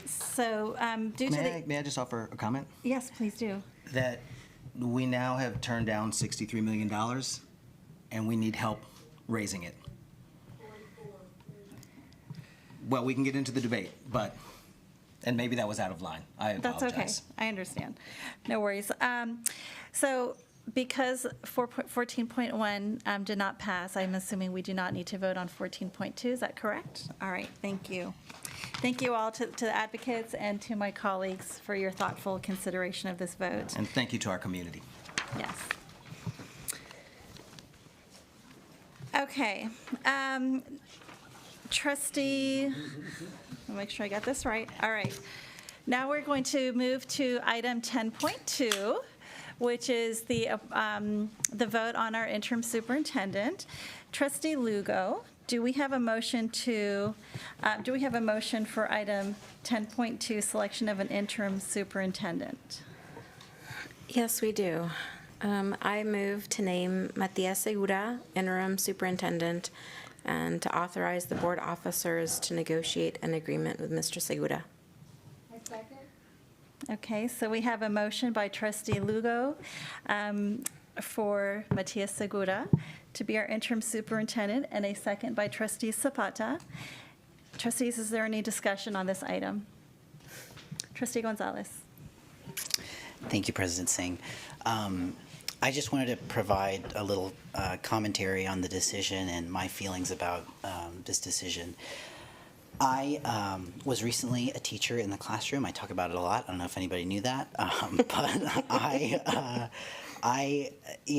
So May I just offer a comment? Yes, please do. That we now have turned down $63 million, and we need help raising it. Well, we can get into the debate, and maybe that was out of line. I apologize. That's okay. I understand. No worries. So because 14.1 did not pass, I'm assuming we do not need to vote on 14.2. Is that correct? All right. Thank you. Thank you all to the advocates and to my colleagues for your thoughtful consideration of this vote. And thank you to our community. Yes. Okay. Trustee, I'll make sure I got this right. All right. Now we're going to move to item 10.2, which is the vote on our interim superintendent. Trustee Lugo, do we have a motion for item 10.2, selection of an interim superintendent? Yes, we do. I move to name Matias Segura interim superintendent and to authorize the board officers to negotiate an agreement with Mr. Segura. Okay, so we have a motion by Trustee Lugo for Matias Segura to be our interim superintendent, and a second by Trustee Zapata. Trustees, is there any discussion on this item? Trustee Gonzalez. Thank you, President Singh. I just wanted to provide a little commentary on the decision and my feelings about this decision. I was recently a teacher in the classroom. I talk about it a lot. I don't know if anybody knew that, but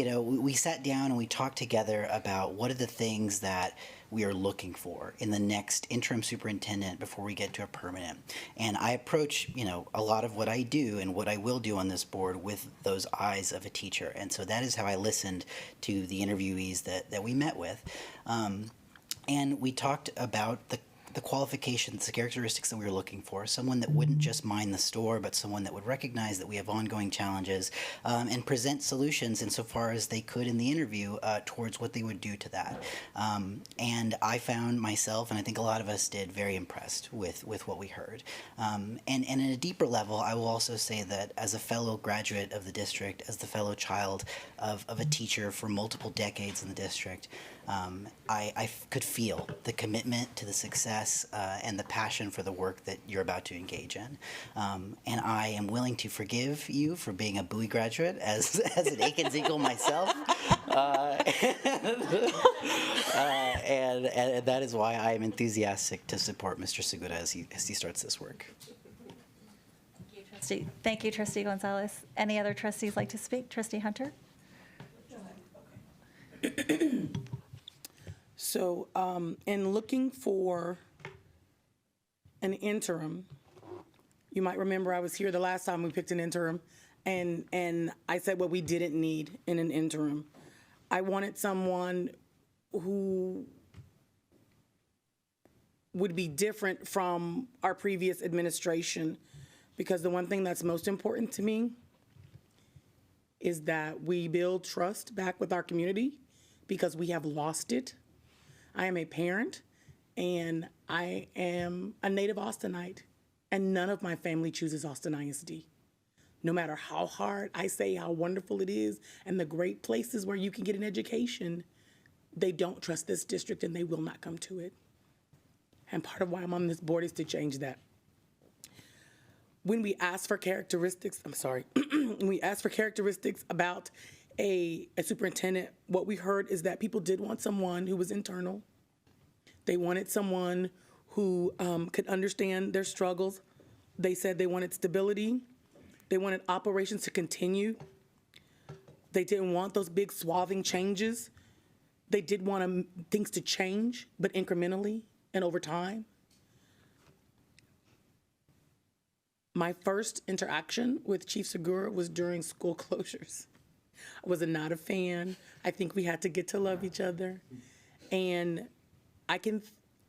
we sat down and we talked together about what are the things that we are looking for in the next interim superintendent before we get to a permanent. And I approach, a lot of what I do and what I will do on this board with those eyes of a teacher. And so that is how I listened to the interviewees that we met with. And we talked about the qualifications, the characteristics that we were looking for, someone that wouldn't just mind the store, but someone that would recognize that we have ongoing challenges and present solutions insofar as they could in the interview towards what they would do to that. And I found myself, and I think a lot of us did, very impressed with what we heard. And at a deeper level, I will also say that as a fellow graduate of the district, as the fellow child of a teacher for multiple decades in the district, I could feel the commitment to the success and the passion for the work that you're about to engage in. And I am willing to forgive you for being a Bowie graduate as an Aikens Eagle myself. And that is why I am enthusiastic to support Mr. Segura as he starts this work. Thank you, Trustee Gonzalez. Any other trustees like to speak? Trustee Hunter? So in looking for an interim, you might remember I was here the last time we picked an interim, and I said what we didn't need in an interim. I wanted someone who would be different from our previous administration, because the one thing that's most important to me is that we build trust back with our community, because we have lost it. I am a parent, and I am a native Austinite, and none of my family chooses Austin ISD. No matter how hard I say how wonderful it is and the great places where you can get an education, they don't trust this district and they will not come to it. And part of why I'm on this board is to change that. When we ask for characteristics, when we ask for characteristics about a superintendent, what we heard is that people did want someone who was internal. They wanted someone who could understand their struggles. They said they wanted stability. They wanted operations to continue. They didn't want those big swathing changes. They did want things to change, but incrementally and over time. My first interaction with Chief Segura was during school closures. I was not a fan. I think we had to get to love each other. And I can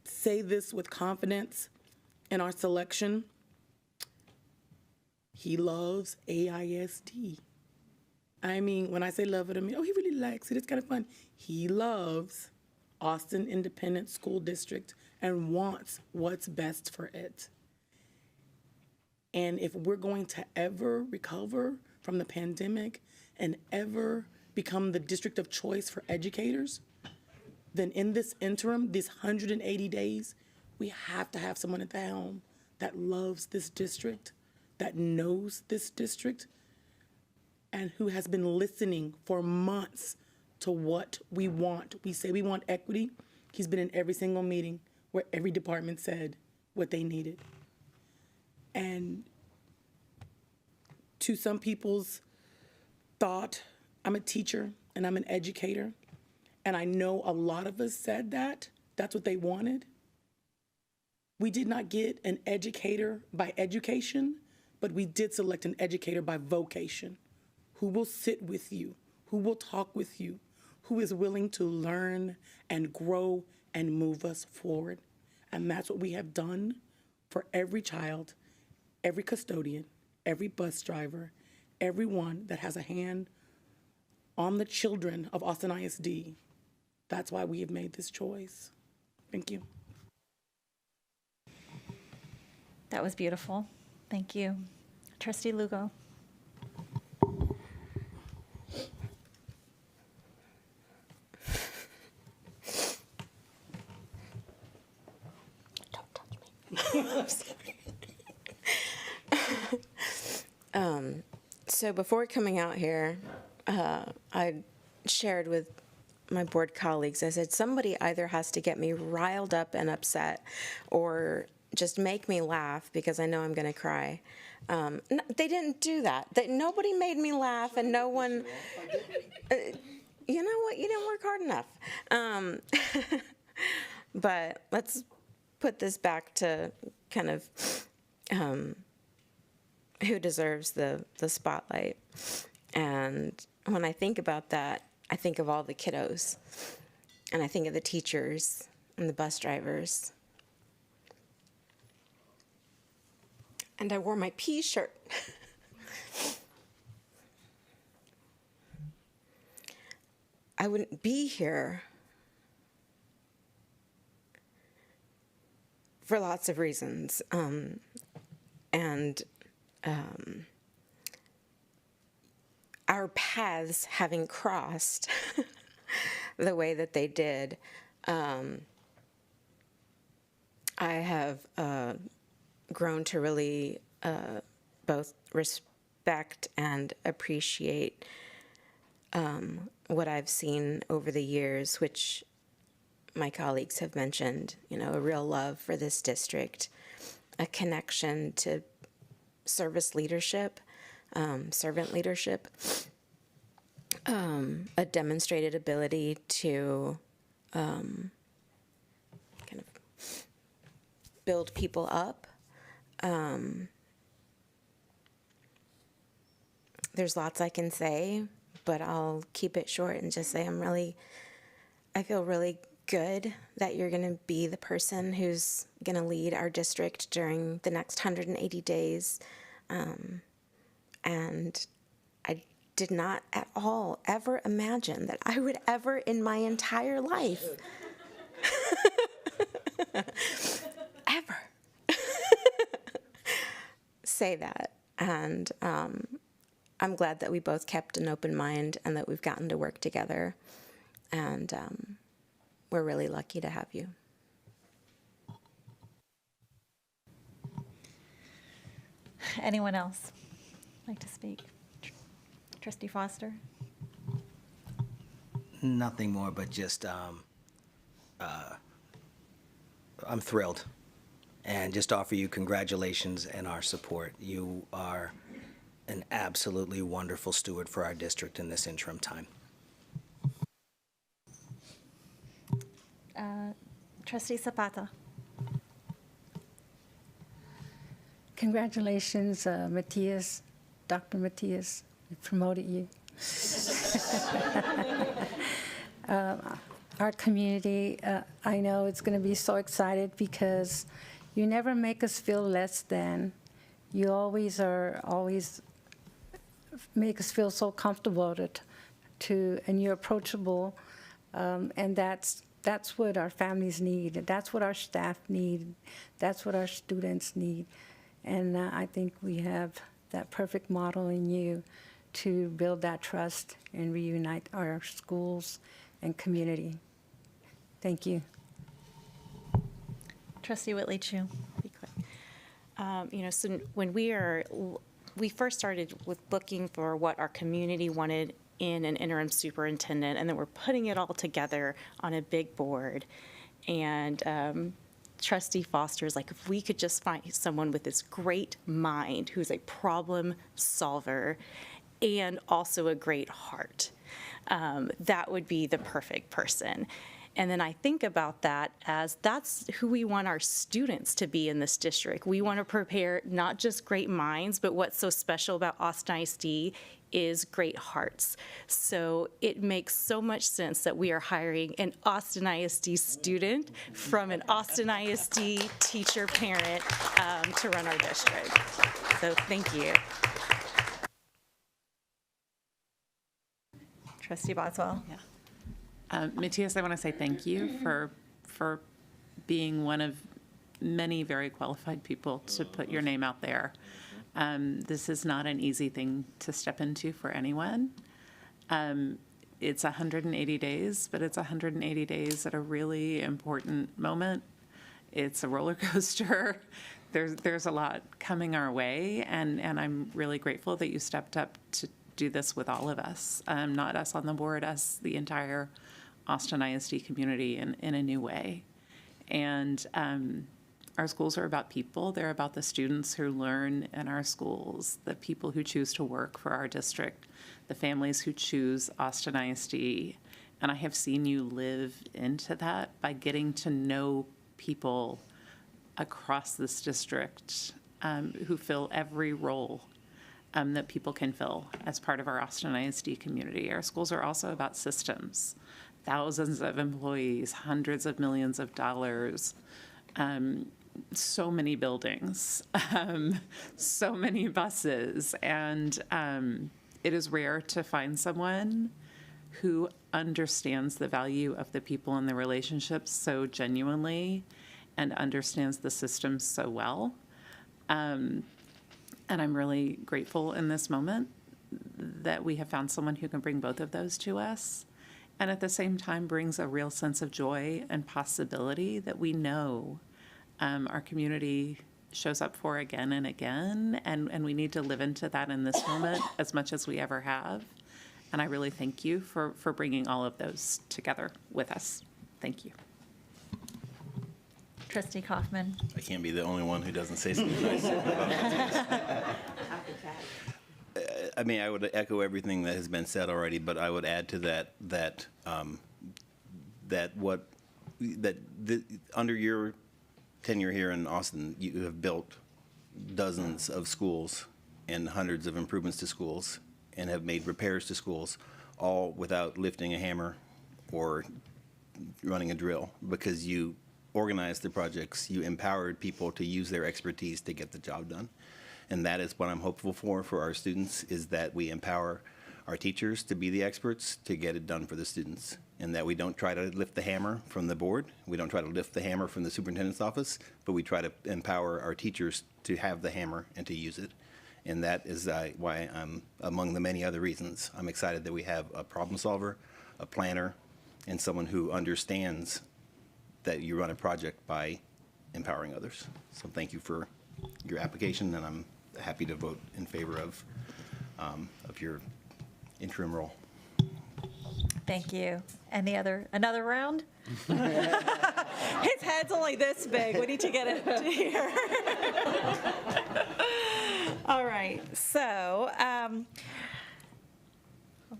say this with confidence in our selection. He loves AISD. I mean, when I say love it, I mean, oh, he really likes it. It's kind of fun. He loves Austin Independent School District and wants what's best for it. And if we're going to ever recover from the pandemic and ever become the district of choice for educators, then in this interim, these 180 days, we have to have someone at the helm that loves this district, that knows this district, and who has been listening for months to what we want. We say we want equity. He's been in every single meeting where every department said what they needed. And to some people's thought, I'm a teacher and I'm an educator, And I know a lot of us said that. That's what they wanted. We did not get an educator by education, but we did select an educator by vocation, who will sit with you, who will talk with you, who is willing to learn and grow and move us forward. And that's what we have done for every child, every custodian, every bus driver, everyone that has a hand on the children of Austin ISD. That's why we have made this choice. Thank you. That was beautiful. Thank you. Trustee Lugo. Don't touch me. I'm sorry. So before coming out here, I shared with my board colleagues, I said, somebody either has to get me riled up and upset or just make me laugh because I know I'm going to cry. They didn't do that. Nobody made me laugh, and no one, you know what, you didn't work hard enough. But let's put this back to kind of who deserves the spotlight. And when I think about that, I think of all the kiddos, and I think of the teachers and the bus drivers. And I wore my P shirt. I wouldn't be here for lots of reasons. Our paths having crossed the way that they did, I have grown to really both respect and appreciate what I've seen over the years, which my colleagues have mentioned, a real love for this district, a connection to service leadership, servant leadership, a demonstrated ability to kind of build people up. There's lots I can say, but I'll keep it short and just say I feel really good that you're going to be the person who's going to lead our district during the next 180 days. And I did not at all ever imagine that I would ever in my entire life ever say that. And I'm glad that we both kept an open mind and that we've gotten to work together. And we're really lucky to have you. Anyone else like to speak? Trustee Foster? Nothing more, but just I'm thrilled, and just offer you congratulations and our support. You are an absolutely wonderful steward for our district in this interim time. Trustee Zapata. Congratulations, Matthias, Dr. Matthias. We promoted you. Our community, I know it's going to be so excited because you never make us feel less than. You always make us feel so comfortable and you're approachable, and that's what our families need. That's what our staff need. That's what our students need. And I think we have that perfect model in you to build that trust and reunite our schools and community. Thank you. Trustee Whitley Chu. Be quick. So when we first started with looking for what our community wanted in an interim superintendent, and then we're putting it all together on a big board. And Trustee Foster is like, if we could just find someone with this great mind who's a problem solver and also a great heart. That would be the perfect person. And then I think about that as that's who we want our students to be in this district. We want to prepare not just great minds, but what's so special about Austin ISD is great hearts. So it makes so much sense that we are hiring an Austin ISD student from an Austin ISD teacher parent to run our district. So thank you. Trustee Boswell. Yeah. Matthias, I want to say thank you for being one of many very qualified people to put your name out there. This is not an easy thing to step into for anyone. It's 180 days, but it's 180 days at a really important moment. It's a roller coaster. There's a lot coming our way, and I'm really grateful that you stepped up to do this with all of us, not us on the board, us, the entire Austin ISD community in a new way. And our schools are about people. They're about the students who learn in our schools, the people who choose to work for our district, the families who choose Austin ISD. And I have seen you live into that by getting to know people across this district who fill every role that people can fill as part of our Austin ISD community. Our schools are also about systems, thousands of employees, hundreds of millions of dollars, so many buildings, so many buses, and it is rare to find someone who understands the value of the people and the relationships so genuinely and understands the systems so well. And I'm really grateful in this moment that we have found someone who can bring both of those to us, and at the same time brings a real sense of joy and possibility that we know our community shows up for again and again, and we need to live into that in this moment as much as we ever have. And I really thank you for bringing all of those together with us. Thank you. Trustee Kaufman. I can't be the only one who doesn't say something nice about this. I mean, I would echo everything that has been said already, but I would add to that under your tenure here in Austin, you have built dozens of schools and hundreds of improvements to schools and have made repairs to schools, all without lifting a hammer or running a drill, because you organized the projects, you empowered people to use their expertise to get the job done. And that is what I'm hopeful for our students, is that we empower our teachers to be the experts to get it done for the students, and that we don't try to lift the hammer from the board, we don't try to lift the hammer from the superintendent's office, but we try to empower our teachers to have the hammer and to use it. And that is why I'm, among the many other reasons, I'm excited that we have a problem solver, a planner, and someone who understands that you run a project by empowering others. So thank you for your application, and I'm happy to vote in favor of your interim role. Thank you. Another round? His head's only this big. We need to get it to here. All right. So,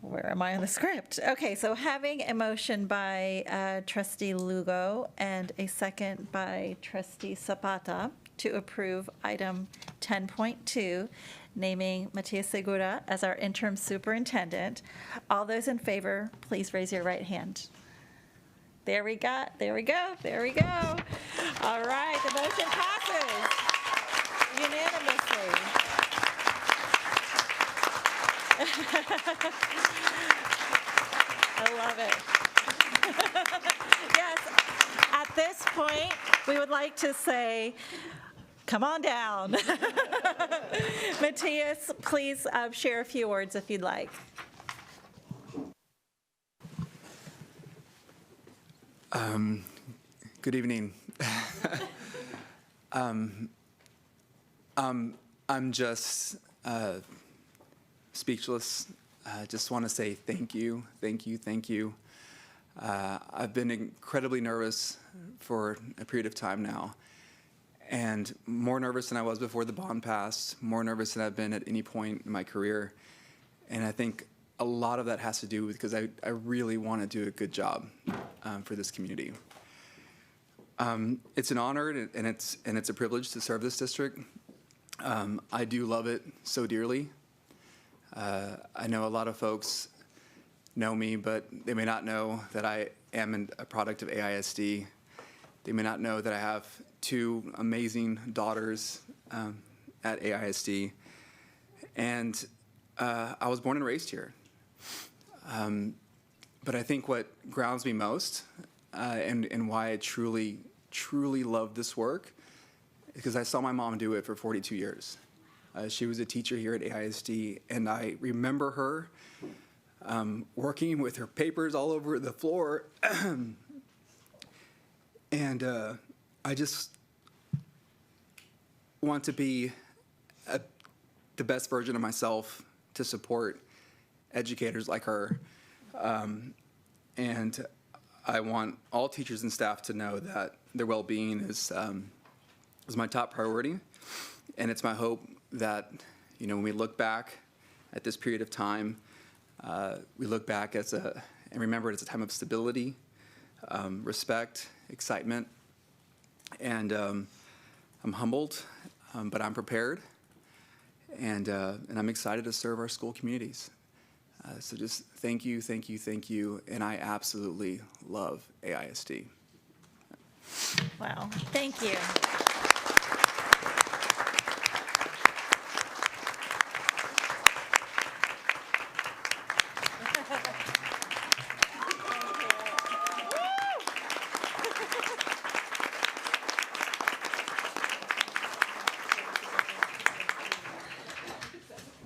where am I on the script? Okay, so having a motion by Trustee Lugo and a second by Trustee Zapata to approve item 10.2, naming Matias Segura as our interim superintendent. All those in favor, please raise your right hand. There we go. All right, the motion passes unanimously. I love it. Yes, at this point, we would like to say, come on down. Matthias, please share a few words if you'd like. Good evening. I'm just speechless. I just want to say thank you. I've been incredibly nervous for a period of time now, and more nervous than I was before the bond passed, more nervous than I've been at any point in my career. And I think a lot of that has to do with because I really want to do a good job for this community. It's an honor and it's a privilege to serve this district. I do love it so dearly. I know a lot of folks know me, but they may not know that I am a product of AISD. They may not know that I have two amazing daughters at AISD. And I was born and raised here. But I think what grounds me most and why I truly, truly love this work is because I saw my mom do it for 42 years. She was a teacher here at AISD, and I remember her working with her papers all over the floor. And I just want to be the best version of myself to support educators like her. And I want all teachers and staff to know that their well-being is my top priority. And it's my hope that, when we look back at this period of time, we look back and remember it as a time of stability, respect, excitement, and I'm humbled, but I'm prepared, and I'm excited to serve our school communities. So just thank you, thank you, thank you, and I absolutely love AISD. Wow, thank you.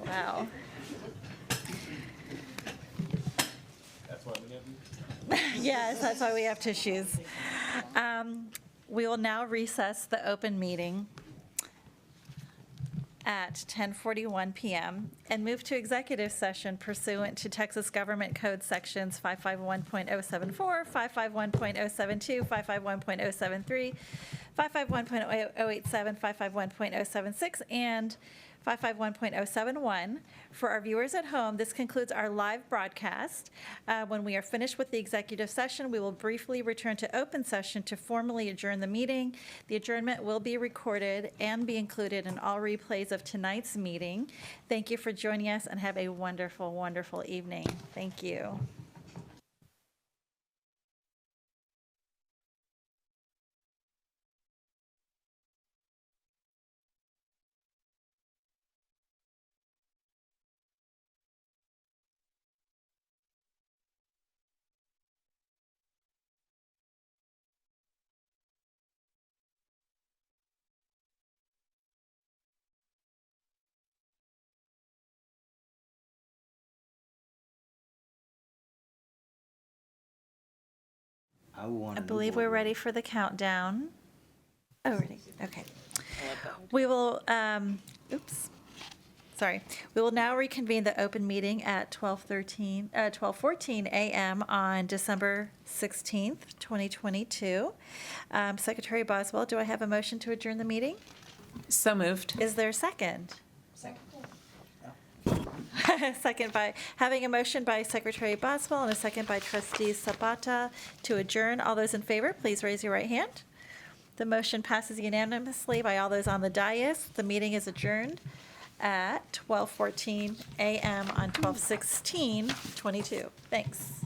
Wow. That's why we have you? Yes, that's why we have tissues. We will now recess the open meeting at 10:41 p.m. and move to executive session pursuant to Texas Government Code sections 551.074, 551.072, 551.073, 551.087, 551.076, and 551.071. For our viewers at home, this concludes our live broadcast. When we are finished with the executive session, we will briefly return to open session to formally adjourn the meeting. The adjournment will be recorded and be included in all replays of tonight's meeting. Thank you for joining us and have a wonderful, wonderful evening. Thank you. I believe we're ready for the countdown. Oh, ready. Okay. We will, sorry. We will now reconvene the open meeting at 12:14 a.m. on December 16th, 2022. Secretary Boswell, do I have a motion to adjourn the meeting? So moved. Is there a second? Second having a motion by Secretary Boswell and a second by Trustee Zapata to adjourn. All those in favor, please raise your right hand. The motion passes unanimously by all those on the dais. The meeting is adjourned at 12:14 a.m. on 12/16/22. Thanks.